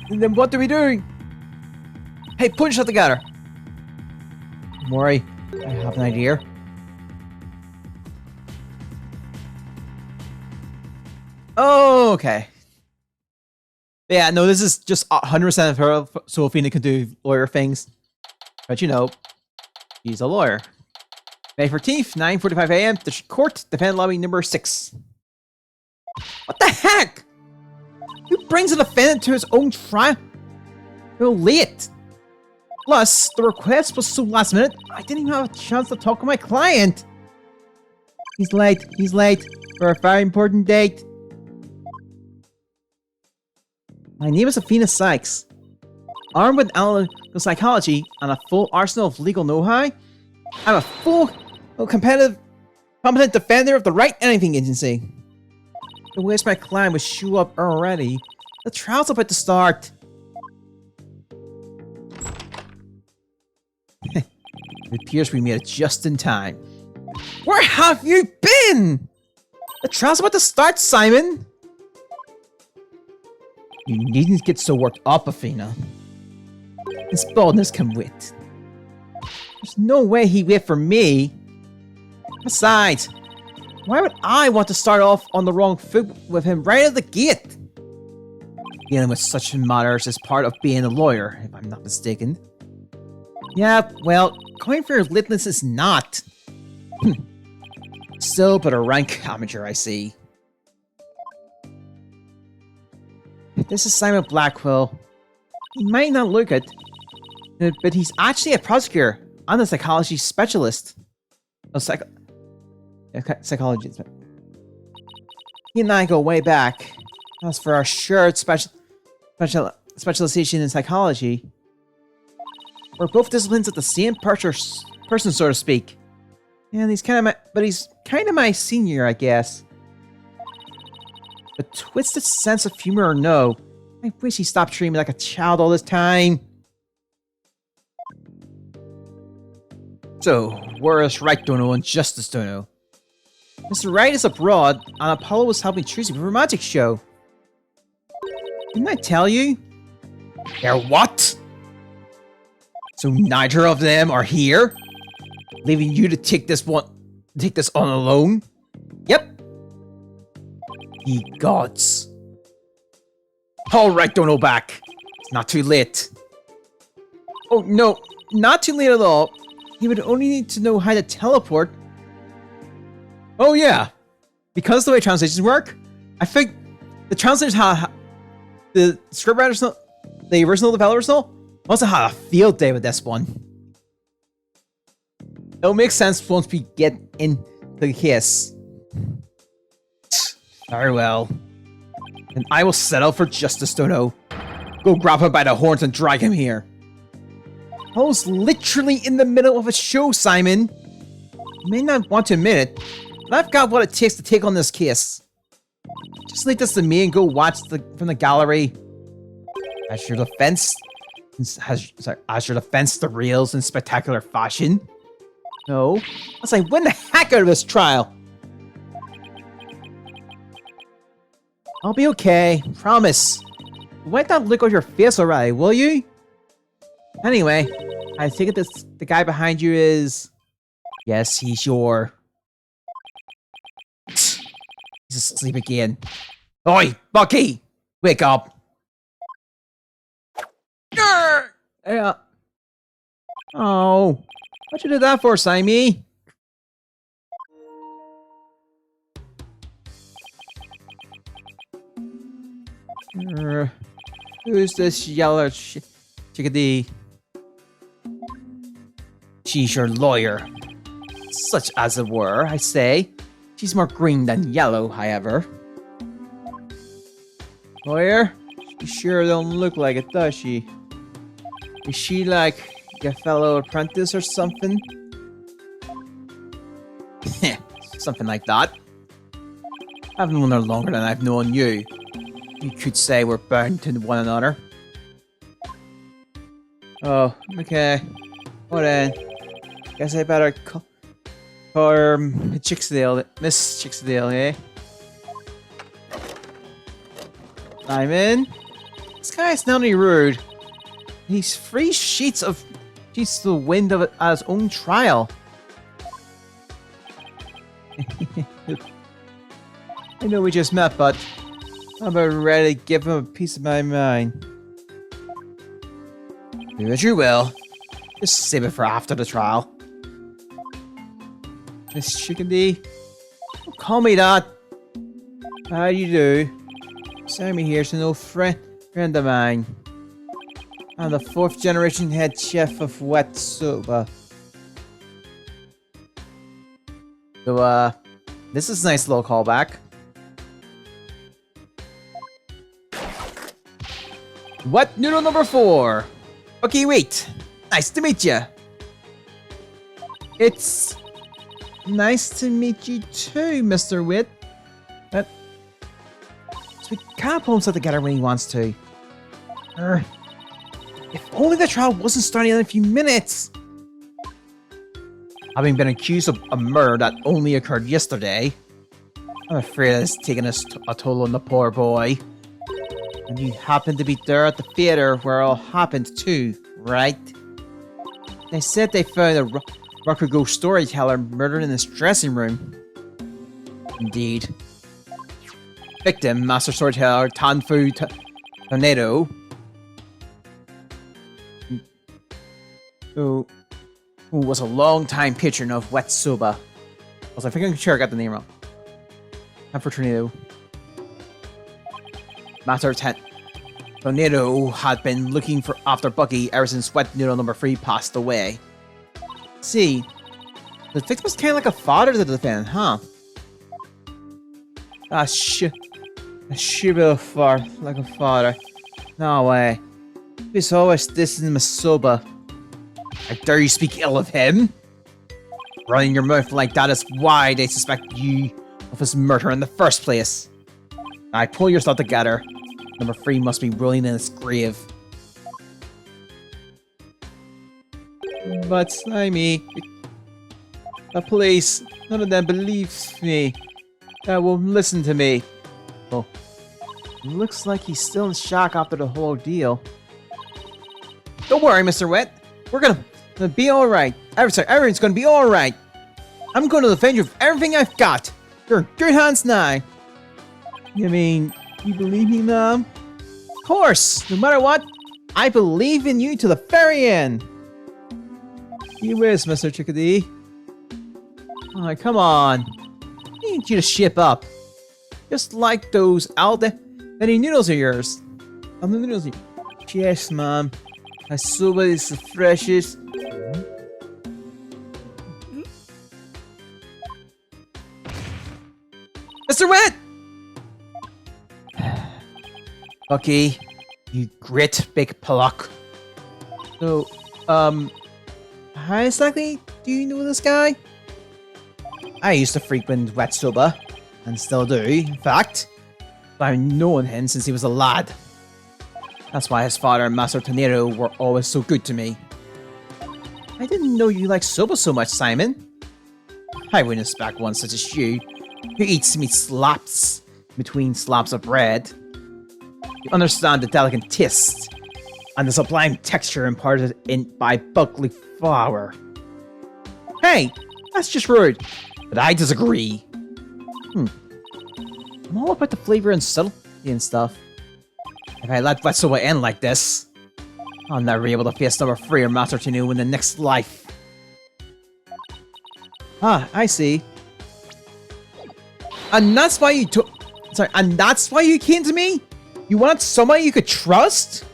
then what are we doing? Hey, put yourself together. Don't worry, I have an idea. Oh, okay. Yeah, no, this is just 100% of her, so Athena can do lawyer things. But you know, she's a lawyer. May 14th, 9:45 a.m. The court, defendant lobby number 6. What the heck? Who brings a defendant to his own trial? You're late. Plus, the request was so last minute, I didn't even have a chance to talk to my client. He's late for a very important date. My name is Athena Sykes. Armed with analytical psychology and a full arsenal of legal know-how, I'm a full, competent defender of the Right Anything Agency. The wish my client would show up already. The trial's about to start. It appears we made it just in time. Where have you been? The trial's about to start, Simon. You needn't get so worked up, Athena. His boldness can wait. There's no way he'd wait for me. Besides, why would I want to start off on the wrong foot with him right at the gate? Dealing with such matters is part of being a lawyer, if I'm not mistaken. Yeah, well, going for your lateness is not. Still but a rank amateur, I see. This is Simon Blackwell. He might not look it, but he's actually a prosecutor and a psychology specialist. Oh, psychologist. He and I go way back. As for our shared specialization in psychology, we're both disciplines at the same person, so to speak. And he's kind of my senior, I guess. A twisted sense of humor or no, I wish he stopped treating me like a child all this time. So, where is right, Dono, and Justice Dono? Mr. Wright is abroad, and Apollo was helping Tracy with her magic show. Didn't I tell you? They're what? So neither of them are here? Leaving you to take this on alone? Yep. Ye gods. Alright, don't hold back. It's not too late. Oh, no. Not too late at all. He would only need to know how to teleport. Oh, yeah. Because the way translations work, I think the translators the scriptwriters know, the original developers know, must have had a field day with this one. It'll make sense once we get into the case. Very well. And I will settle for Justice Dodo. Go grab him by the horns and drag him here. I was literally in the middle of a show, Simon. You may not want to admit it, but I've got what it takes to take on this case. Just leave this to me and go watch from the gallery. As your defense, the reels in spectacular fashion. No, let's like win the heck out of this trial. I'll be okay, promise. Wipe that look on your face already, will you? Anyway, I think the guy behind you is... Yes, he's your... He's asleep again. Oi, Bucky! Wake up! Yeah. Oh, what'd you do that for, Simey? Who's this yellow chickadee? She's your lawyer. Such as it were, I say. She's more green than yellow, however. Lawyer? She sure don't look like it, does she? Is she like your fellow apprentice or something? Something like that. I've known her longer than I've known you. You could say we're bound to one another. Oh, okay. Well then, guess I better call her Chicksdale, Miss Chicksdale, eh? Simon? This guy's not only rude. He's 3 sheets of the wind of it at his own trial. I know we just met, but I'm about ready to give him a piece of my mind. Do as you will. Just save it for after the trial. Miss Chickadee? Don't call me that. How do you do? Sammy here's an old friend of mine. I'm the 4th generation head chef of Wet Soba. So, this is a nice little callback. What noodle number 4? Okay, wait. Nice to meet you. It's nice to meet you too, Mr. Witt. So we can't pull himself together when he wants to. If only the trial wasn't starting in a few minutes. Having been accused of a murder that only occurred yesterday, I'm afraid it's taken a toll on the poor boy. And you happened to be there at the theater where it all happened too, right? They said they found a Rokugo storyteller murdered in his dressing room. Indeed. Victim, master storyteller Tanfu Tornado. Who was a long-time patron of Wet Soba. I think I'm sure I got the name wrong. Tanfu Tornado. Master Tornado had been looking after Bucky ever since Wet Noodle number 3 passed away. See, the victim was kind of like a father to the defendant, huh? She be like a father. No way. He's always dissing Masoba. I dare you speak ill of him? Running your mouth like that is why they suspect you of his murder in the first place. Now pull yourself together. Number 3 must be rolling in his grave. But Slimy, The police, none of them believes me. Won't listen to me. Oh, looks like he's still in shock after the whole deal. Don't worry, Mr. Wet. We're gonna be alright. Everything's gonna be alright. I'm gonna defend you with everything I've got. You're in good hands now. You mean, you believe me, Mom? Of course. No matter what, I believe in you to the very end. You whiz, Mr. Chickadee. Oh, come on. I need you to ship up. Just like those any noodles of yours. Yes, Mom. My soba is the freshest. Mr. Wet! Bucky, you grit big pluck. So, how exactly do you know this guy? I used to frequent Wet Soba, and still do, in fact. I've known him since he was a lad. That's why his father and Master Tornado were always so good to me. I didn't know you liked soba so much, Simon. I wouldn't expect one such as you, who eats meat slaps between slabs of bread. You understand the delicate taste and the sublime texture imparted by buckwheat flour. Hey, that's just rude, but I disagree. I'm all about the flavor and subtlety and stuff. If I let Wet Soba end like this, I'll never be able to face number 3 or Master Tornado in the next life. Ah, I see. And that's why you and that's why you came to me? You wanted somebody you could trust?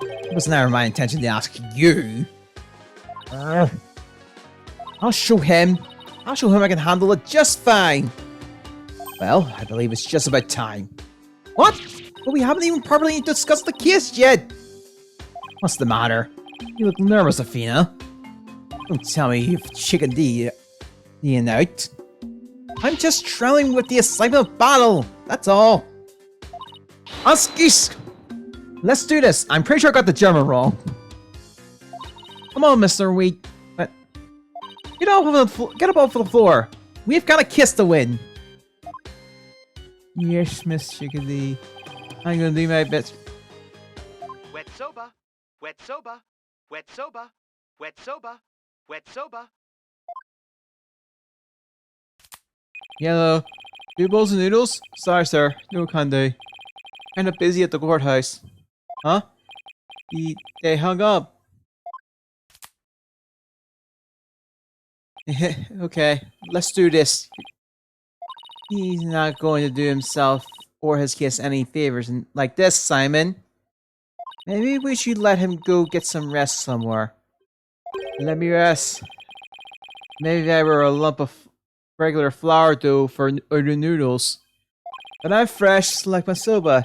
It was never my intention to ask you. I'll show him I can handle it just fine. Well, I believe it's just about time. What? But we haven't even properly discussed the case yet. What's the matter? You look nervous, Athena. Don't tell me you've chicken D'ing out. I'm just trailing with the excitement of battle. That's all. Askis! Let's do this. I'm pretty sure I got the German wrong. Come on, Mr. Wheat. Get up off the floor. We've got a kiss to win. Yes, Miss Chickadee. I'm gonna do my best. Wet soba, wet soba, wet soba, wet soba, wet soba. Yellow. 2 bowls of noodles? Sorry, sir. No candy. Kinda busy at the courthouse. Huh? They hung up. Okay, let's do this. He's not going to do himself or his kiss any favors like this, Simon. Maybe we should let him go get some rest somewhere. Let me rest. Maybe I were a lump of regular flour dough for the noodles. But I'm fresh like my soba.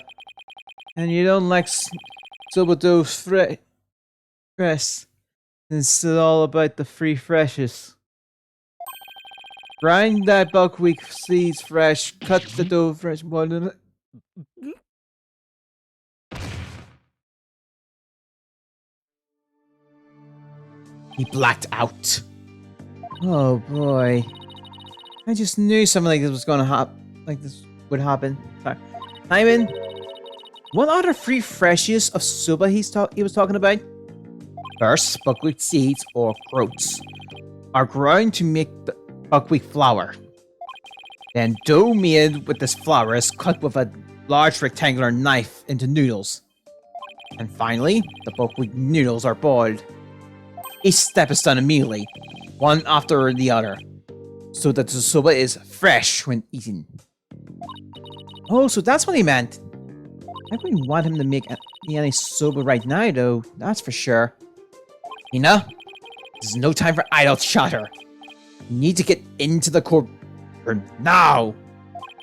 And you don't like soba dough fresh. It's all about the free freshes. Grind that buckwheat seeds fresh, cut the dough fresh. He blacked out. Oh boy. I just knew something like this was gonna would happen. Sorry. Simon, what other free freshes of soba he was talking about? First, buckwheat seeds or groats are ground to make the buckwheat flour. Then dough made with this flour is cut with a large rectangular knife into noodles. And finally, the buckwheat noodles are boiled. Each step is done immediately, one after the other, so that the soba is fresh when eaten. Oh, so that's what he meant. I wouldn't want him to make any soba right now, though, that's for sure. Hina, there's no time for idle chatter. You need to get into the courtroom now.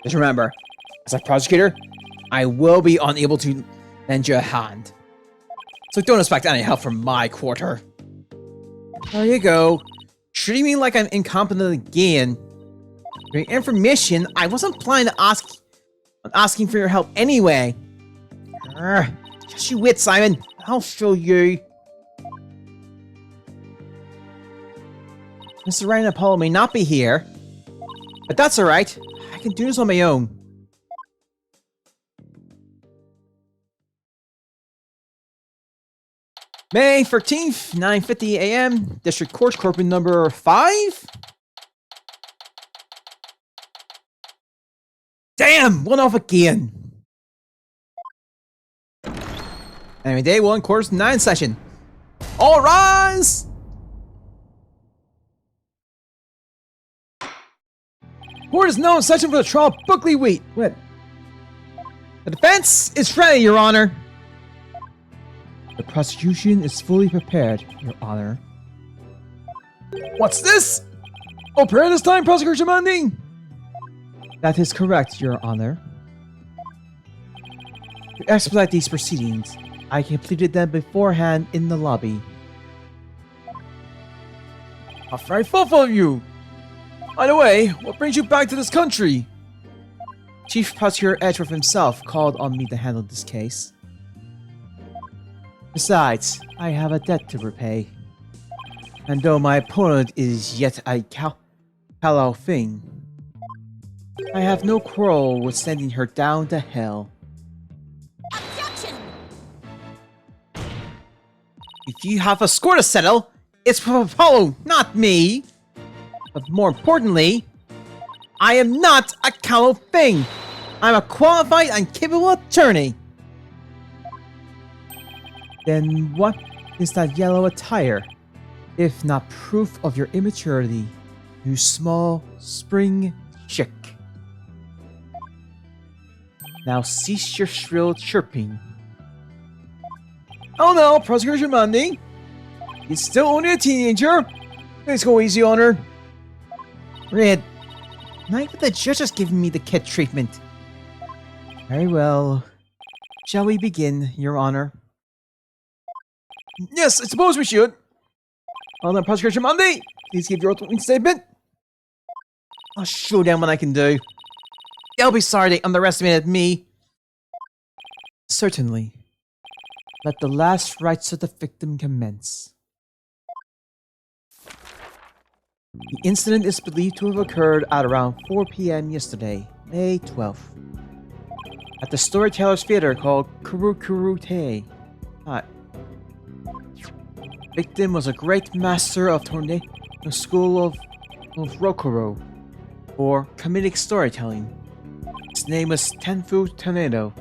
Just remember, as a prosecutor, I will be unable to lend you a hand. So don't expect any help from my quarter. There you go. Treating me like I'm incompetent again. For your information, I wasn't planning to asking for your help anyway. Just you wait, Simon. I'll show you. Mr. Ryan and Apollo may not be here, but that's alright. I can do this on my own. May 13th, 9:50 a.m. District Court, Corporate number 5? Damn! One off again! Anyway, day 1, course 9 session. All rise! Court is now in session for the trial of Buckley Wheat. What? The defense is ready, Your Honor. The prosecution is fully prepared, Your Honor. What's this? Oh, prayer this time, Prosecutor Jamandi? That is correct, Your Honor. To expedite these proceedings, I completed them beforehand in the lobby. How very thoughtful of you! By the way, what brings you back to this country? Chief Prosecutor Edgeworth himself called on me to handle this case. Besides, I have a debt to repay. And though my opponent is yet a callow thing, I have no quarrel with sending her down to hell. Objection! If you have a score to settle, it's for Apollo, not me! But more importantly, I am not a callow thing! I'm a qualified and capable attorney! Then what is that yellow attire, if not proof of your immaturity, you small spring chick? Now cease your shrill chirping. Oh no, Prosecutor Jamandi! He's still only a teenager! Please go easy on her. Red, not even the judge is giving me the kid treatment. Very well. Shall we begin, Your Honor? Yes, I suppose we should. Well then, Prosecutor Jamandi, please give your opening statement. I'll show them what I can do. They'll be sorry they underestimated me. Certainly. Let the last rites of the victim commence. The incident is believed to have occurred at around 4 p.m. yesterday, May 12th, at the Storytellers Theater called Kurukuru-te. Victim was a great master of the school of Rokuro, or comedic storytelling. His name was Tenfu Tornado.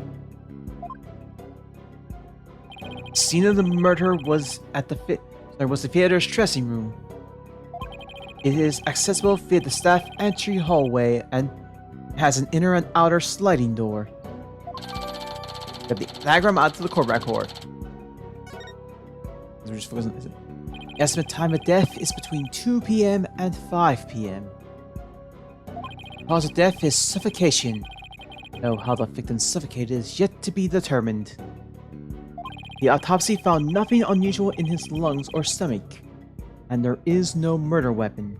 The scene of the murder was at the theater's dressing room. It is accessible via the staff entry hallway and has an inner and outer sliding door. Get the diagram out to the court record. We're just focusing on this. The estimate time of death is between 2 p.m. and 5 p.m. The cause of death is suffocation, though how the victim suffocated is yet to be determined. The autopsy found nothing unusual in his lungs or stomach, and there is no murder weapon.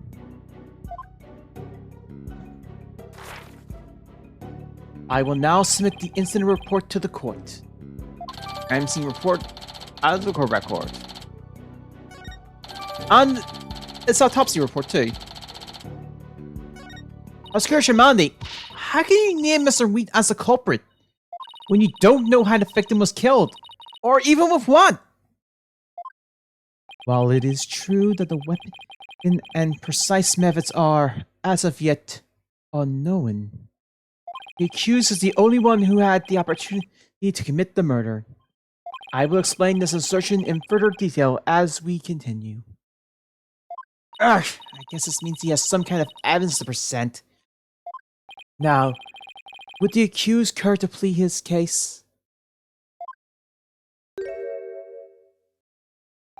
I will now submit the incident report to the court. I'm seeing report out of the court record. And it's autopsy report too. Oscar Shamandi, how can you name Mr. Wheat as a culprit when you don't know how the victim was killed? Or even with what? While it is true that the weapon and precise methods are, as of yet, unknown, the accused is the only one who had the opportunity to commit the murder. I will explain this assertion in further detail as we continue. Ugh, I guess this means he has some kind of evidence to present. Now, would the accused care to plead his case?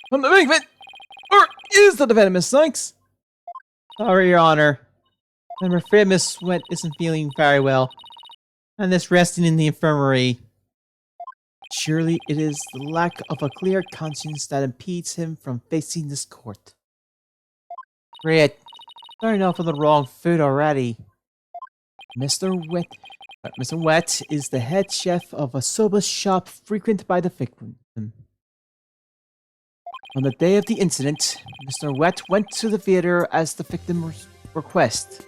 From the movement! Or is the defendant, Miss Sykes? Sorry, Your Honor. I'm afraid Miss Sweat isn't feeling very well, and is resting in the infirmary. Surely it is the lack of a clear conscience that impedes him from facing this court. Great. Starting off on the wrong foot already. Mr. Wet is the head chef of a soba shop frequented by the victim. On the day of the incident, Mr. Wet went to the theater as the victim's request.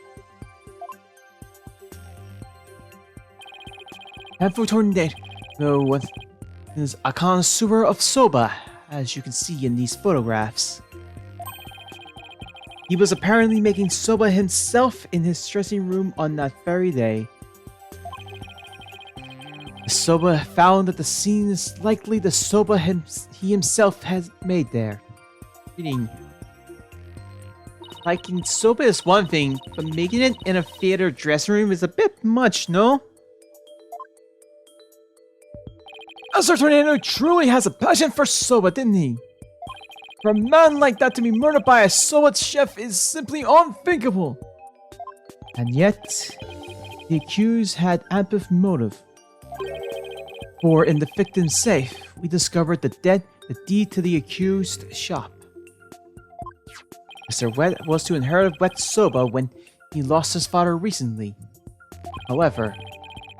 Handful Tornado is a connoisseur of soba, as you can see in these photographs. He was apparently making soba himself in his dressing room on that very day. The soba found at the scene is likely the soba he himself has made there. Reading. Liking soba is one thing, but making it in a theater dressing room is a bit much, no? Mr. Tornado truly has a passion for soba, didn't he? For a man like that to be murdered by a soba chef is simply unthinkable. And yet, the accused had ample motive. For in the victim's safe, we discovered the deed to the accused shop. Mr. Wet was to inherit Wet soba when he lost his father recently. However,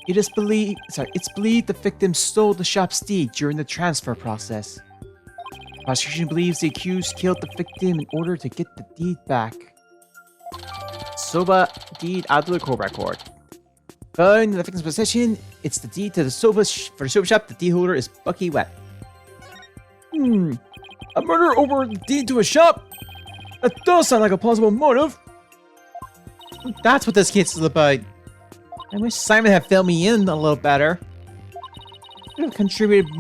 it's believed the victim stole the shop's deed during the transfer process. The prosecution believes the accused killed the victim in order to get the deed back. Soba deed out of the court record. Found in the victim's possession, it's the deed to the soba for the soba shop. The deed holder is Bucky Wet. A murder over the deed to a shop? That does sound like a plausible motive. That's what this case is about. I wish Simon had filled me in a little better. Could have contributed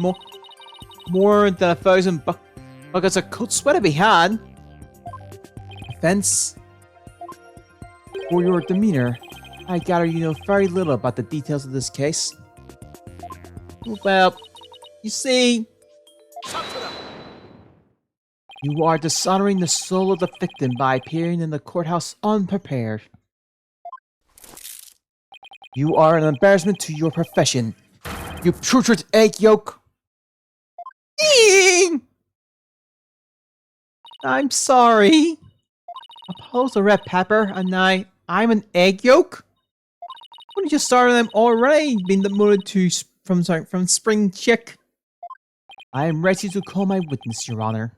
more than 1,000 buckets of cold sweat if he had. Offense for your demeanor. I gather you know very little about the details of this case. Well, you see, you are dishonoring the soul of the victim by appearing in the courthouse unprepared. You are an embarrassment to your profession. You putrid egg yolk. I'm sorry. Oppose the red pepper, and I'm an egg yolk? Wouldn't you start them already been demoted to from spring chick? I am ready to call my witness, Your Honor.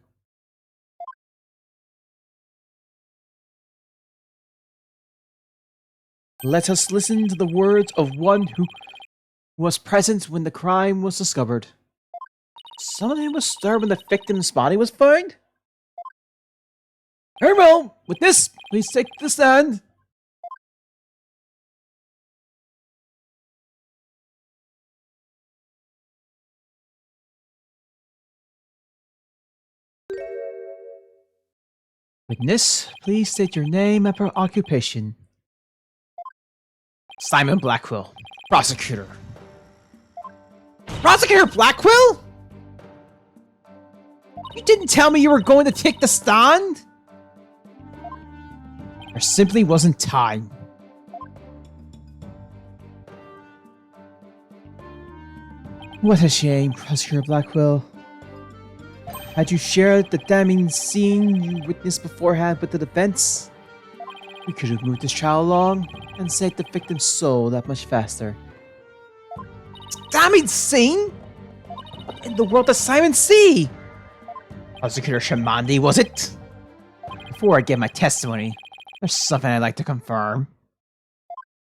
Let us listen to the words of one who was present when the crime was discovered. Someone was stirred when the victim's body was found? Very well, witness, please take the stand. Witness, please state your name and occupation. Simon Blackwell, prosecutor. Prosecutor Blackwell? You didn't tell me you were going to take the stand? There simply wasn't time. What a shame, Prosecutor Blackwell. Had you shared the damning scene you witnessed beforehand with the defense, we could have moved this trial along and saved the victim's soul that much faster. Damning scene? What in the world does Simon see? Prosecutor Shamandi, was it? Before I give my testimony, there's something I'd like to confirm.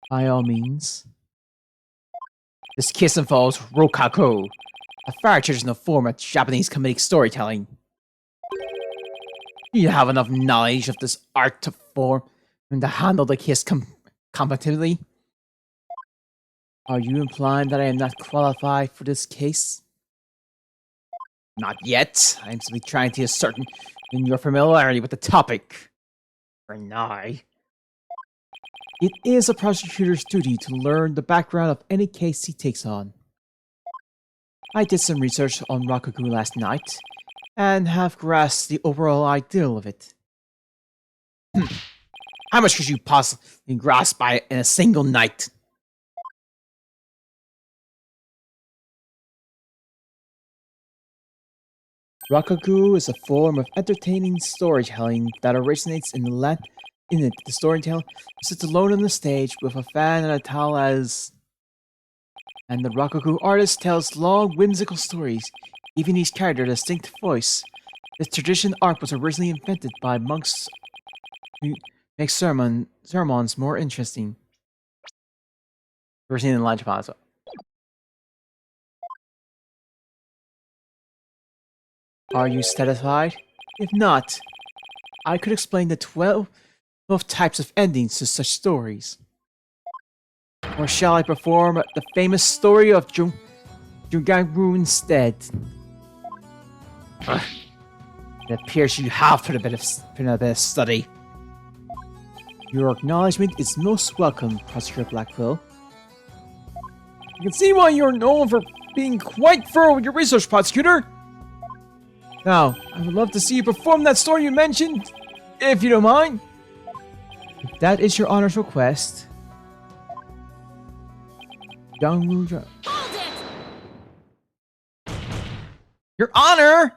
By all means. This case involves Rokaku, a fire traditional form of Japanese comedic storytelling. You have enough knowledge of this art to form and to handle the case competently. Are you implying that I am not qualified for this case? Not yet. I am simply trying to ascertain your familiarity with the topic. For now. It is a prosecutor's duty to learn the background of any case he takes on. I did some research on Rakugo last night, and have grasped the overall ideal of it. How much could you possibly grasp by it in a single night? Rakugo is a form of entertaining storytelling that originates in the the storyteller sits alone on the stage with a fan and a towel and the Rakugo artist tells long, whimsical stories, giving each character a distinct voice, This tradition art was originally invented by monks to make sermons more interesting. We're seeing in Lunch Plaza. Are you satisfied? If not, I could explain the 12 types of endings to such stories. Or shall I perform the famous story of Jungangru instead? It appears you have put a bit of study. Your acknowledgement is most welcome, Prosecutor Blackwell. You can see why you're known for being quite thorough with your research, Prosecutor. Now, I would love to see you perform that story you mentioned, if you don't mind. If that is your honor's request. Hold it! Your Honor!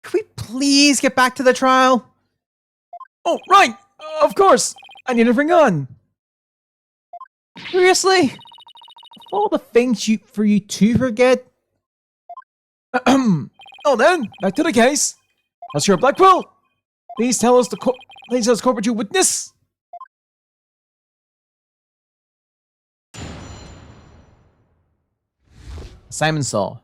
Can we please get back to the trial? Oh, right! Of course! I need to bring on! Seriously? Of all the things for you to forget? Oh then, back to the case. Monsieur Blackwell, please tell us corporate you witness. Simon Saul.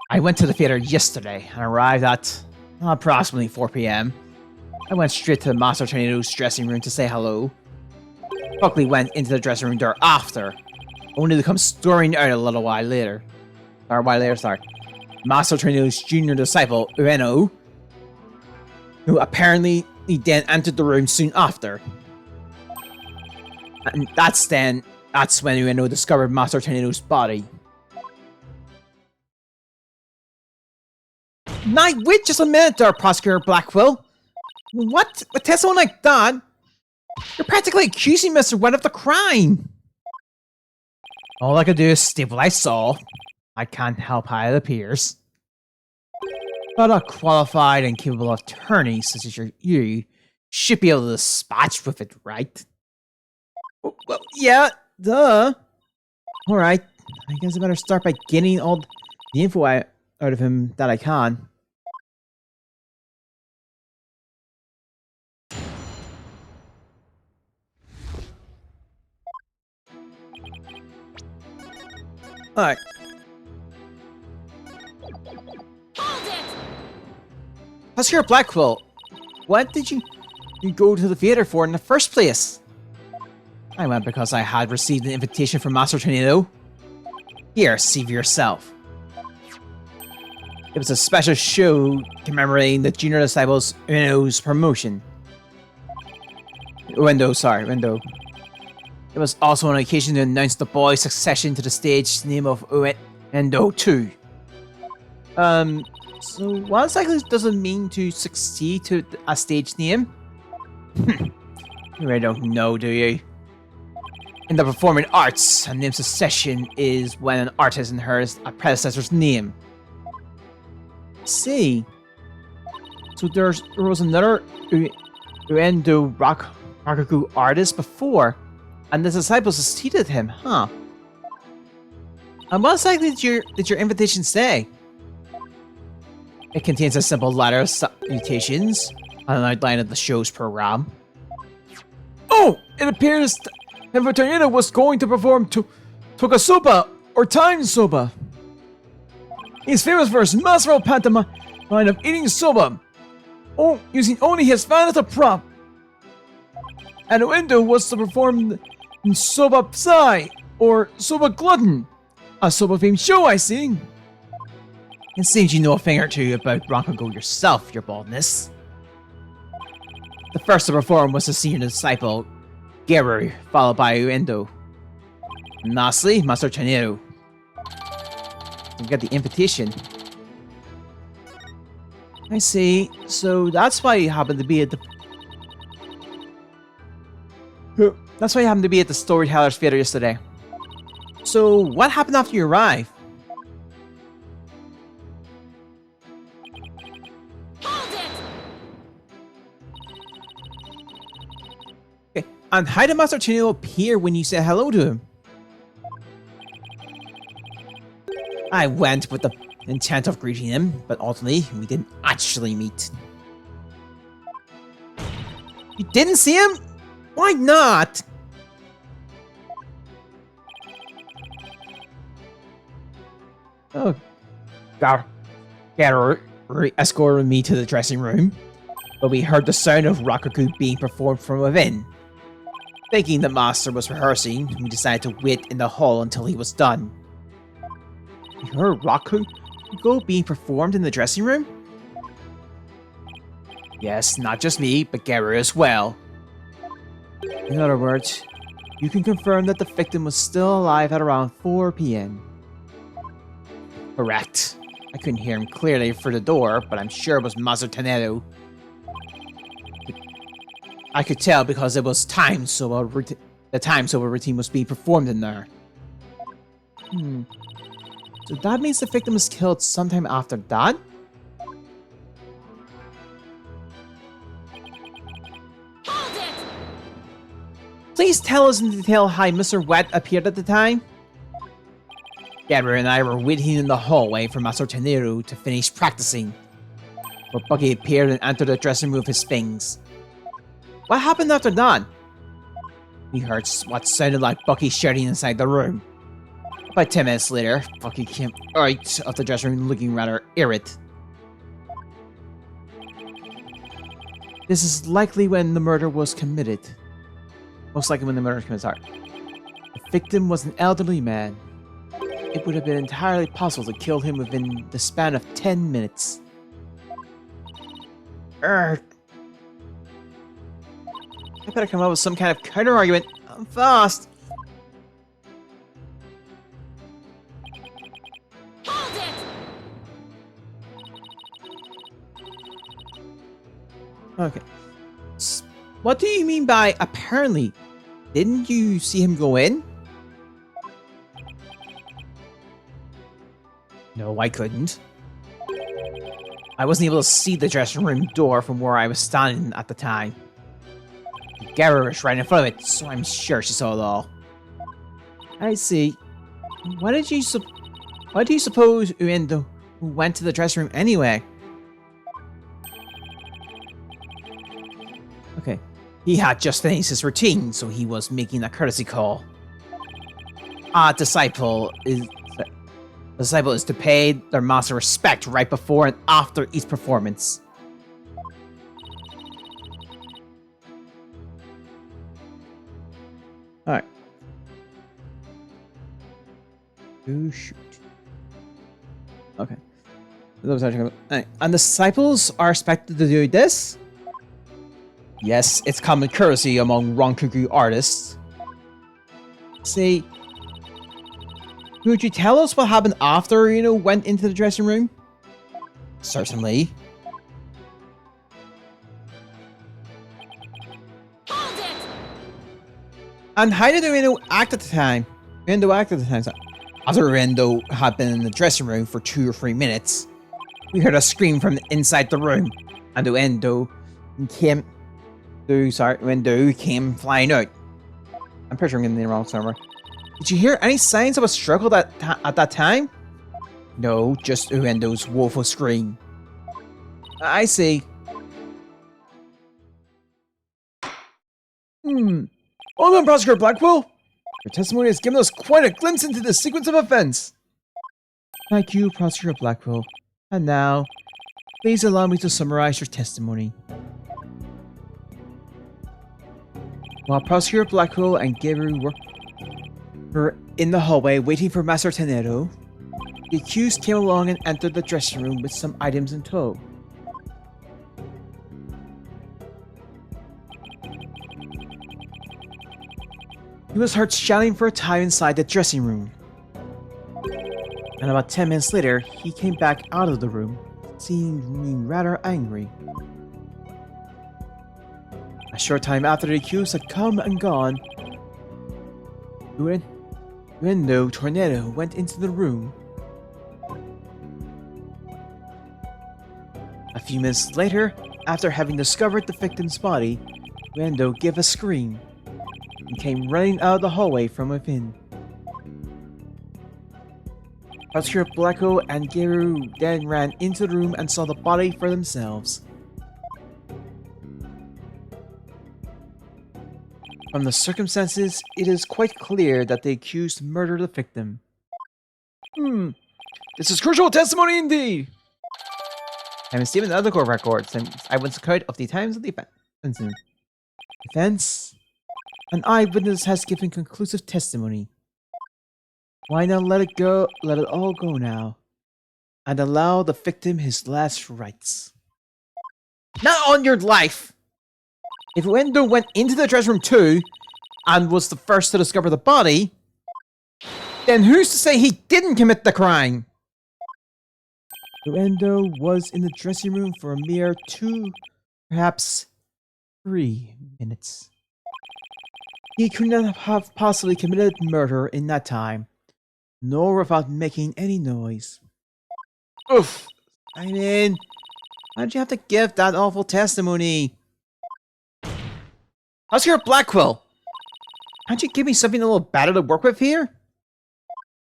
I went to the theater yesterday and arrived at approximately 4 p.m. I went straight to Master Tornado's dressing room to say hello. Buckley went into the dressing room door after, only to come storming out a little while later. Master Tornado's junior disciple, Ueno, who apparently then entered the room soon after. And that's when Ueno discovered Master Tornado's body. Night, wait just a minute there, Prosecutor Blackwell. What? With someone like that? You're practically accusing Mr. Webb of the crime. All I could do is state what I saw. I can't help how it appears. But a qualified and capable attorney such as you should be able to dispatch with it, right? Well, yeah, duh. Alright, I guess I better start by getting all the info out of him that I can. Alright. Hold it! Prosecutor Blackwell, what did you go to the theater for in the first place? I went because I had received an invitation from Master Tornado. Here, see for yourself. It was a special show commemorating the junior disciples Ueno's promotion. Uendo. It was also an occasion to announce the boy's succession to the stage name of Uendo 2. So what exactly does it mean to succeed to a stage name? You really don't know, do you? In the performing arts, a name succession is when an artist inherits a predecessor's name. See. So there was another Uendo Rakugo artist before, and the disciples succeeded him, huh? And what exactly did your invitation say? It contains a simple letter of salutations and an outline of the show's program. Oh! It appears that Tornado was going to perform Tokasoba or Time Soba. He's famous for his masterful pantomime of eating soba, using only his fan as a prop. And Uendo was to perform in Soba Psy or Soba Glutton, a soba themed show, I see. It seems you know a thing or two about Rakugo yourself, your baldness. The first to perform was the senior disciple, Geru, followed by Uendo. And lastly, Master Tornado. You got the invitation. I see. So that's why you happened to be at the... That's why you happened to be at the Storyteller's Theater yesterday. So, what happened after you arrived? Okay, and how did Master Tornado appear when you said hello to him? I went with the intent of greeting him, but ultimately, we didn't actually meet. You didn't see him? Why not? Oh, Garu escorted me to the dressing room, but we heard the sound of Rakuku being performed from within. Thinking the master was rehearsing, we decided to wait in the hall until he was done. You heard Rakugo being performed in the dressing room? Yes, not just me, but Garu as well. In other words, you can confirm that the victim was still alive at around 4 p.m. Correct. I couldn't hear him clearly through the door, but I'm sure it was Master Tenedo. I could tell because it was time, so the time so a routine was being performed in there. So that means the victim was killed sometime after that? Hold it! Please tell us in detail how Mr. Wet appeared at the time. Gabriel and I were waiting in the hallway for Master Tenedo to finish practicing. But Bucky appeared and entered the dressing room with his things. What happened after that? We heard what sounded like Bucky shouting inside the room. About 10 minutes later, Bucky came out of the dressing room looking rather irate. This is likely when the murder was committed. Most likely when the murder was committed, sorry. The victim was an elderly man. It would have been entirely possible to kill him within the span of 10 minutes. I better come up with some kind of counter-argument. I'm fast. Hold it! Okay. What do you mean by apparently? Didn't you see him go in? No, I couldn't. I wasn't able to see the dressing room door from where I was standing at the time. Gara was right in front of it, so I'm sure she saw it all. I see. Why do you suppose Uendo went to the dressing room anyway? Okay. He had just finished his routine, so he was making a courtesy call. A disciple is to pay their master respect right before and after each performance. Alright. Oh, shoot. Okay. Alright. And disciples are expected to do this? Yes, it's common courtesy among Rankugu artists. See, could you tell us what happened after, went into the dressing room? Certainly. Hold it! And how did Uendo act at the time? After Uendo had been in the dressing room for 2 or 3 minutes, we heard a scream from inside the room, and Uendo came flying out. I'm pretty sure I'm getting the wrong somewhere. Did you hear any signs of a struggle at that time? No, just Uendo's woeful scream. I see. Well done, Prosecutor Blackwell. Your testimony has given us quite a glimpse into the sequence of events. Thank you, Prosecutor Blackwell. And now, please allow me to summarize your testimony. While Prosecutor Blackwell and Gabriel were in the hallway waiting for Master Tenedo, the accused came along and entered the dressing room with some items in tow. He was heard shouting for a time inside the dressing room. And about 10 minutes later, he came back out of the room, seeming rather angry. A short time after the accused had come and gone, Uendo Tornado went into the room. A few minutes later, after having discovered the victim's body, Uendo gave a scream and came running out of the hallway from within. Prosecutor Blacko and Geru then ran into the room and saw the body for themselves. From the circumstances, it is quite clear that the accused murdered the victim. This is crucial testimony indeed! I am Stephen of the court records, and I was account of the times of the incident. Defense? An eyewitness has given conclusive testimony. Why not let it go? Let it all go now, and allow the victim his last rites. Not on your life! If Wendo went into the dressing room too, and was the first to discover the body, then who's to say he didn't commit the crime? Wendo was in the dressing room for a mere 2, perhaps 3 minutes. He could not have possibly committed murder in that time, nor without making any noise. Oof! I mean, why'd you have to give that awful testimony? Prosecutor Blackwell, can't you give me something a little better to work with here?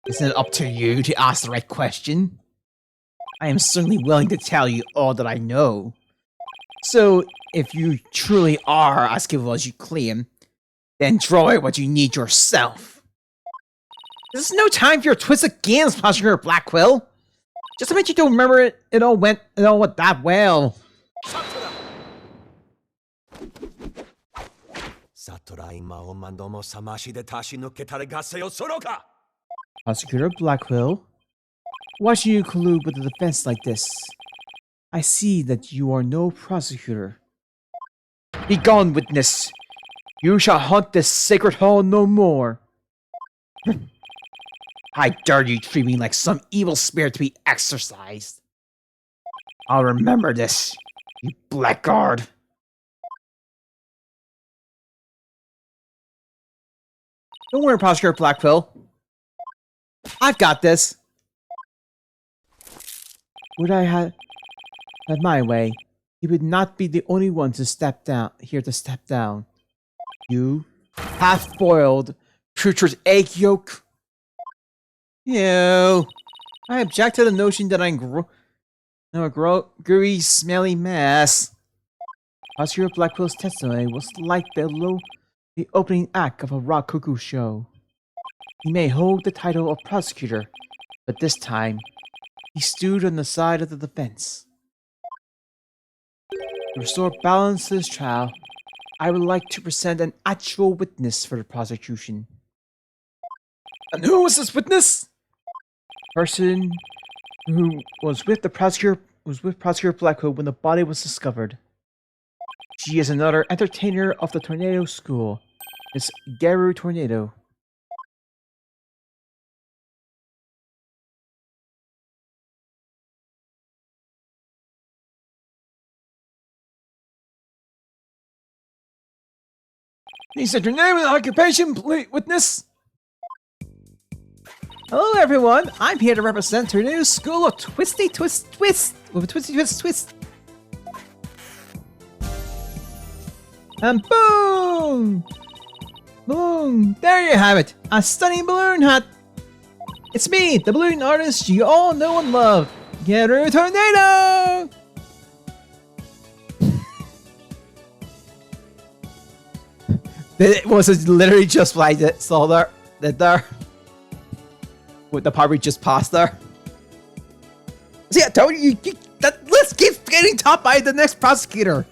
Isn't it up to you to ask the right question? I am certainly willing to tell you all that I know. So, if you truly are as capable as you claim, then draw out what you need yourself. This is no time for your twisted games, Prosecutor Blackwell. Just to make you don't remember it all went that well. Prosecutor Blackwell, why should you collude with the defense like this? I see that you are no prosecutor. Begone, witness! You shall haunt this sacred hall no more. I dare you treat me like some evil spirit to be exorcised. I'll remember this, you blackguard. Don't worry, Prosecutor Blackwell. I've got this. Would I have my way, he would not be the only one to step down. You half-boiled, putrid egg yolk. Ew. I object to the notion that I'm a gooey, smelly mess. Prosecutor Blackwell's testimony was like the opening act of a rock cuckoo show. He may hold the title of prosecutor, but this time, he stood on the side of the defense. To restore balance to this trial, I would like to present an actual witness for the prosecution. And who was this witness? Person who was with Prosecutor Blackwell when the body was discovered. She is another entertainer of the Tornado School, Miss Geru Tornado. Please state your name and occupation, please, witness. Hello, everyone. I'm here to represent Tornado School of Twisty Twist Twist with a Twisty Twist Twist. And boom! Boom! There you have it! A stunning balloon hat! It's me, the balloon artist you all know and love, Geru Tornado! It was literally just like that, saw there, with the part we just passed there. See, I told you, that list keeps getting topped by the next prosecutor.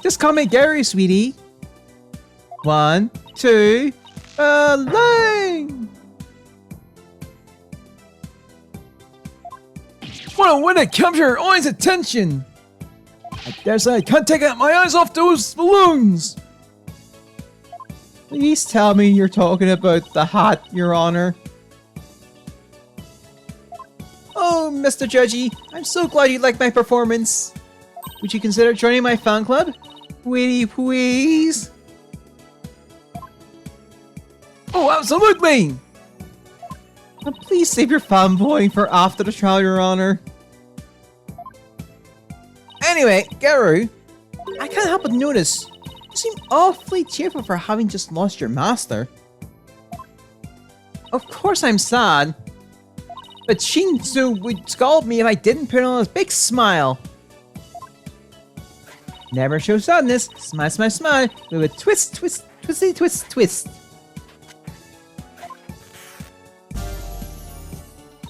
Just call me Gary, sweetie. 1, 2, line! What a win that captured your audience attention! I dare say I can't take my eyes off those balloons! Please tell me you're talking about the hat, Your Honor. Oh, Mr. Judgy, I'm so glad you liked my performance. Would you consider joining my fan club? Pretty please? Oh, absolutely! Now please save your fanboying for after the trial, Your Honor. Anyway, Geru, I can't help but notice you seem awfully cheerful for having just lost your master. Of course I'm sad. But Shinsu would scold me if I didn't put on a big smile. Never show sadness. Smile, smile, smile. With a twist, twist, twisty, twist, twist.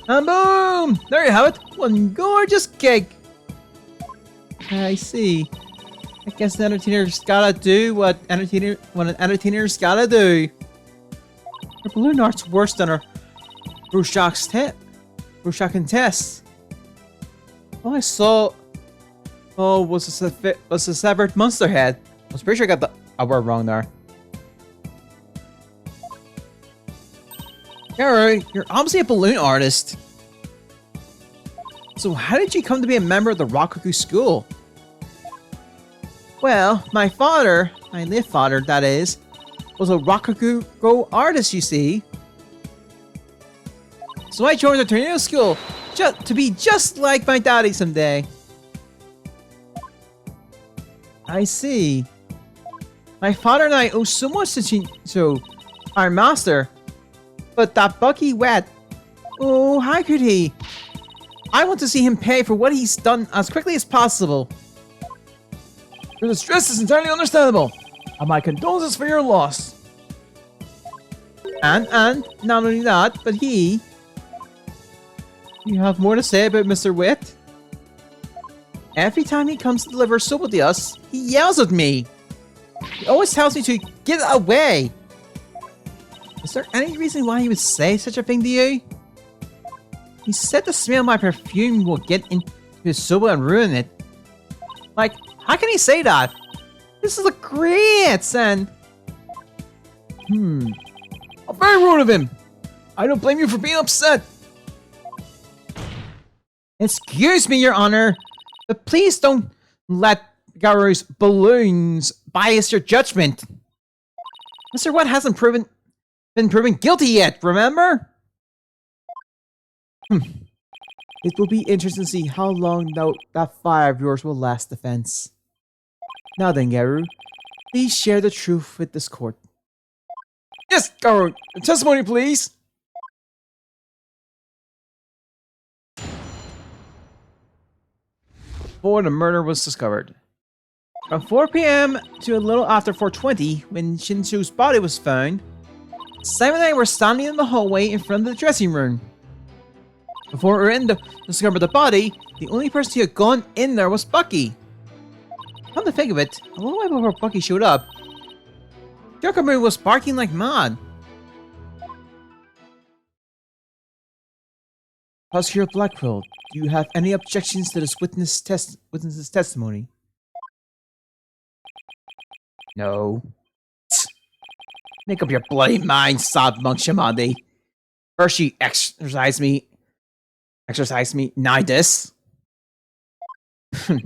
And boom! There you have it. One gorgeous cake. I see. I guess the entertainer's gotta do what an entertainer's gotta do. Her balloon art's worse than her Rushakin test. All I saw was a severed monster head. I was pretty sure I got a word wrong there. Gary, you're obviously a balloon artist. So how did you come to be a member of the Rokaku school? Well, my father, my late father that is, was a Rokaku artist, you see. So I joined the tornado school to be just like my daddy someday. I see. My father and I owe so much to our master. But that Bucky wet. Oh, how could he? I want to see him pay for what he's done as quickly as possible. Your distress is entirely understandable. And my condolences for your loss. And not only that, but you have more to say about Mr. Wit? Every time he comes to deliver soba to us, he yells at me. He always tells me to get away. Is there any reason why he would say such a thing to you? He said the smell of my perfume will get into his soba and ruin it. Like, how can he say that? This is a great scent. How very rude of him. I don't blame you for being upset. Excuse me, Your Honor, but please don't let Garu's balloons bias your judgment. Mr. Watt hasn't been proven guilty yet, remember? It will be interesting to see how long that fire of yours will last, defense. Now then, Garu, please share the truth with this court. Yes, Garu, testimony, please. Before the murder was discovered. From 4 p.m. to a little after 4:20, when Shinsu's body was found, Simon and I were standing in the hallway in front of the dressing room. Before Urin discovered the body, the only person who had gone in there was Bucky. Come to think of it, a little while before Bucky showed up, Yokomaru was barking like mad. Prosecutor Blackwell, do you have any objections to this witness's testimony? No. Make up your bloody mind, sobbed Monk Shamandi. First you exercise me, now this. You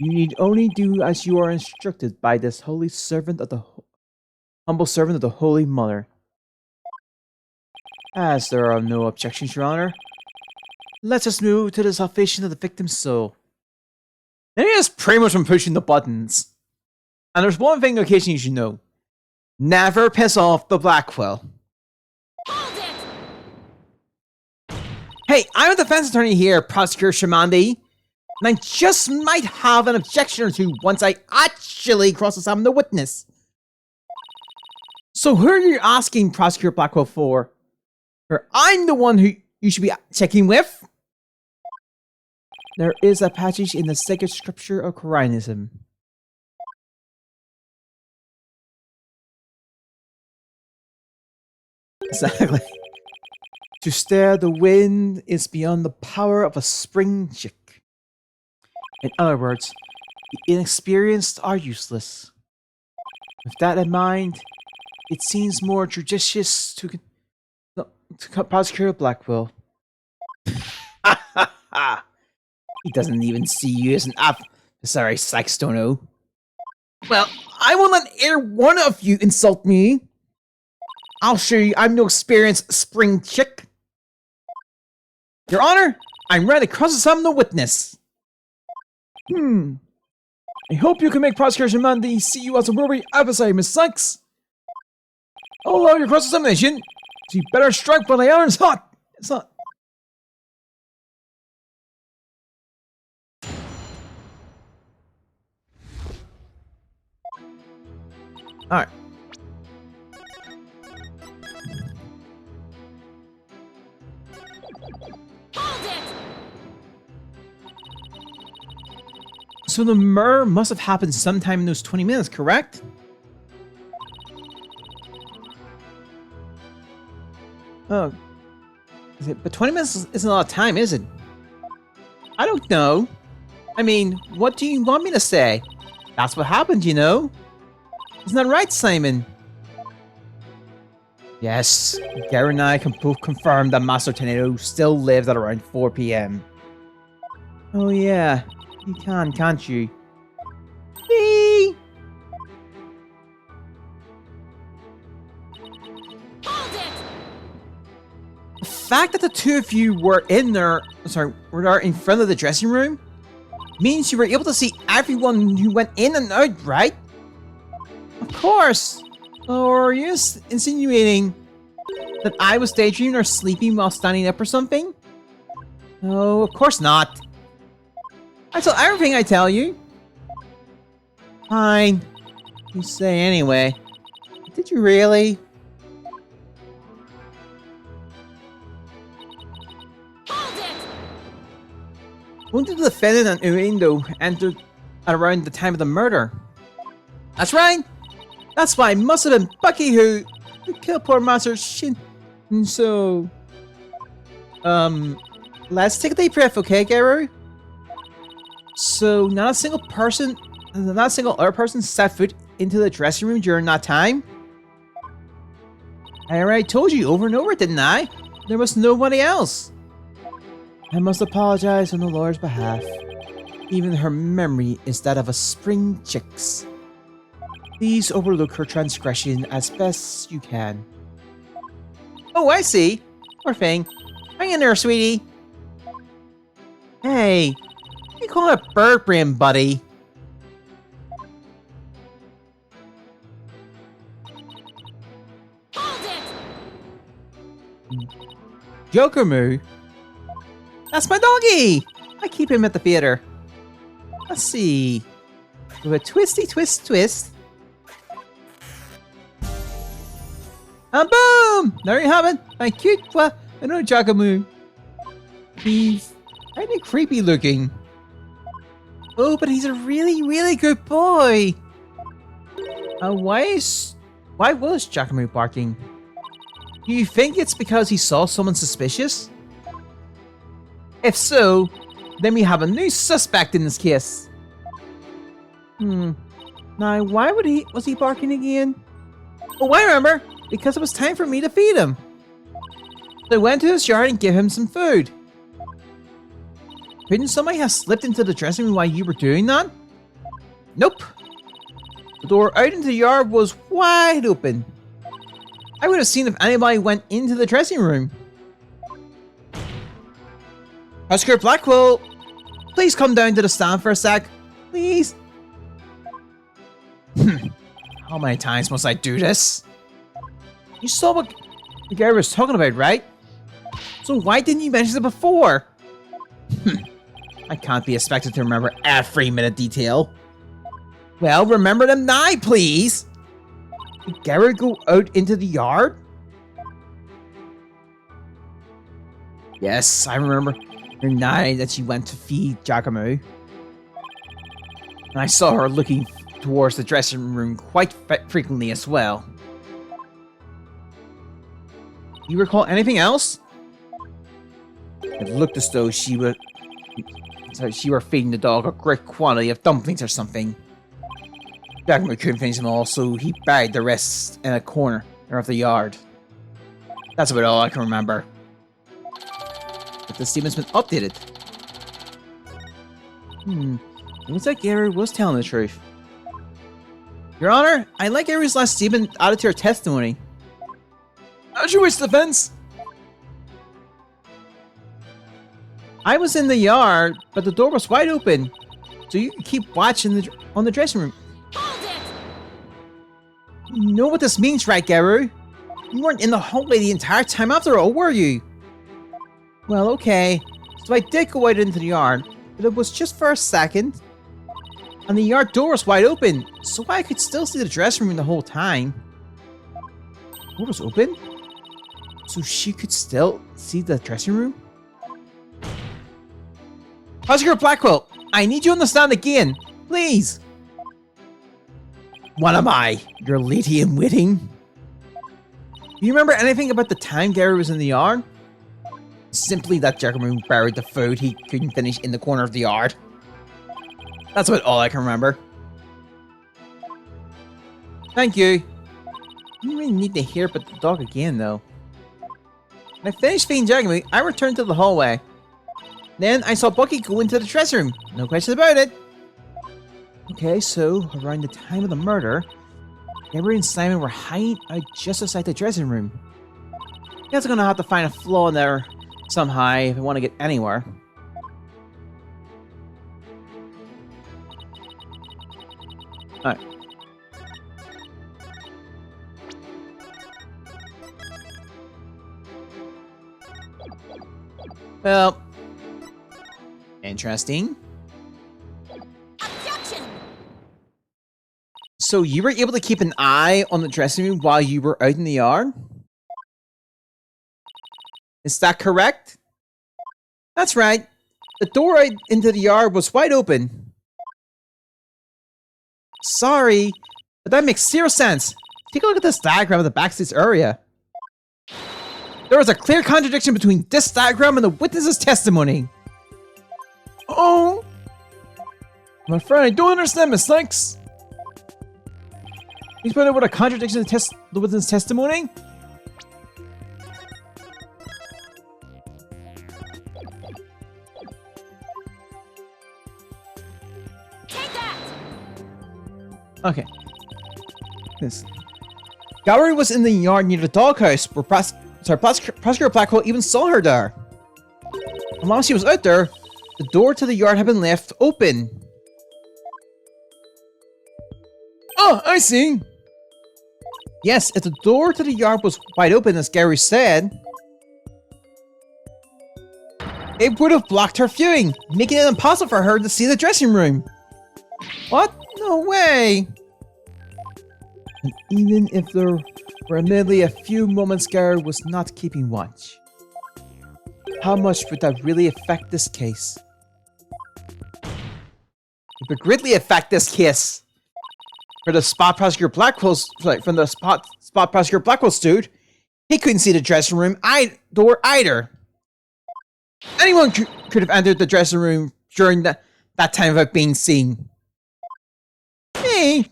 need only do as you are instructed by this humble servant of the Holy Mother. As there are no objections, Your Honor, let us move to the salvation of the victim's soul. Then he is pretty much from pushing the buttons. And there's one thing occasionally you should know. Never piss off the Blackwell. Hold it! Hey, I'm a defense attorney here, Prosecutor Shamandi. And I just might have an objection or two once I actually cross-examine the witness. So who are you asking Prosecutor Blackwell for? Or I'm the one who you should be checking with? There is a passage in the sacred scripture of Koreanism. Exactly. To stare the wind is beyond the power of a spring chick. In other words, the inexperienced are useless. With that in mind, it seems more judicious to Prosecutor Blackwell. He doesn't even see you as an adversary, Sykes-Stono. Well, I won't let either one of you insult me. I'll show you I'm no experienced spring chick. Your Honor, I'm ready to cross-examine the witness. I hope you can make Prosecutor Shamandi see you as a worthy adversary, Miss Sykes. I'll allow your cross-examination, so you better strike while the iron's hot. It's not. Alright. Hold it! So the murder must have happened sometime in those 20 minutes, correct? Oh. But 20 minutes isn't a lot of time, is it? I don't know. I mean, what do you want me to say? That's what happened, you know? Isn't that right, Simon? Yes, Gary and I can both confirm that Master Tornado still lives at around 4 p.m. Oh yeah, you can, can't you? Whee! Hold it! The fact that the two of you were were there in front of the dressing room means you were able to see everyone who went in and out, right? Of course. Or are you insinuating that I was daydreaming or sleeping while standing up or something? No, of course not. I tell everything I tell you. Fine. You say anyway. Did you really? Hold it! When did the defendant and Uendo enter at around the time of the murder? That's right! That's why it must have been Bucky who killed poor Master Shin. And so... let's take a deep breath, okay, Garu? So, not a single other person set foot into the dressing room during that time? I already told you over and over, didn't I? There was nobody else. I must apologize on the Lord's behalf. Even her memory is that of a spring chick's. Please overlook her transgression as best you can. Oh, I see. Poor thing. Hang in there, sweetie. Hey, you call it bird brain, buddy. Hold it! Jokermoo? That's my doggy! I keep him at the theater. Let's see. With a twisty twist twist. And boom! There you have it. My cute another Jokermoo. He's kind of creepy looking. Oh, but he's a really, really good boy. Why was Jokermoo barking? Do you think it's because he saw someone suspicious? If so, then we have a new suspect in this case. Now, why was he barking again? Oh, I remember! Because it was time for me to feed him. So I went to his yard and gave him some food. Couldn't somebody have slipped into the dressing room while you were doing that? Nope. The door out into the yard was wide open. I would have seen if anybody went into the dressing room. Husker Blackwell, please come down to the stand for a sec. Please. How many times must I do this? You saw what the guy was talking about, right? So why didn't you mention it before? I can't be expected to remember every minute detail. Well, remember them now, please. Did Garrett go out into the yard? Yes, I remember the night that she went to feed Giacomo. And I saw her looking towards the dressing room quite frequently as well. Do you recall anything else? It looked as though she were feeding the dog a great quantity of dumplings or something. Giacomo couldn't finish them all, so he buried the rest in a corner of the yard. That's about all I can remember. But the statement's been updated. It looks like Gary was telling the truth. Your Honor, I like Gary's last statement added to her testimony. As you wish, defense. I was in the yard, but the door was wide open, so you can keep watching on the dressing room. Hold it! You know what this means, right, Garu? You weren't in the hallway the entire time after all, were you? Well, okay. So I did go out into the yard, but it was just for a second. And the yard door was wide open, so I could still see the dressing room the whole time. The door was open? So she could still see the dressing room? Prosecutor Blackwell, I need you to understand again. Please. What am I? Your lady in waiting? Do you remember anything about the time Gary was in the yard? Simply that gentleman buried the food he couldn't finish in the corner of the yard. That's about all I can remember. Thank you. You really need to hear about the dog again, though. When I finished feeding Jagamy, I returned to the hallway. Then I saw Bucky go into the dressing room. No question about it. Okay, so around the time of the murder, Gary and Simon were hiding out just outside the dressing room. Guess I'm gonna have to find a flaw in there somehow if I want to get anywhere. Alright. Well, interesting. Objection! So you were able to keep an eye on the dressing room while you were out in the yard? Is that correct? That's right. The door out into the yard was wide open. Sorry, but that makes zero sense. Take a look at this diagram of the backstage area. There is a clear contradiction between this diagram and the witness's testimony. Oh! I'm afraid I don't understand, Miss Sykes. Please point out what a contradiction in the witness's testimony? Take that! Okay. This. Gowrie was in the yard near the doghouse where Prosecutor Blackwell even saw her there. And while she was out there, the door to the yard had been left open. Oh, I see. Yes, if the door to the yard was wide open, as Gary said, it would have blocked her viewing, making it impossible for her to see the dressing room. What? No way! And even if there were admittedly a few moments Gary was not keeping watch, how much would that really affect this case? It would greatly affect this case. For the spot prosecutor Blackwell's, from the spot prosecutor Blackwell's dude, he couldn't see the dressing room door either. Anyone could have entered the dressing room during that time without being seen. Me?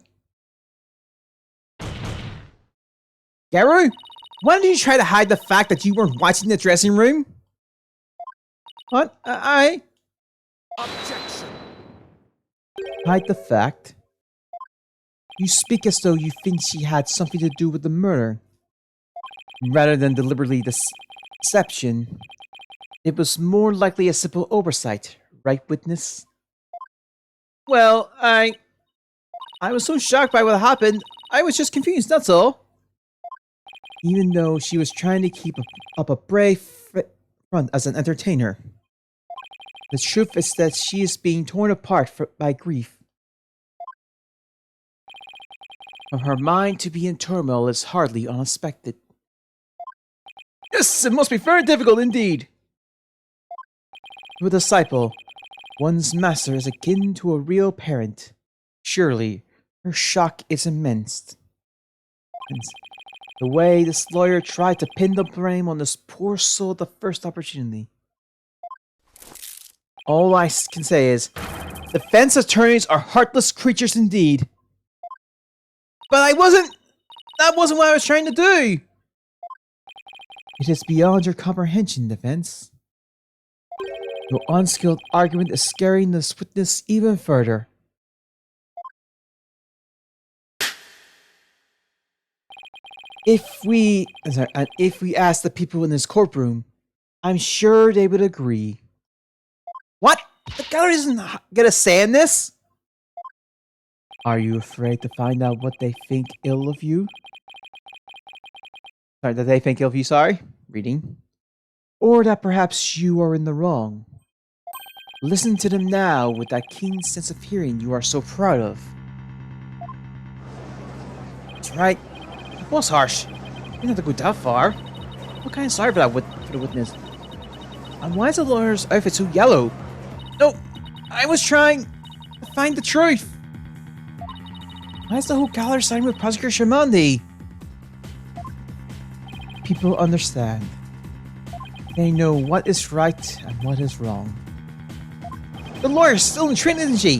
Gary, why did you try to hide the fact that you weren't watching the dressing room? What? Objection. Hide the fact? You speak as though you think she had something to do with the murder. Rather than deliberately deception. It was more likely a simple oversight, right, witness? Well, I was so shocked by what happened, I was just confused, that's all. Even though she was trying to keep up a brave front as an entertainer. The truth is that she is being torn apart by grief. For her mind to be in turmoil is hardly unexpected. Yes, it must be very difficult indeed. To a disciple, one's master is akin to a real parent. Surely, her shock is immense. And the way this lawyer tried to pin the blame on this poor soul at the first opportunity. All I can say is, defense attorneys are heartless creatures indeed. But that wasn't what I was trying to do! It is beyond your comprehension, defense. Your unskilled argument is scaring this witness even further. If we ask the people in this courtroom, I'm sure they would agree. What? The gallery doesn't get a say in this? Are you afraid to find out what they think ill of you? Sorry, that they think ill of you, sorry? Reading. Or that perhaps you are in the wrong? Listen to them now with that keen sense of hearing you are so proud of. That's right. It was harsh. You didn't have to go that far. I'm kind of sorry for for the witness. And why is the lawyer's outfit so yellow? No, I was trying to find the truth. Why is the whole gallery siding with Prosecutor Shamandi? People understand. They know what is right and what is wrong. The lawyer's still in Trin, isn't she?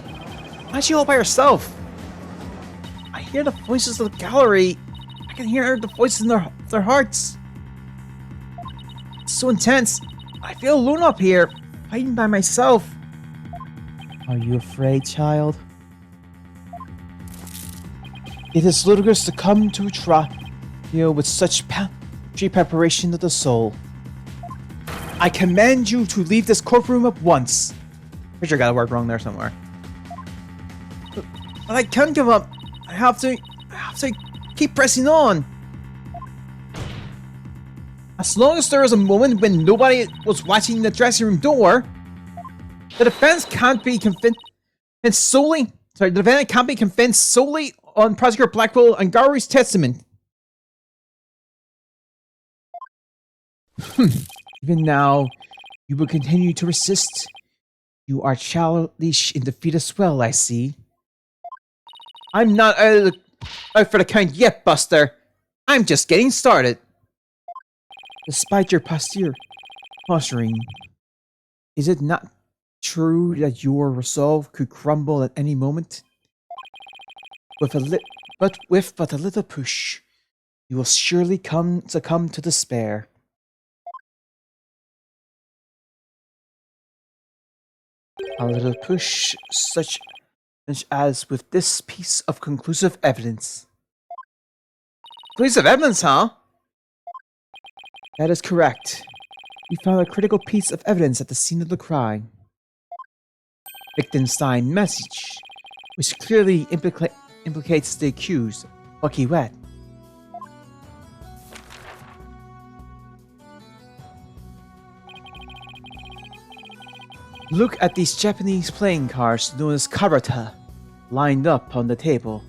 Why's she all by herself? I hear the voices of the gallery. I can hear the voices in their hearts. It's so intense. I feel alone up here, fighting by myself. Are you afraid, child? It is ludicrous to come to a trial with such preparation of the soul. I command you to leave this courtroom at once. Pretty sure I got a word wrong there somewhere. But I can't give up. I have to keep pressing on. As long as there is a moment when nobody was watching the dressing room door, the defense can't be convinced solely. Sorry, the defendant can't be convinced solely on Prosecutor Blackwell and Gowry's testament. Even now, you will continue to resist. You are childish in defeat as well, I see. I'm not out for the count yet, Buster. I'm just getting started. Despite your posturing, is it not true that your resolve could crumble at any moment? With but a little push, you will surely succumb to despair. A little push, such as with this piece of conclusive evidence. Conclusive evidence, huh? That is correct. We found a critical piece of evidence at the scene of the crime. Wittgenstein's message, which clearly implicates the accused, Bucky Wet. Look at these Japanese playing cards known as karata, lined up on the table.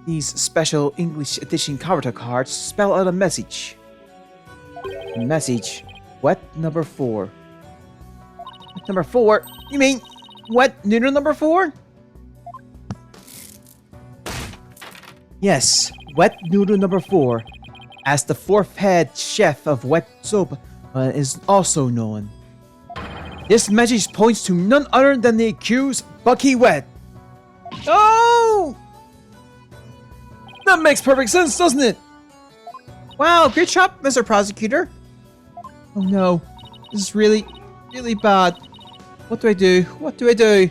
These special English edition karata cards spell out a message. The message, wet number 4. Number 4? You mean wet noodle number 4? Yes, wet noodle number 4, as the 4th head chef of Wet Soba is also known. This message points to none other than the accused, Bucky Wet. Oh! That makes perfect sense, doesn't it? Wow, good job, Mr. Prosecutor. Oh no, this is really bad. What do I do? What do I do?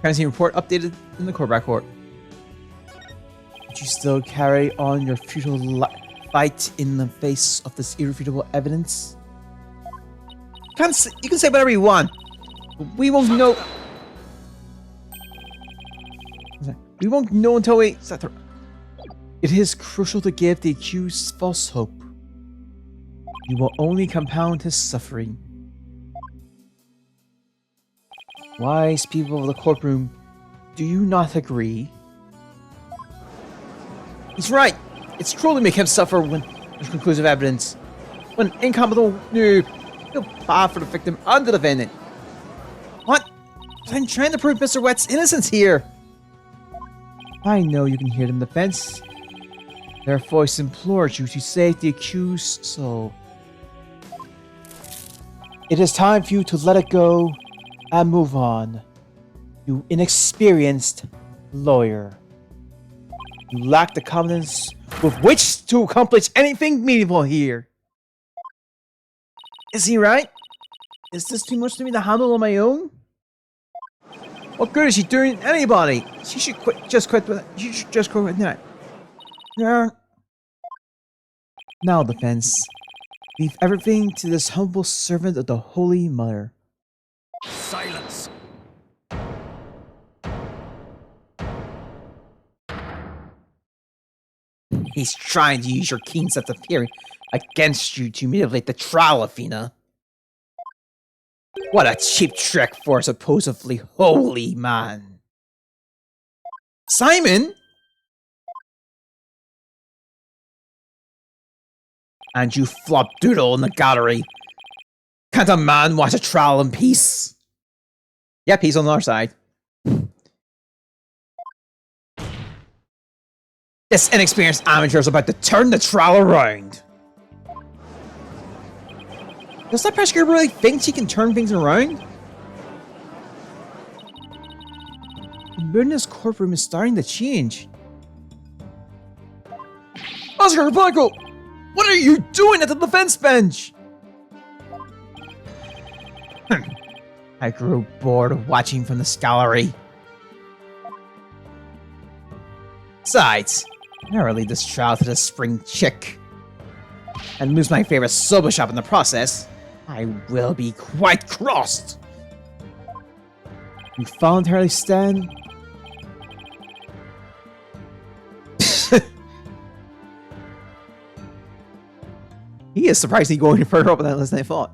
Crime report updated in the court record. Would you still carry on your futile fight in the face of this irrefutable evidence? You can say whatever you want, but we won't know. We won't know until we. It is crucial to give the accused false hope. You will only compound his suffering. Wise people of the courtroom, do you not agree? He's right. It's cruel to make him suffer when there's conclusive evidence. When incompetent noob, feel bad for the victim and the defendant. What? I'm trying to prove Mr. Wet's innocence here. I know you can hear them defense. Their voice implores you to save the accused soul. It is time for you to let it go and move on. You inexperienced lawyer. You lack the confidence with which to accomplish anything meaningful here. Is he right? Is this too much for me to handle on my own? What good is she doing anybody? She should quit. You should just quit with that. Yeah. Now, defense. Leave everything to this humble servant of the Holy Mother. Silence. He's trying to use your keen sense of hearing against you to manipulate the trial, Athena. What a cheap trick for a supposedly holy man. Simon? And you flop doodle in the gallery. Can't a man watch a trial in peace? Yeah, peace on our side. This inexperienced amateur is about to turn the trial around. Does that press really think she can turn things around? The mood in this courtroom is starting to change. Oscar, Michael! What are you doing at the defense bench? I grew bored of watching from this gallery. Besides, I never lead this trial to the spring chick and lose my favorite soba shop in the process. I will be quite crossed. You voluntarily stand. He is surprisingly going further up on that list than I thought.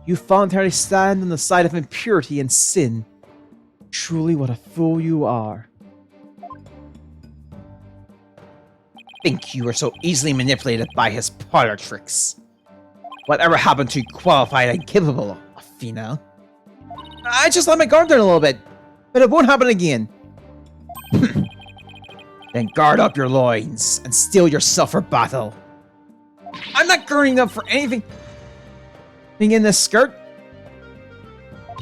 You voluntarily stand on the side of impurity and sin. Truly, what a fool you are. Think you were so easily manipulated by his parlor tricks. Whatever happened to qualified and capable, Athena? I just let my guard down a little bit, but it won't happen again. Then guard up your loins and steel yourself for battle. I'm not girding up for anything being in this skirt.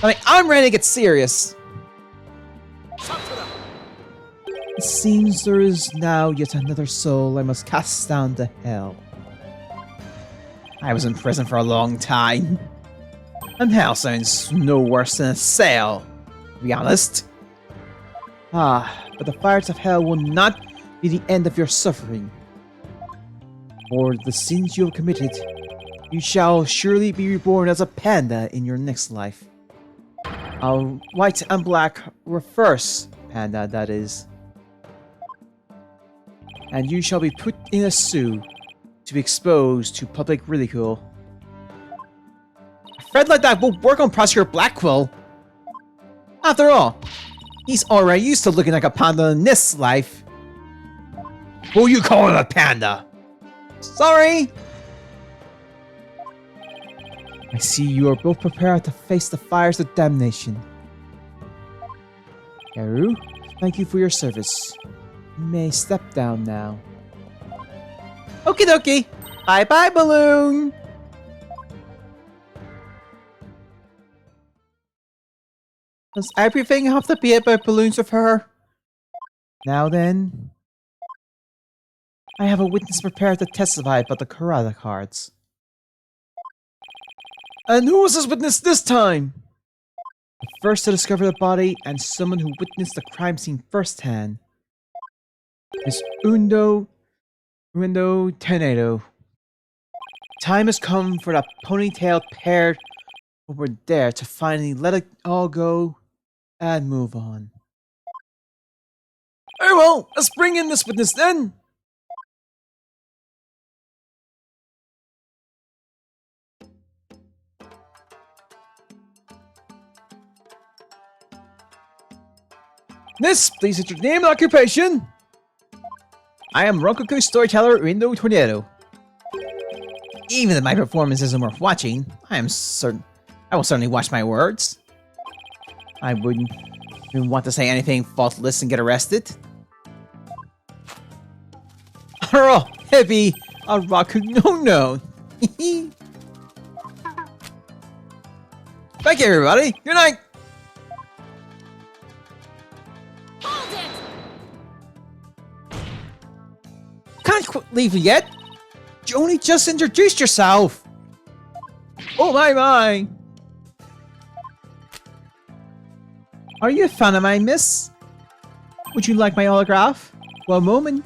I mean, I'm ready to get serious. It seems there is now yet another soul I must cast down to hell. I was in prison for a long time, and hell sounds no worse than a cell, to be honest. But the fires of hell will not be the end of your suffering. For the sins you have committed, you shall surely be reborn as a panda in your next life. A white and black reverse panda, that is. And you shall be put in a zoo to be exposed to public ridicule. A threat like that won't work on Prosecutor Blackwell. After all, he's already used to looking like a panda in this life. Who you calling a panda? Sorry! I see you are both prepared to face the fires of damnation. Haru, thank you for your service. You may step down now. Okie dokie! Bye bye, Balloon! Does everything have to be about balloons with her? Now then, I have a witness prepared to testify about the Karada cards. And who was this witness this time? The first to discover the body and someone who witnessed the crime scene firsthand. Miss Undo Tornado. Time has come for that ponytailed pair over there to finally let it all go and move on. Very well, let's bring in this witness then. Miss, please state your name and occupation. I am Rokoku storyteller Uendo Tornado. Even if my performance isn't worth watching, I will certainly watch my words. I wouldn't even want to say anything faultless and get arrested. Oh, heavy, a Raku no. Thank you, everybody. Good night. Can't leave yet. You only just introduced yourself. Oh my. Are you a fan of mine, miss? Would you like my autograph? One moment.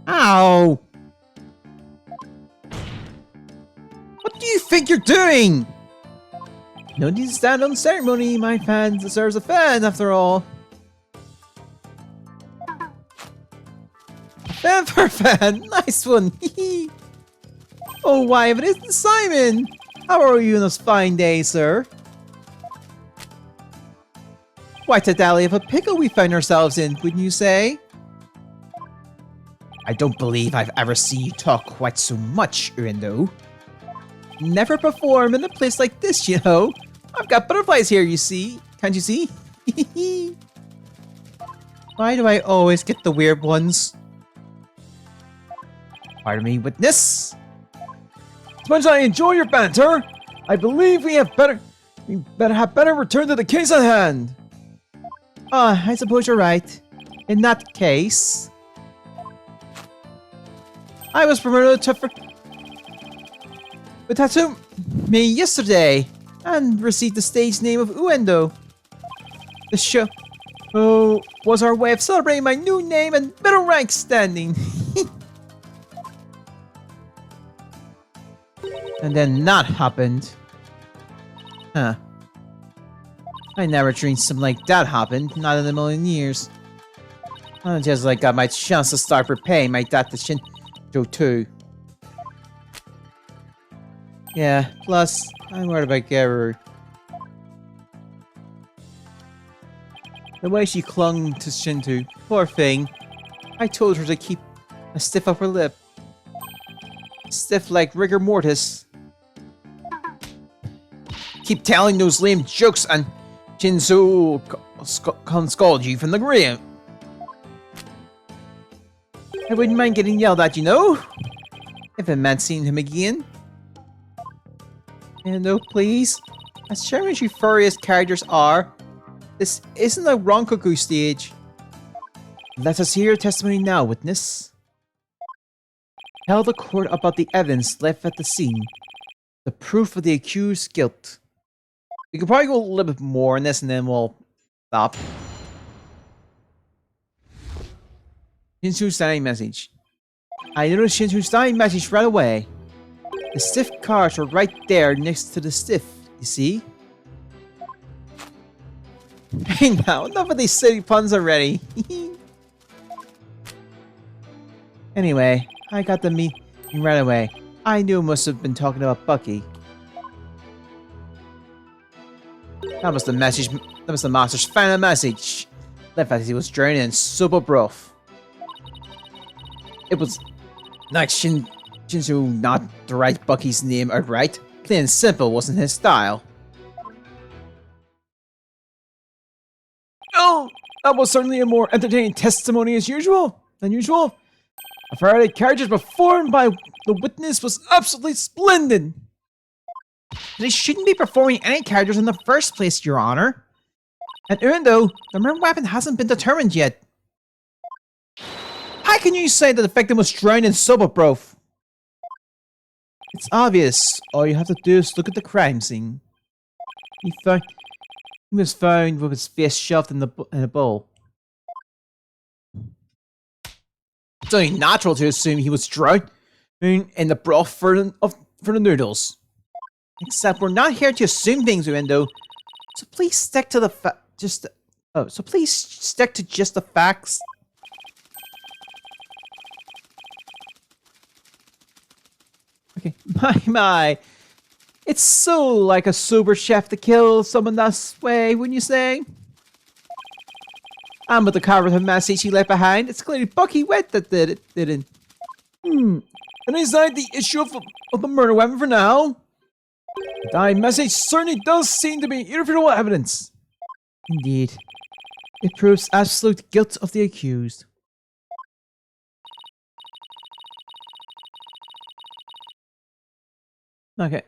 Ow! What do you think you're doing? No need to stand on ceremony. My fan deserves a fan, after all. Fan for a fan. Nice one. Oh, why, if it isn't Simon! How are you on this fine day, sir? Quite a dally of a pickle we found ourselves in, wouldn't you say? I don't believe I've ever seen you talk quite so much, Urindo. Never perform in a place like this, you know. I've got butterflies here, you see. Can't you see? Why do I always get the weird ones? Pardon me, witness? As much as I enjoy your banter, I believe we better have better return to the case at hand. Ah, I suppose you're right. In that case, I was promoted to tattoo me yesterday and received the stage name of Uendo. The show was our way of celebrating my new name and middle rank standing. And then that happened. Huh. I never dreamed something like that happened, not in a million years. I just like got my chance to start repaying my debt to Shinjo too. Yeah, plus, I'm worried about Geru. The way she clung to Shinto, poor thing. I told her to keep a stiff upper lip. Stiff like rigor mortis. Keep telling those lame jokes and Shinzo can scold you from the grave. I wouldn't mind getting yelled at, you know? If it meant seeing him again. And no, please. As charming as you furious characters are, this isn't a Ronkoku stage. Let us hear your testimony now, witness. Tell the court about the evidence left at the scene. The proof of the accused's guilt. We could probably go a little bit more on this and then we'll stop. Shinsu's signing message. I noticed Shinsu's signing message right away. The stiff cards are right there next to the stiff, you see? Hey now, enough of these silly puns already. Anyway, I got the meeting right away. I knew it must have been talking about Bucky. That was the message. That was the master's final message. Left as he was drowning in super broth. It was not Shinsu, not to write Bucky's name outright. Plain and simple wasn't his style. Oh, that was certainly a more entertaining testimony than usual. A variety of characters performed by the witness was absolutely splendid. They shouldn't be performing any characters in the first place, Your Honor. And even though the murder weapon hasn't been determined yet. How can you say that the victim was drowned in soba broth? It's obvious. All you have to do is look at the crime scene. He was found with his face shoved in a bowl. It's only natural to assume he was drowned in the broth for the noodles. Except we're not here to assume things, Uendo. So please stick to the please stick to just the facts. Okay, my. It's so like a sober chef to kill someone that way, wouldn't you say? And with the cowardly message he left behind, it's clearly Bucky Wet that did it, didn't. And aside the issue of the murder weapon for now, the dying message certainly does seem to be irrefutable evidence. Indeed. It proves absolute guilt of the accused. Okay,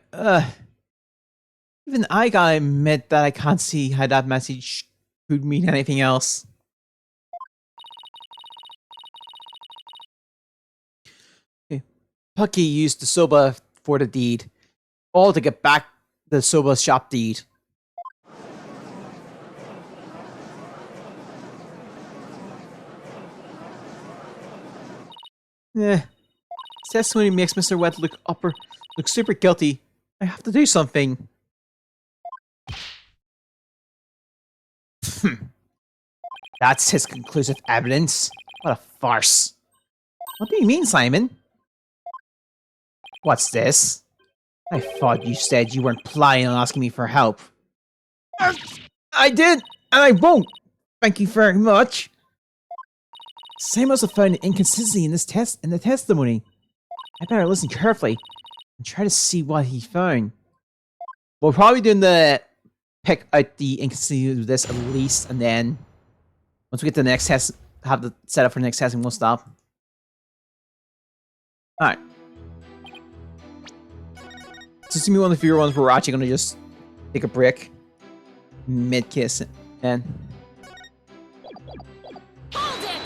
even I gotta admit that I can't see how that message could mean anything else. Okay. Pucky used the soba for the deed. All to get back the soba shop deed. Testimony makes Mr. Wet look super guilty. I have to do something. That's his conclusive evidence. What a farce. What do you mean, Simon? What's this? I thought you said you weren't planning on asking me for help. I did, and I won't. Thank you very much. Sam must have found an inconsistency in the testimony. I better listen carefully and try to see what he found. We'll probably do the pick out the inconsistency of this at least, and then once we get to the next test, have the setup for the next test, and we'll stop. Alright. So this is gonna be one of the fewer ones where we're actually gonna just take a break mid-kiss and Hold it!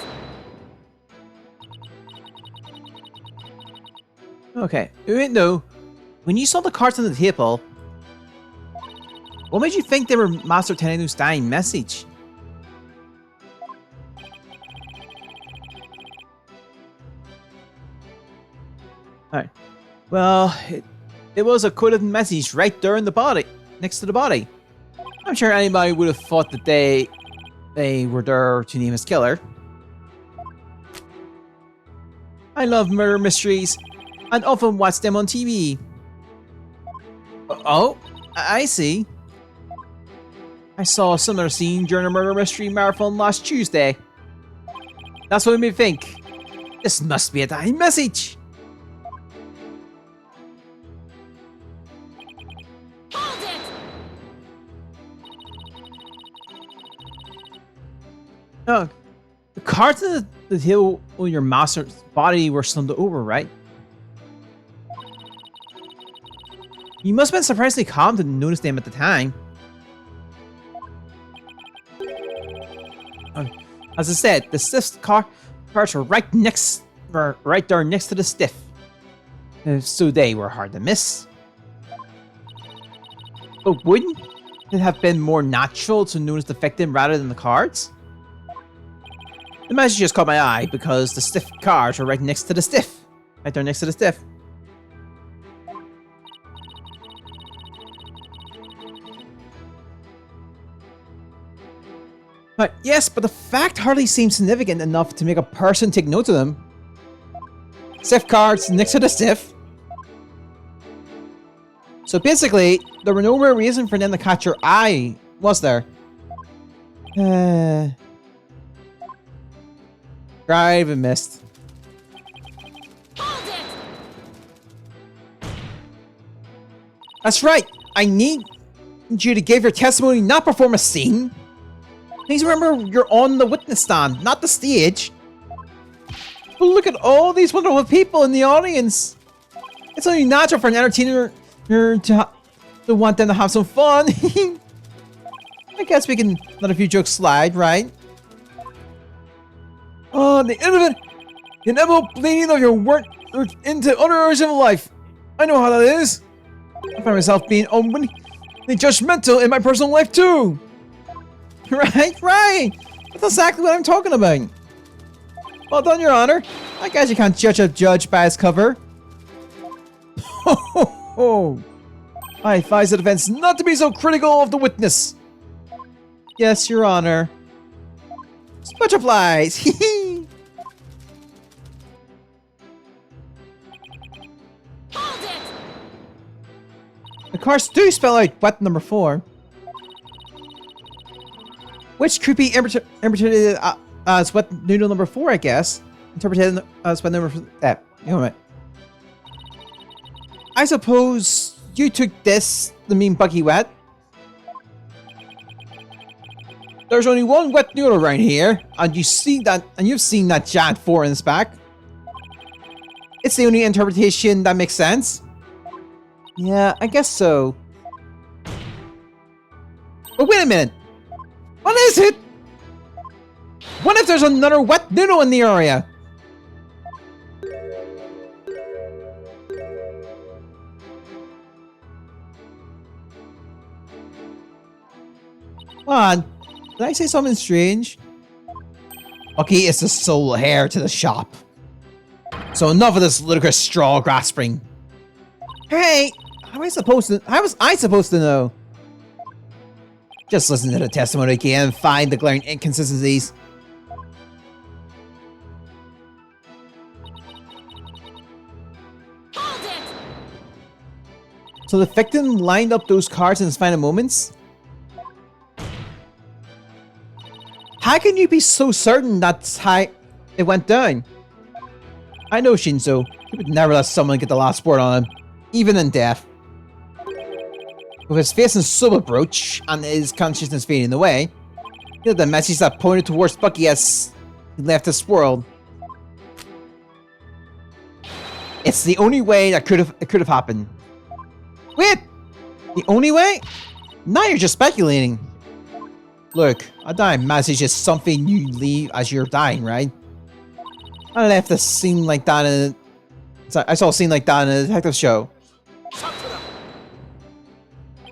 okay. Wait, no. When you saw the cards on the table, what made you think they were Master Tenenu's dying message? Alright. Well, it was a coded message right there in the body, next to the body. I'm sure anybody would have thought that they were there to name his killer. I love murder mysteries and often watch them on TV. Oh, I see. I saw a similar scene during a murder mystery marathon last Tuesday. That's what made me think. This must be a dying message. Hold it! Oh, the cards in the table on your master's body were slummed over, right? You must have been surprisingly calm to notice them at the time. As I said, the stiff cards were right there next to the stiff. So they were hard to miss. But wouldn't it have been more natural to notice the victim rather than the cards? The message just caught my eye because the stiff cards were right next to the stiff. Right there next to the stiff. But yes, but the fact hardly seems significant enough to make a person take note of them. Stiff cards next to the stiff. So basically, there were no real reason for them to catch your eye, was there? Drive and missed. Hold it! That's right. I need you to give your testimony, not perform a scene. Please remember, you're on the witness stand, not the stage. But look at all these wonderful people in the audience. It's only natural for an entertainer to want them to have some fun. I guess we can let a few jokes slide, right? Oh, the inevitable bleeding of your work into other areas of life. I know how that is. I find myself being unwittingly judgmental in my personal life too. Right. That's exactly what I'm talking about. Well done, Your Honor. I guess you can't judge a judge by his cover. I advise the defense not to be so critical of the witness. Yes, Your Honor. Much obliged. Hold it! The cards do spell out what number 4. Which could be interpreted as what noodle number 4, I guess. Interpreted as what number 4. I suppose you took this to mean Buggy Wet. There's only one wet noodle around here, and you've seen that giant 4 in its back. It's the only interpretation that makes sense. Yeah, I guess so. But wait a minute. What is it? What if there's another wet noodle in the area? Come on. Did I say something strange? Okay, it's the sole heir to the shop. So enough of this ludicrous straw grasping. Hey, how was I supposed to know? Just listen to the testimony again and find the glaring inconsistencies. Hold it! So the victim lined up those cards in his final moments? How can you be so certain that's how it went down? I know Shinzo. He would never let someone get the last word on him, even in death. With his face in Soba brooch and his consciousness fading away, he had the message that pointed towards Bucky as he left this world. It's the only way that it could have happened. Wait! The only way? Now you're just speculating. Look, a dying message is something you leave as you're dying, right? I left a scene like that in I saw a scene like that in a detective show.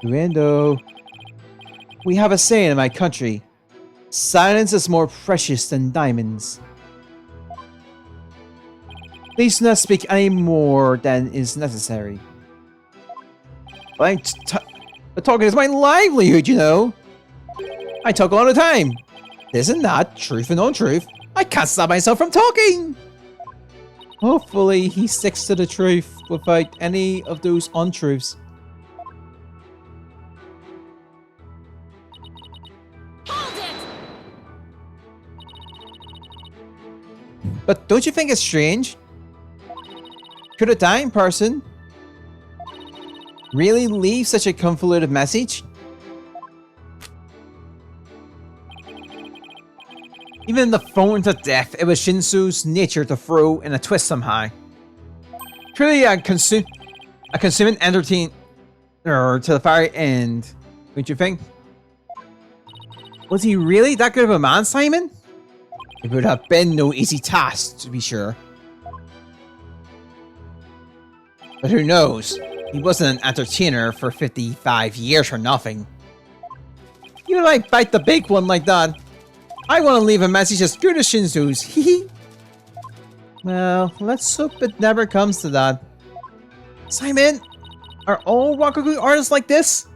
Window. We have a saying in my country. Silence is more precious than diamonds. Please do not speak any more than is necessary. But talking is my livelihood, you know. I talk all the time. This and that, truth and untruth. I can't stop myself from talking. Hopefully, he sticks to the truth without any of those untruths. Hold it! But don't you think it's strange? Could a dying person really leave such a convoluted message? Even in the phone to death, it was Shinsu's nature to throw in a twist somehow. Truly a consuming entertainer to the very end, don't you think? Was he really that good of a man, Simon? It would have been no easy task, to be sure. But who knows? He wasn't an entertainer for 55 years for nothing. You like bite the big one like that. I want to leave a message as good as Shinsu's. Hee. Well, let's hope it never comes to that. Simon, are all Rakugo artists like this?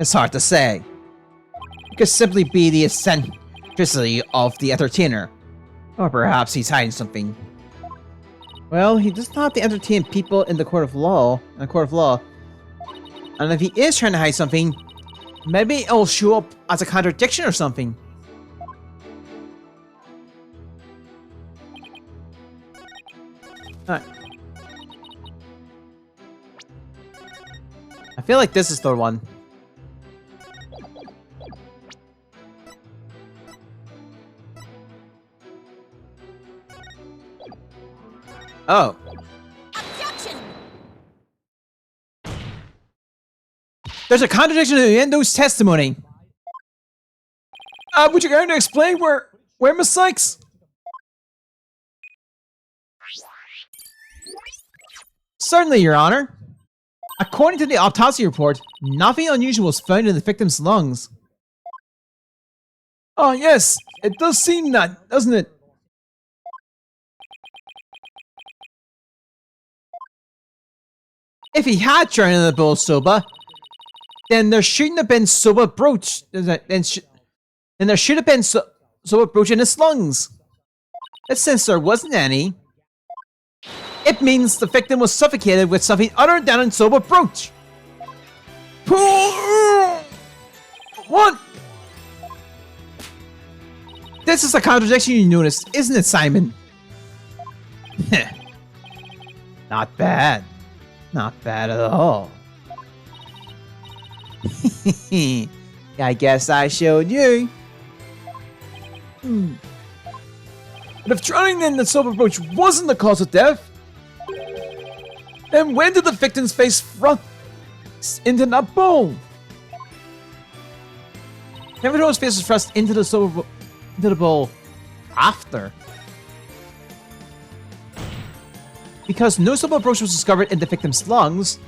It's hard to say. It could simply be the eccentricity of the entertainer. Or perhaps he's hiding something. Well, he does not have to entertain people in the court of law. And if he is trying to hide something, maybe it'll show up as a contradiction or something. Alright. I feel like this is the one. Oh. Objection! There's a contradiction in Endo's testimony. Would you care to explain where mistakes? Certainly, Your Honor. According to the autopsy report, nothing unusual was found in the victim's lungs. Oh yes, it does seem that, doesn't it? If he had drowned in the bowl of soba, then there shouldn't have been soba brooch. Then there should have been soba brooch in his lungs. But since there wasn't any, it means the victim was suffocated with something other than a soba brooch. What? This is a contradiction you noticed, isn't it, Simon? Not bad. Not bad at all. I guess I showed you. But if drowning in the soba brooch wasn't the cause of death, then when did the victim's face thrust into that bowl? Never know his face was thrust into the bowl after. Because no soba brooch was discovered in the victim's lungs,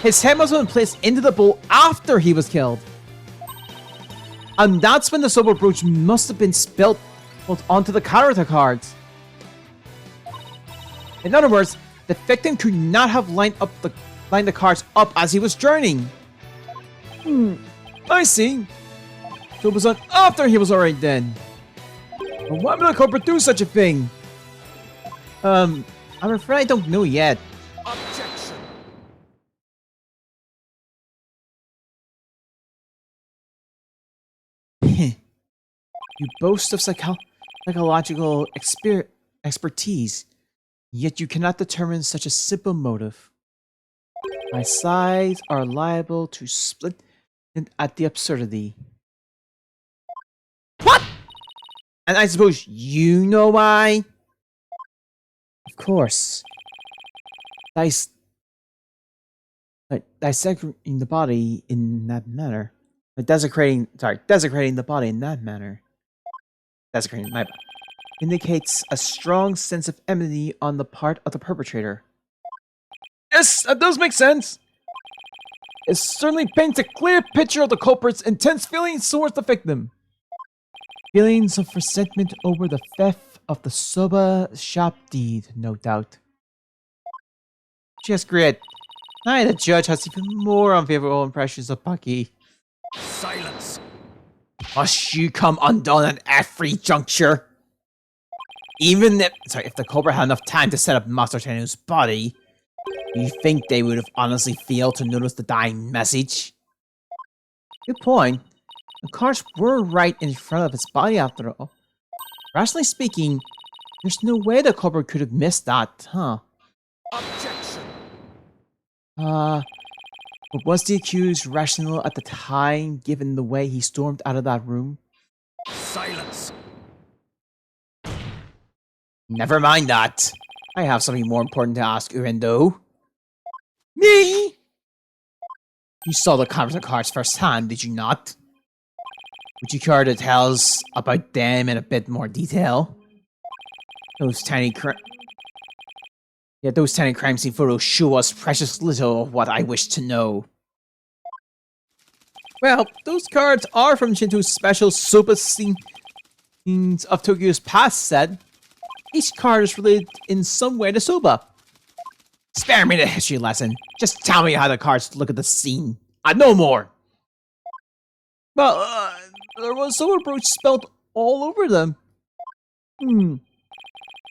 his head must have been placed into the bowl after he was killed. And that's when the soba brooch must have been spilled onto the character cards. In other words, the victim could not have lined the cards up as he was drowning. I see. So it was on after he was already dead. But why would the culprit do such a thing? I'm afraid I don't know yet. Objection. You boast of psychological expertise, yet you cannot determine such a simple motive. My sides are liable to split at the absurdity. What? And I suppose you know why? Of course. Dissecting the body in that manner. Desecrating the body in that manner. Desecrating my body. Indicates a strong sense of enmity on the part of the perpetrator. Yes, that does make sense. It certainly paints a clear picture of the culprit's intense feelings towards the victim. Feelings of resentment over the theft of the soba shop deed, no doubt. Just great. I, the judge, has even more unfavorable impressions of Bucky. Silence. Must you come undone at every juncture? Even if the culprit had enough time to set up Master Tenu's body, you think they would have honestly failed to notice the dying message? Good point. The cards were right in front of his body after all. Rationally speaking, there's no way the culprit could have missed that, huh? Objection. But was the accused rational at the time, given the way he stormed out of that room? Silence. Never mind that. I have something more important to ask Urendo. Me? You saw the cards firsthand, did you not? Would you care to tell us about them in a bit more detail? Those tiny crime scene photos show us precious little of what I wish to know. Well, those cards are from Shinto's special Soba Scenes of Tokyo's Past set. Each card is related in some way to Soba. Spare me the history lesson. Just tell me how the cards look at the scene. No more. Well, there was Soba brooch spelled all over them.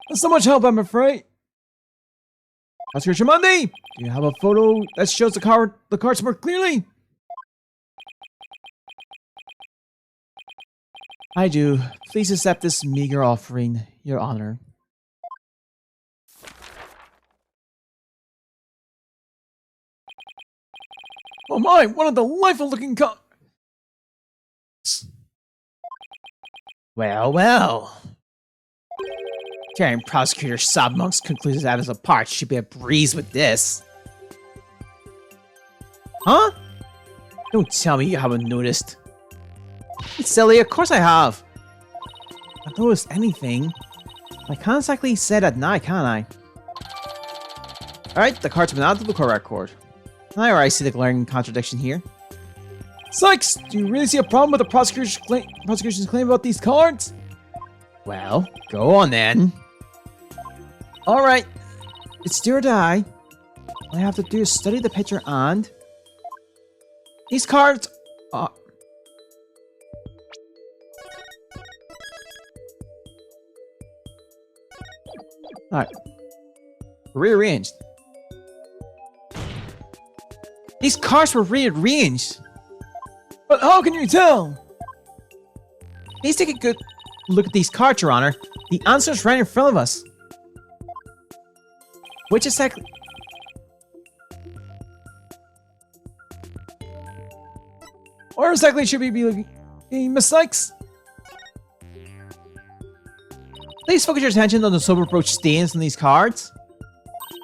That's not much help, I'm afraid. Oscar Chimandi, do you have a photo that shows the cards more clearly? I do. Please accept this meager offering, Your Honor. Oh my, what a delightful looking cards! Well, well. Carrying prosecutor Sabmonk's conclusive evidence apart should be a breeze with this. Huh? Don't tell me you haven't noticed. It's silly, of course I have. I've noticed anything. I can't exactly say that now, can I? Alright, the cards have been added to the court record. I already see the glaring contradiction here. Sykes, do you really see a problem with the prosecution's claim about these cards? Well, go on then. Alright, it's do or die. All I have to do is study the picture and... These cards are... Alright. Rearranged. These cards were rearranged. But how can you tell? Please take a good look at these cards, Your Honor. The answer's right in front of us. Which exactly... Or exactly should we be looking, Miss Sykes? Please focus your attention on the Sober Brooch stains on these cards.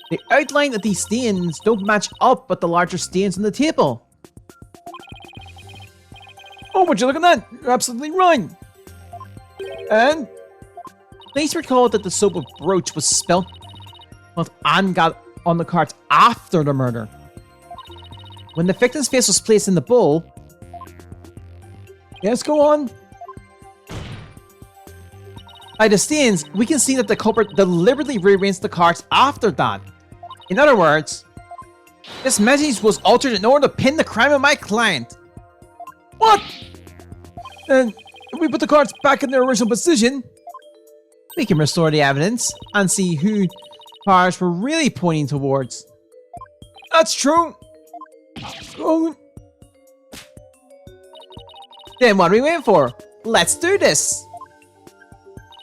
The outline of these stains don't match up with the larger stains on the table. Oh, would you look at that? You're absolutely right. And? Please recall that the Sober Brooch was spelled and got on the cards after the murder. When the victim's face was placed in the bowl... Yes, go on. By the stains, we can see that the culprit deliberately rearranged the cards after that. In other words, this message was altered in order to pin the crime on my client. What? And if we put the cards back in their original position, we can restore the evidence and see who cards were really pointing towards. That's true. Oh. Then what are we waiting for? Let's do this.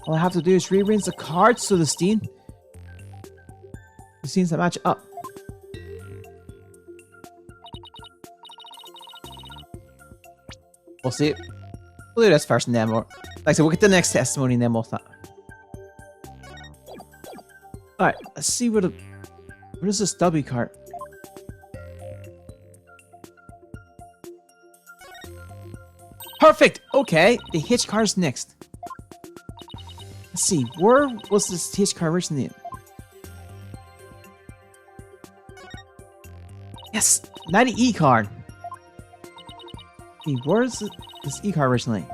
All I have to do is rearrange the cards so the scenes that match up. We'll see. We'll do this first and then we'll... Like I said, we'll get the next testimony and then we'll... Alright, let's see what is this W card? Perfect! Okay, the H card is next. Let's see, where was this H card originally? Yes! 90 E card! Hey, where's this E card originally?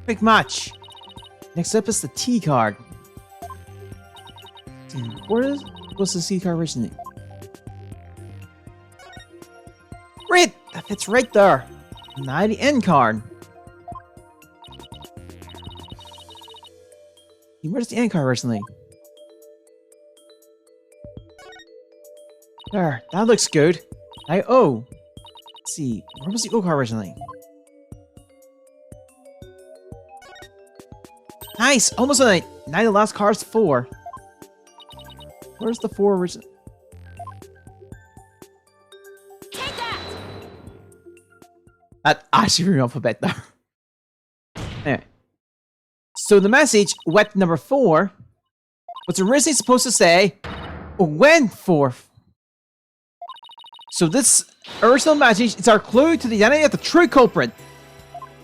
Big match! Next up is the T card. See, where was the C card originally? Right! That fits right there! 90 N card! Hey, where's the N card originally? There, that looks good. O. Let's see, where was the O card originally? Nice! Almost a 9. 9 the last card's 4. Where's the 4 original? Take that! That actually threw me off a bit there. Anyway. So the message, wet number 4, was originally supposed to say, when 4th. So this original message is our clue to the identity of the true culprit.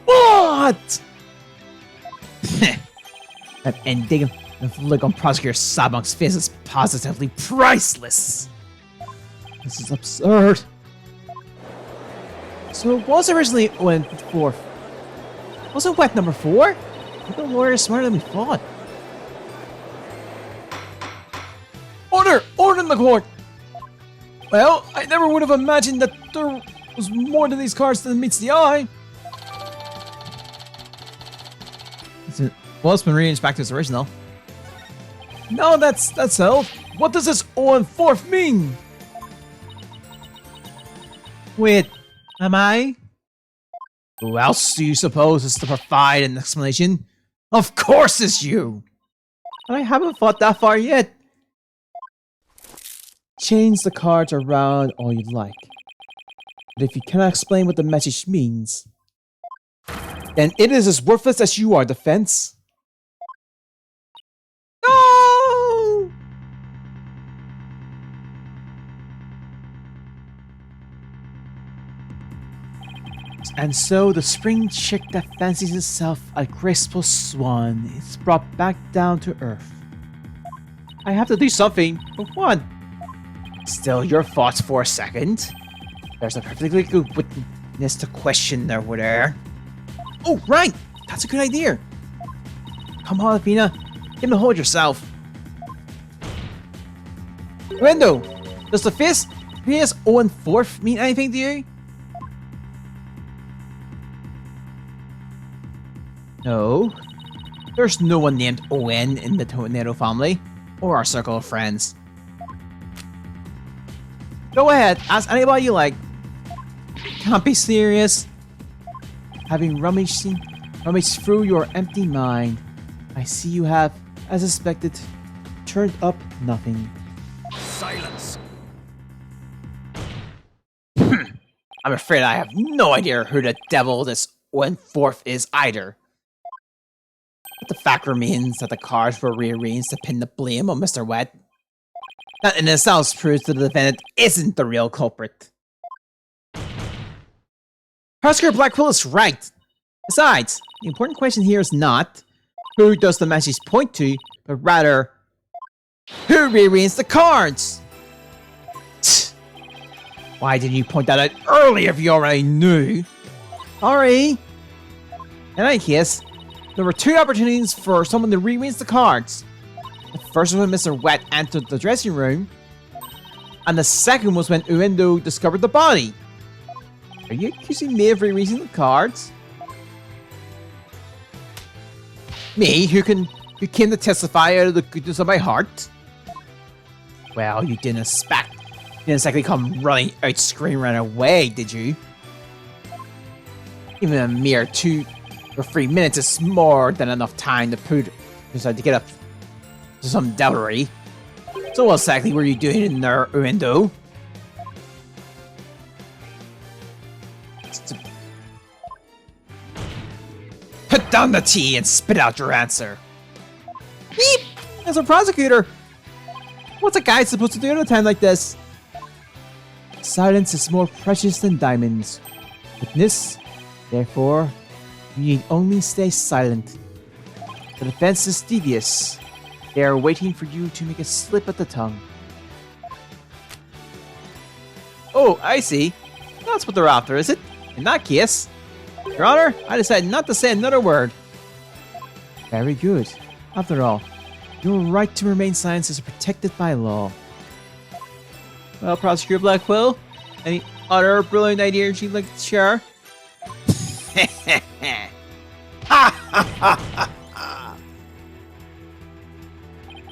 What? That ending look on Prosecutor Sabong's face is positively priceless. This is absurd. So it was originally when 4th. Was it wet number 4? The lawyer is smarter than we thought. Order! Order in the court! Well, I never would have imagined that there was more to these cards than meets the eye. Well, it's been rearranged back to its original. No, that's held. What does this 0 and 4th mean? Wait, am I? Who else do you suppose is to provide an explanation? Of course it's you! But I haven't thought that far yet. Change the cards around all you like. But if you cannot explain what the message means, then it is as worthless as you are, defense. No! And so the spring chick that fancies itself a graceful swan is brought back down to earth. I have to do something, but what? Still your thoughts for a second. There's a perfectly good witness to question over there. Oh, right! That's a good idea. Come on, Athena. Give me hold yourself. Window, does the fist 0 and 4th mean anything to you? No. There's no one named Owen in the Tornado family, or our circle of friends. Go ahead, ask anybody you like. Can't be serious. Having rummaged through your empty mind, I see you have, as expected, turned up nothing. Silence. I'm afraid I have no idea who the devil this 0 and 4th is either. But the fact remains that the cards were rearranged to pin the blame on Mr. Wet. That in itself proves that the defendant isn't the real culprit. Prosecutor Blackwell is right. Besides, the important question here is not who does the message point to, but rather who rearranged the cards. Why didn't you point that out earlier if you already knew? Sorry. In any case, there were 2 opportunities for someone to rearrange the cards. The first was when Mr. Wet entered the dressing room, and the second was when Uendo discovered the body. Are you accusing me of erasing the cards? Me, who came to testify out of the goodness of my heart? Well, you didn't exactly come running out screaming right away, did you? Even a mere 2 or 3 minutes is more than enough time to decide to get up to some doubtery. So what exactly were you doing in there, Uendo? Put down the tea and spit out your answer. Beep! As a prosecutor, what's a guy supposed to do at a time like this? Silence is more precious than diamonds. Witness, therefore, you need only stay silent. The defense is devious. They are waiting for you to make a slip of the tongue. Oh, I see. That's what they're after, is it? In that case, Your Honor, I decided not to say another word. Very good. After all, your right to remain silent is protected by law. Well, Prosecutor Blackwell, any other brilliant ideas you'd like to share?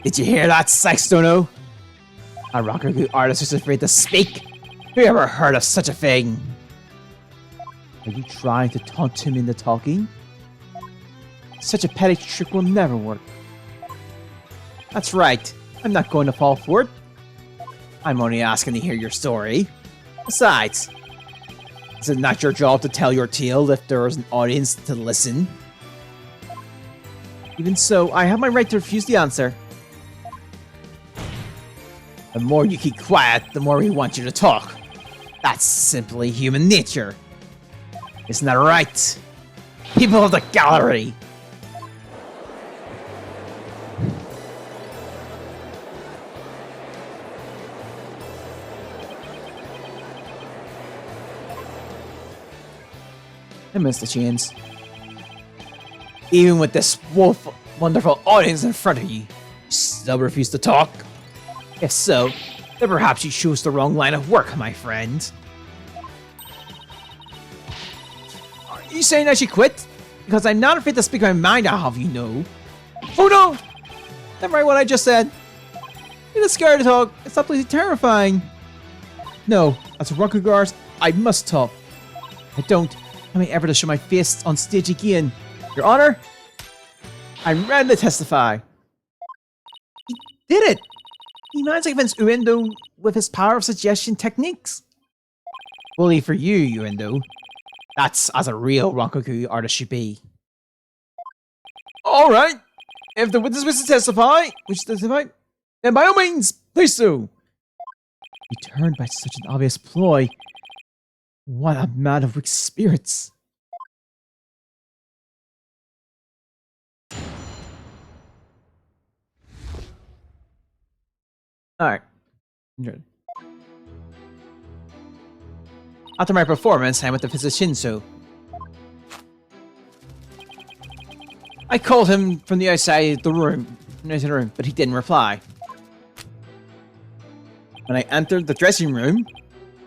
Did you hear that, Sextono? A Rokaku artist is afraid to speak? Who ever heard of such a thing? Are you trying to taunt him into talking? Such a petty trick will never work. That's right. I'm not going to fall for it. I'm only asking to hear your story. Besides, is it not your job to tell your tale if there is an audience to listen? Even so, I have my right to refuse the answer. The more you keep quiet, the more we want you to talk. That's simply human nature. Isn't that right? People of the gallery! I missed the chance. Even with this wonderful audience in front of you, you still refuse to talk? If so, then perhaps you chose the wrong line of work, my friend. Are you saying I should quit? Because I'm not afraid to speak my mind, I'll have you know. Oh no! Never mind what I just said. You're not scared to talk. It's absolutely terrifying. No, as a Rokugar's, I must talk. I don't. I may ever to show my face on stage again. Your Honor, I'm ready to testify. He did it! He managed to convince Uendo with his power of suggestion techniques. Bully for you, Uendo. That's as a real Rankoku artist should be. Alright, if the witness wishes to testify, then by all means, please so. He turned by such an obvious ploy. What a man of weak spirits. Alright. After my performance, I went to visit Shinso. I called him from the outside the room, but he didn't reply. When I entered the dressing room,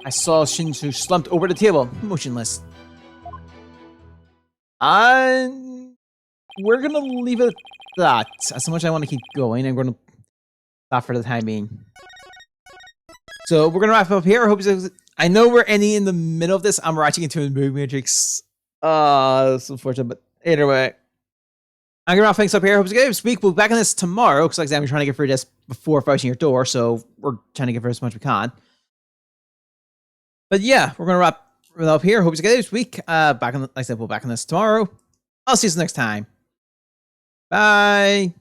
I saw Shinso slumped over the table, motionless. And we're gonna leave it at that. As much as I want to keep going, I'm gonna stop for the time being. So we're gonna wrap up here. I know we're ending in the middle of this, and we're actually into a movie matrix. That's unfortunate, but either way. I'm gonna wrap things up here. Hope it's good this week. We'll be back on this tomorrow, because like I said, I'm trying to get through this before fighting your door, so we're trying to get through as much as we can. But yeah, we're gonna wrap it up here. Hope it's good this week. Like I said, we'll be back on this tomorrow. I'll see you next time. Bye.